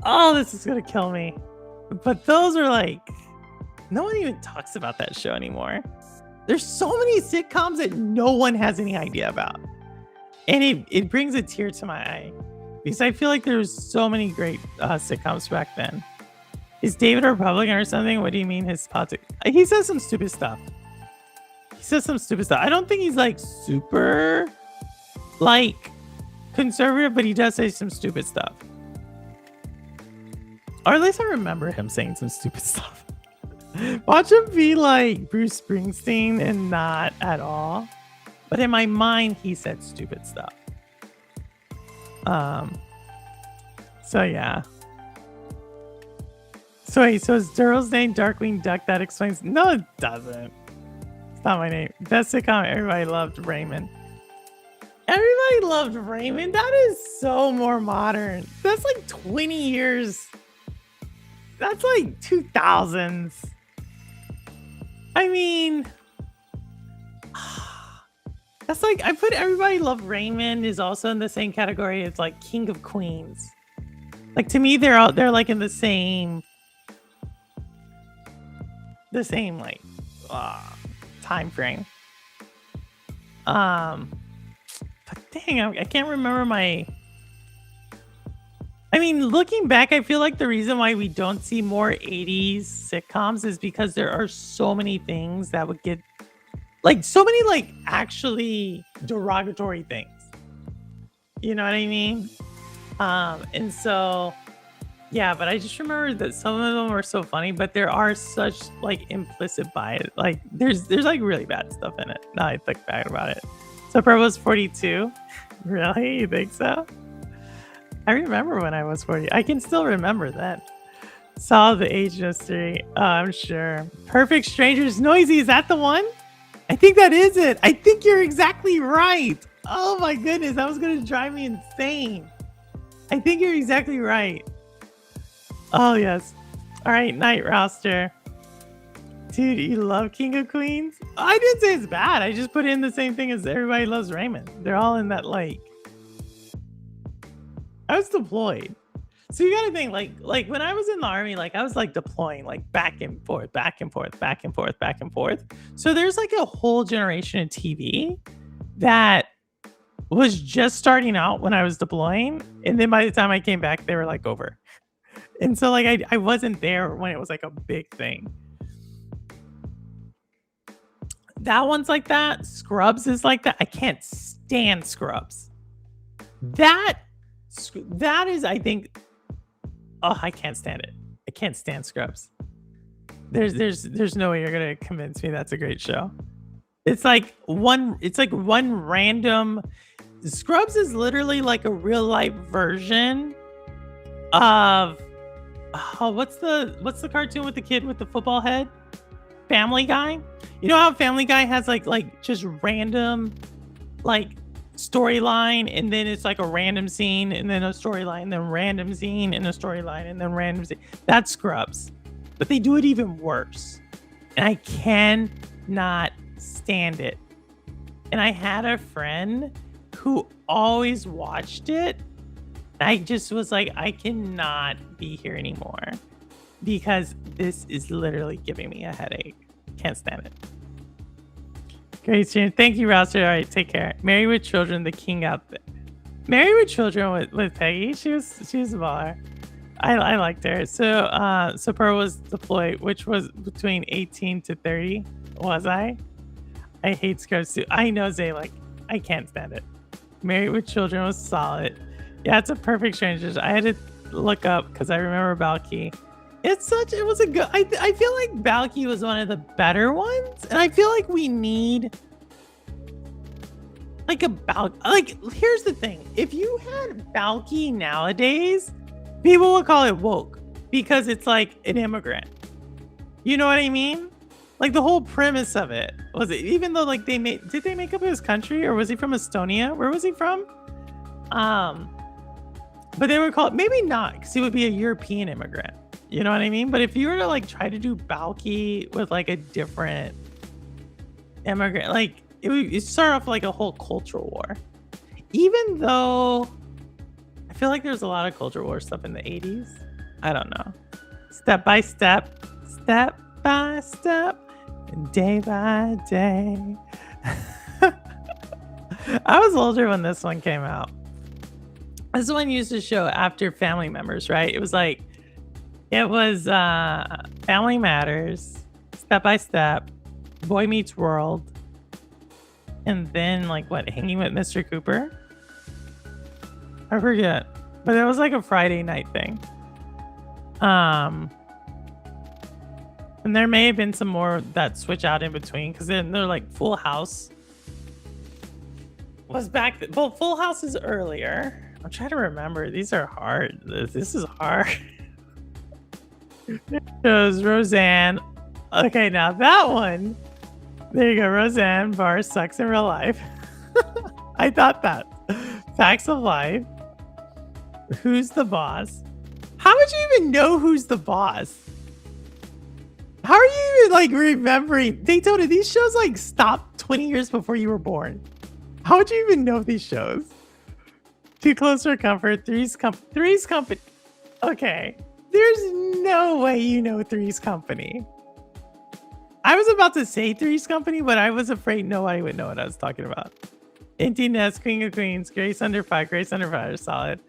Oh, this is gonna kill me. But those are like, no one even talks about that show anymore. There's so many sitcoms that no one has any idea about. And it brings a tear to my eye. Because I feel like there's so many great sitcoms back then. Is David a Republican or something? What do you mean his politics? He says some stupid stuff. I don't think he's like super like conservative, but he does say some stupid stuff. Or at least I remember him saying some stupid stuff. Watch him be like Bruce Springsteen and not at all. But in my mind, he said stupid stuff. So yeah. So wait, so is Durrell's name Darkwing Duck? That explains. No, it doesn't. It's not my name. Best sitcom. Everybody loved Raymond. Everybody loved Raymond. That is so more modern. That's like 20 years. That's like 2000s. I mean, that's like, I put Everybody Loved Raymond is also in the same category as like King of Queens. Like to me, they're like in the same like time frame. But dang, I can't remember I mean, looking back, I feel like the reason why we don't see more 80s sitcoms is because there are so many things that would get like so many like actually derogatory things. You know what I mean? And so yeah, but I just remember that some of them were so funny, but there are such like implicit bias. Like there's like really bad stuff in it. Now I think back about it. So Pro was 42. Really? You think so? I remember when I was 40. I can still remember that. Saw the age mystery. I'm sure. Perfect Strangers. Noisy. Is that the one? I think that is it. I think you're exactly right. Oh my goodness. That was going to drive me insane. I think you're exactly right. Oh, yes. All right. Night roster. Dude, you love King of Queens? I didn't say it's bad. I just put in the same thing as Everybody Loves Raymond. They're all in that like. I was deployed. So you gotta think like when I was in the army, like I was like deploying like back and forth, back and forth, back and forth, back and forth. So there's like a whole generation of TV that was just starting out when I was deploying. And then by the time I came back, they were like over. And so like I wasn't there when it was like a big thing. That one's like that. Scrubs is like that. I can't stand Scrubs. That is, I think, I can't stand it. I can't stand Scrubs. There's no way you're gonna convince me that's a great show. It's like one random. Scrubs is literally like a real life version of what's the cartoon with the kid with the football head? Family Guy. You know how Family Guy has like just random like storyline, and then it's like a random scene, and then a storyline, and then random scene, and a storyline, and then random scene. That's Scrubs, but they do it even worse, and I cannot stand it. And I had a friend who always watched it. I just was like, I cannot be here anymore because this is literally giving me a headache. Can't stand it. Great stream. Thank you, Roster. All right, take care. Married with Children, the king out there. Married with Children with Peggy. She was a baller. I liked her. So Pearl was deployed, which was between 18 to 30. Was I? I hate Scrubs too. I know, Zay, like, I can't stand it. Married with Children was solid. Yeah, it's a Perfect Strangers. I had to look up because I remember Balky. It was a good, I feel like Balky was one of the better ones, and I feel like we need like here's the thing. If you had Balky nowadays, People would call it woke because it's like an immigrant. You know what I mean? Like the whole premise of it was it, even though like did they make up his country or was he from Estonia? Where was he from? But they would call it maybe not because he would be a European immigrant. You know what I mean? But if you were to like try to do Balki with like a different immigrant, like it would start off like a whole cultural war. Even though I feel like there's a lot of culture war stuff in the 80s. I don't know. Step by step, step by step, day by day. I was older when this one came out. This one used to show after Family Members, right? It was Family Matters, Step by Step, Boy Meets World, and then like what, Hanging with Mr. Cooper? I forget. But it was like a Friday night thing. And there may have been some more that switch out in between because then they're like Full House was back. Well, Full House is earlier. I'm trying to remember. These are hard. This is hard. Shows Roseanne. Okay, now that one. There you go. Roseanne Barr sucks in real life. I thought that. Facts of Life. Who's the Boss? How would you even know who's the boss? How are you even like remembering? Daytona, these shows like stopped 20 years before you were born. How would you even know these shows? Too Close for Comfort, Three's Company. Okay, there's no way you know Three's Company. I was about to say Three's Company, but I was afraid nobody would know what I was talking about. Empty Nest, Queen of Queens, Grace Under Fire. Grace Under Fire is solid.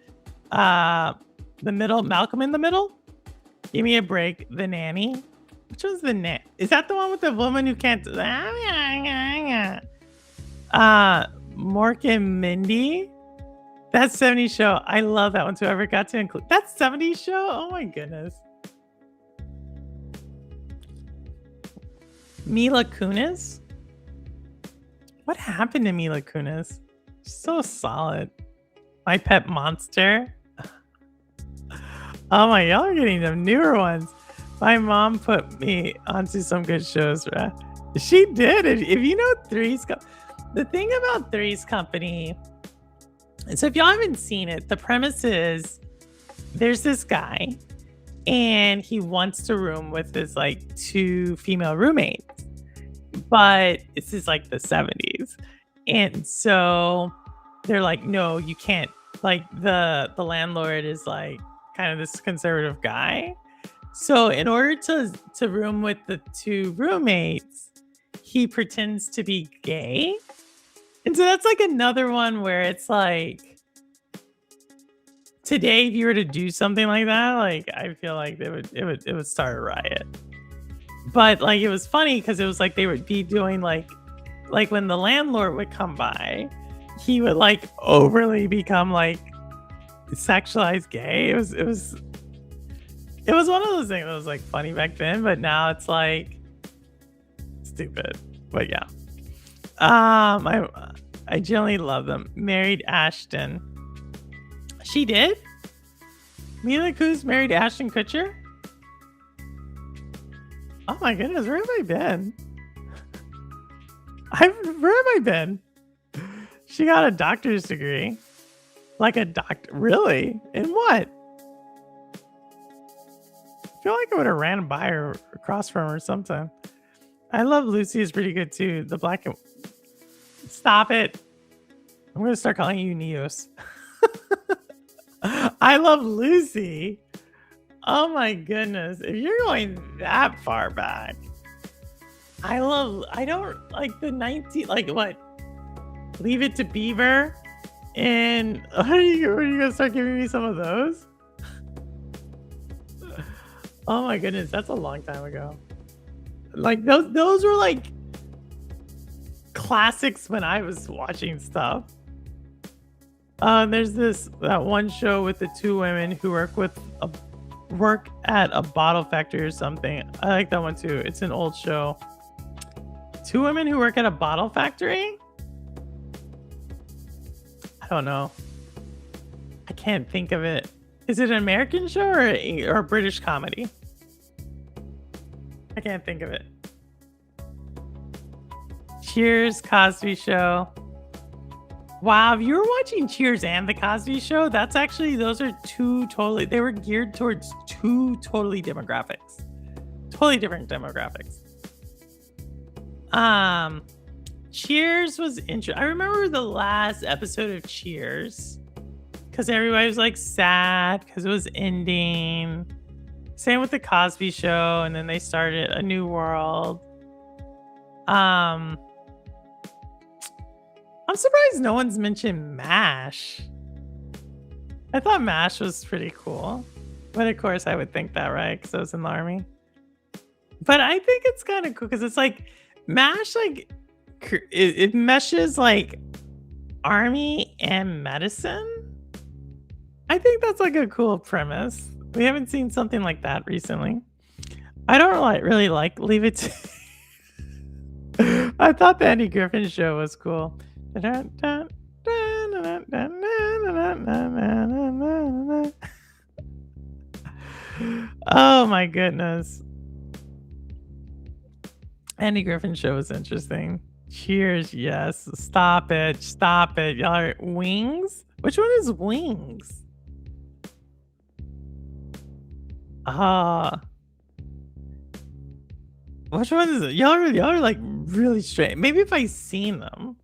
The Middle, Malcolm in the Middle. Give Me a Break. The Nanny. Which one's the nanny? Is that the one with the woman who can't? Mork and Mindy. That 70s show. I love that one too. I forgot to include that 70s show. Oh my goodness. Mila Kunis. What happened to Mila Kunis? So solid. My Pet Monster. Oh my, y'all are getting them newer ones. My mom put me onto some good shows, right? She did. If you know the thing about Three's Company, so if y'all haven't seen it, the premise is there's this guy and he wants to room with his like two female roommates, but this is like the 70s. And so they're like, no, you can't. Like the landlord is like kind of this conservative guy. So in order to room with the two roommates, he pretends to be gay. And so that's like another one where it's like today, if you were to do something like that, like I feel like it would start a riot. But like it was funny because it was like they would be doing like when the landlord would come by, he would like overly become like sexualized gay. It was one of those things that was like funny back then, but now it's like stupid. But yeah. I generally love them. Married Ashton. She did? Mila Kunis married Ashton Kutcher? Oh my goodness, where have I been? Where have I been? She got a doctor's degree. Like a doctor. Really? In what? I feel like I would have ran by her across from her sometime. I Love Lucy is pretty good too. The black and stop it. I'm gonna start calling you Neos. I Love Lucy. Oh my goodness. If you're going that far back. I don't like the 19 like what? Leave It to Beaver. And are you gonna start giving me some of those? Oh my goodness, that's a long time ago. Like those were like classics when I was watching stuff. There's that one show with the two women who work at a bottle factory or something. I like that one too. It's an old show. Two women who work at a bottle factory? I don't know. I can't think of it. Is it an American show or a British comedy? I can't think of it. Cheers, Cosby Show. Wow, if you were watching Cheers and the Cosby Show, those are they were geared towards two totally demographics. Totally different demographics. Cheers was interesting. I remember the last episode of Cheers because everybody was like sad because it was ending. Same with the Cosby Show, and then they started A New World. I'm surprised no one's mentioned MASH. I thought MASH was pretty cool. But of course I would think that, right? Because I was in the army. But I think it's kind of cool because it's like MASH, like it meshes like army and medicine. I think that's like a cool premise. We haven't seen something like that recently. I don't really like Leave It to... I thought the Andy Griffin Show was cool. Oh my goodness. Andy Griffin Show was interesting. Cheers, yes. Stop it. Y'all are Wings? Which one is Wings? Which one is it? Y'all are like really straight. Maybe if I seen them.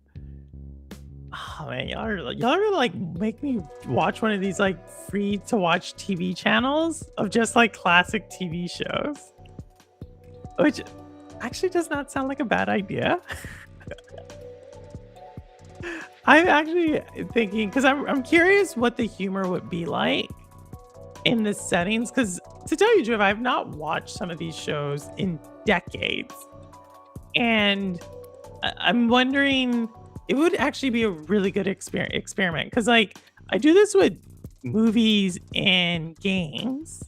Oh man, y'all are like make me watch one of these like free to watch TV channels of just like classic TV shows. Which actually does not sound like a bad idea. I'm actually thinking because I'm curious what the humor would be like in the settings, because to tell you the truth, I've not watched some of these shows in decades, and I'm wondering it would actually be a really good experiment because like I do this with movies and games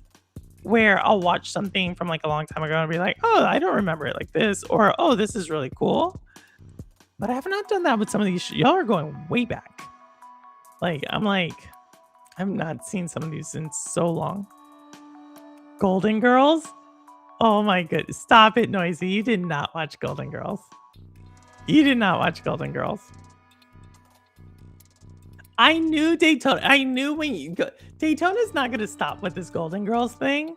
where I'll watch something from like a long time ago and be like, oh, I don't remember it like this, or oh, this is really cool. But I have not done that with some of these. Y'all are going way back. I've not seen some of these in so long. Golden Girls? Oh my goodness. Stop it, Noisy. You did not watch Golden Girls. You did not watch Golden Girls. I knew Daytona. I knew when you go. Daytona's not going to stop with this Golden Girls thing.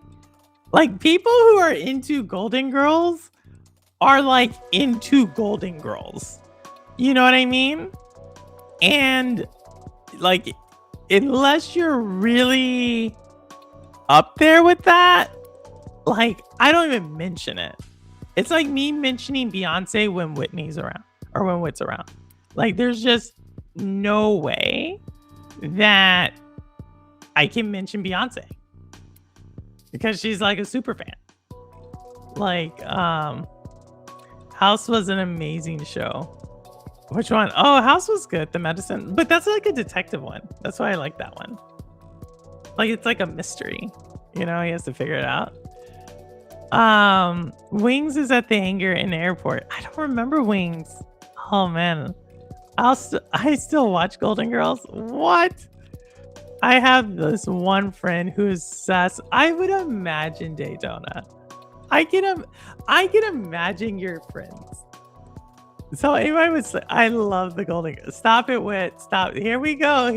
Like, people who are into Golden Girls are like into Golden Girls. You know what I mean? And like, unless you're really up there with that, like, I don't even mention it. It's like me mentioning Beyonce when Whitney's around or when Whit's around. Like, there's just no way that I can mention Beyonce because she's like a super fan. Like, House was an amazing show. Which one? Oh, House was good. The medicine, but that's like a detective one. That's why I like that one. Like, it's like a mystery. You know, he has to figure it out. Wings is at the hangar in the airport. I don't remember Wings. Oh man, I still watch Golden Girls. What? I have this one friend who is sus. I would imagine Daytona. I can imagine your friends. So anybody would say, I love the Golden Girls. Stop it, Wit. Stop. Here we go.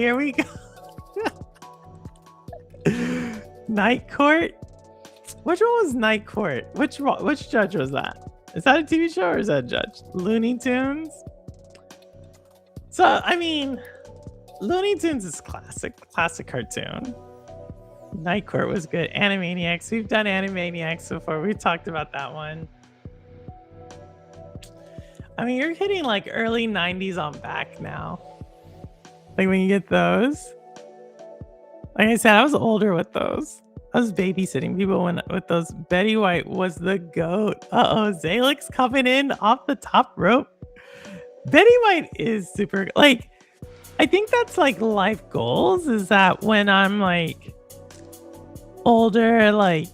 Night Court. Which one was Night Court? Which judge was that? Is that a TV show or is that a judge? Looney Tunes? So, I mean, Looney Tunes is classic cartoon. Night Court was good. Animaniacs. We've done Animaniacs before. We talked about that one. I mean, you're hitting like early 90s on back now. Like when you get those. Like I said, I was older with those. I was babysitting people with those. Betty White was the GOAT. Zalix coming in off the top rope. Betty White is super, like, I think that's like life goals, is that when I'm like older, like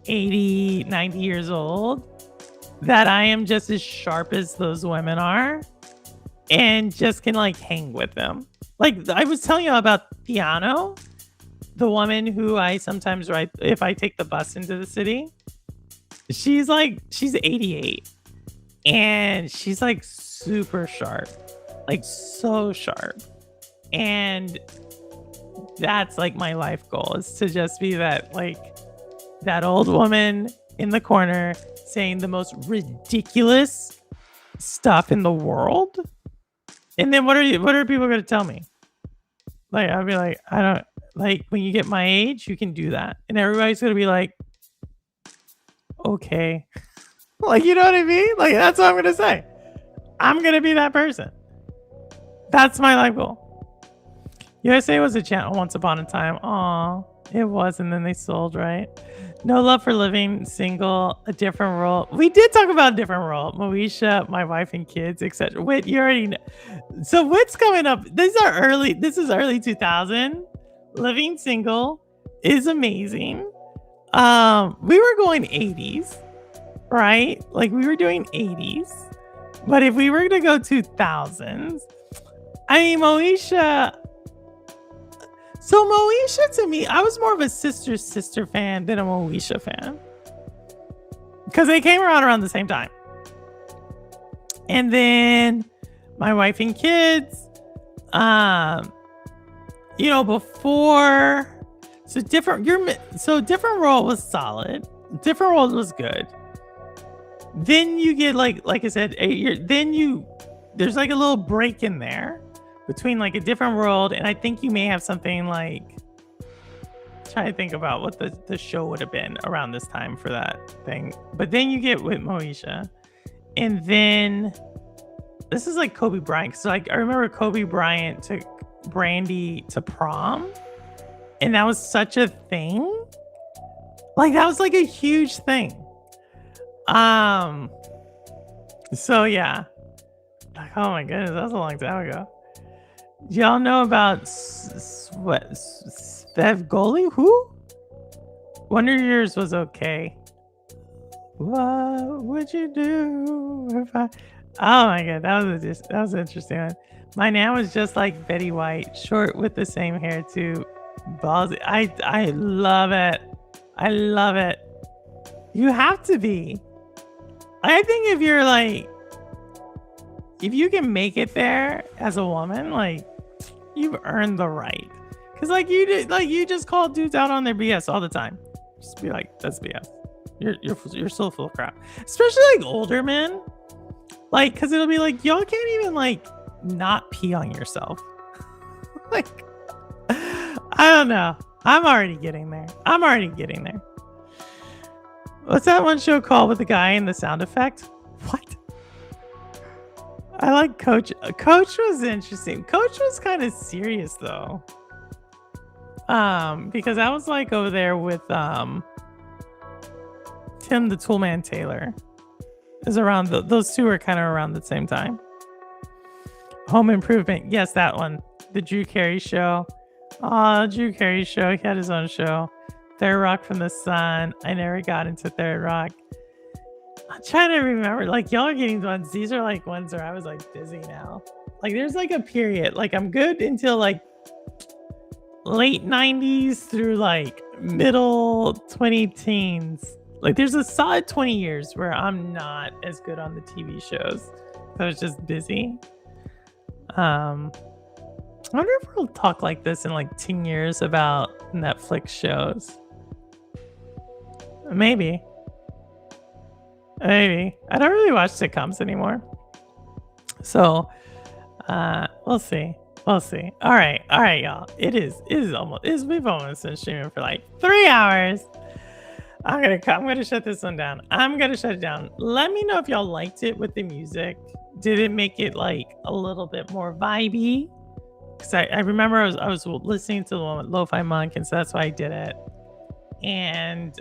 80, 90 years old, that I am just as sharp as those women are and just can like hang with them. Like I was telling you about Piano. the woman who I sometimes ride if I take the bus into the city, she's 88 and she's like super sharp, like so sharp. And that's like my life goal, is to just be that, like, that old woman in the corner saying the most ridiculous stuff in the world. And then what are people going to tell me? Like, I'll be like, I don't, like, when you get my age, you can do that. And everybody's going to be like, okay. Like, you know what I mean? Like, that's what I'm going to say. I'm going to be that person. That's my life goal. USA was a channel once upon a time. Aw, it was. And then they sold, right? No Love for Living Single, A Different Role. We did talk about A Different Role. Moesha, My Wife and Kids, etc. Wait, you already know. So what's coming up? This is early 2000. Living Single is amazing. We were going 80s, right? Like, we were doing 80s. But if we were to go 2000s, I mean, Moesha. So Moesha, to me, I was more of a sister fan than a Moesha fan, because they came around the same time. And then My Wife and Kids, before, Different Role was solid. Different Role was good. Then you get like I said, 8 years. There's like a little break in there between like A Different World, and I think you may have something like, trying to think about what the show would have been around this time for that thing. But then you get with Moesha, and then this is like Kobe Bryant. So like, I remember Kobe Bryant took Brandy to prom, and that was such a thing. Like, that was like a huge thing. So yeah, like, oh my goodness, that was a long time ago. Y'all know about Svevgoli? Who? Wonder Years was okay. What would you do if I? Oh my god, that was an interesting one. My nan was just like Betty White, short with the same hair too. Ballsy. I love it. I love it. You have to be. I think if you're like, if you can make it there as a woman, like, you've earned the right. Cause like you just call dudes out on their BS all the time. Just be like, that's BS. You're so full of crap. Especially like older men. Like, cause it'll be like, y'all can't even like not pee on yourself. Like, I don't know. I'm already getting there. What's that one show called with the guy and the sound effect? What? I like Coach. Coach was interesting. Coach was kind of serious though. Because I was like over there with Tim the Toolman Taylor. Is around those two are kind of around the same time. Home Improvement. Yes, that one. The Drew Carey show. Drew Carey show. He had his own show. Third Rock from the Sun. I never got into Third Rock. I'm trying to remember. Like, y'all are getting ones. These are like ones where I was like busy now. Like, there's like a period. Like, I'm good until like late 90s through like middle 20 teens. Like, there's a solid 20 years where I'm not as good on the TV shows. I was just busy. I wonder if we'll talk like this in like 10 years about Netflix shows. Maybe. I don't really watch sitcoms anymore. So, we'll see. All right, y'all. We've almost been streaming for like 3 hours. I'm gonna shut this one down. I'm gonna shut it down. Let me know if y'all liked it with the music. Did it make it like a little bit more vibey? Because I remember I was listening to the one with Lo-Fi Monk, and so that's why I did it. And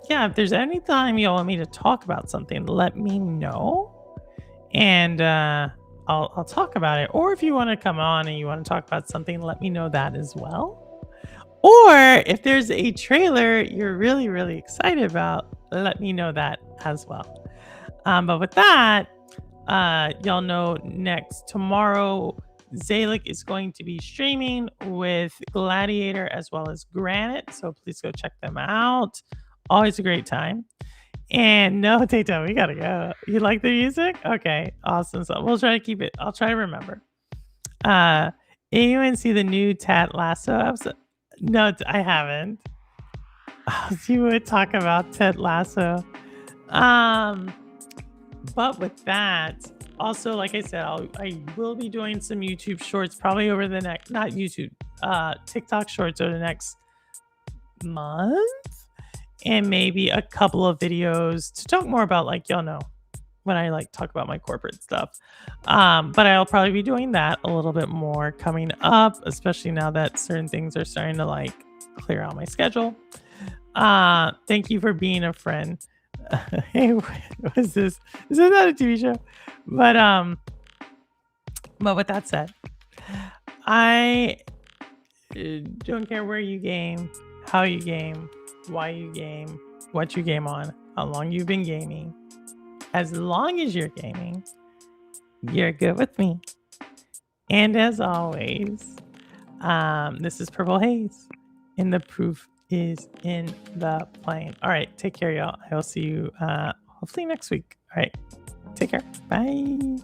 yeah, if there's any time y'all want me to talk about something, let me know, and I'll talk about it. Or if you want to come on and you want to talk about something, let me know that as well. Or if there's a trailer you're really, really excited about, let me know that as well. But with that, y'all know tomorrow Zalik is going to be streaming with Gladiator as well as Granite, so please go check them out. Always a great time. And no, Tato, we gotta go. You like the music? Okay, awesome. So we'll try to keep it. I'll try to remember. Anyone see the new Ted Lasso episode? No, I haven't. You would talk about Ted Lasso. But with that, also, like I said, I will be doing some YouTube shorts probably over the next, not YouTube, TikTok shorts over the next month. And maybe a couple of videos to talk more about, like, y'all know, when I like talk about my corporate stuff. But I'll probably be doing that a little bit more coming up, especially now that certain things are starting to like clear out my schedule. Thank you for being a friend. Hey, what is this? Isn't that a TV show? But with that said, I don't care where you game, how you game, why you game, what you game on, how long you've been gaming. As long as you're gaming, you're good with me. And as always, this is Purple Haze, and the proof is in the plane. All right, take care, y'all. I will see you hopefully next week. All right, take care. Bye.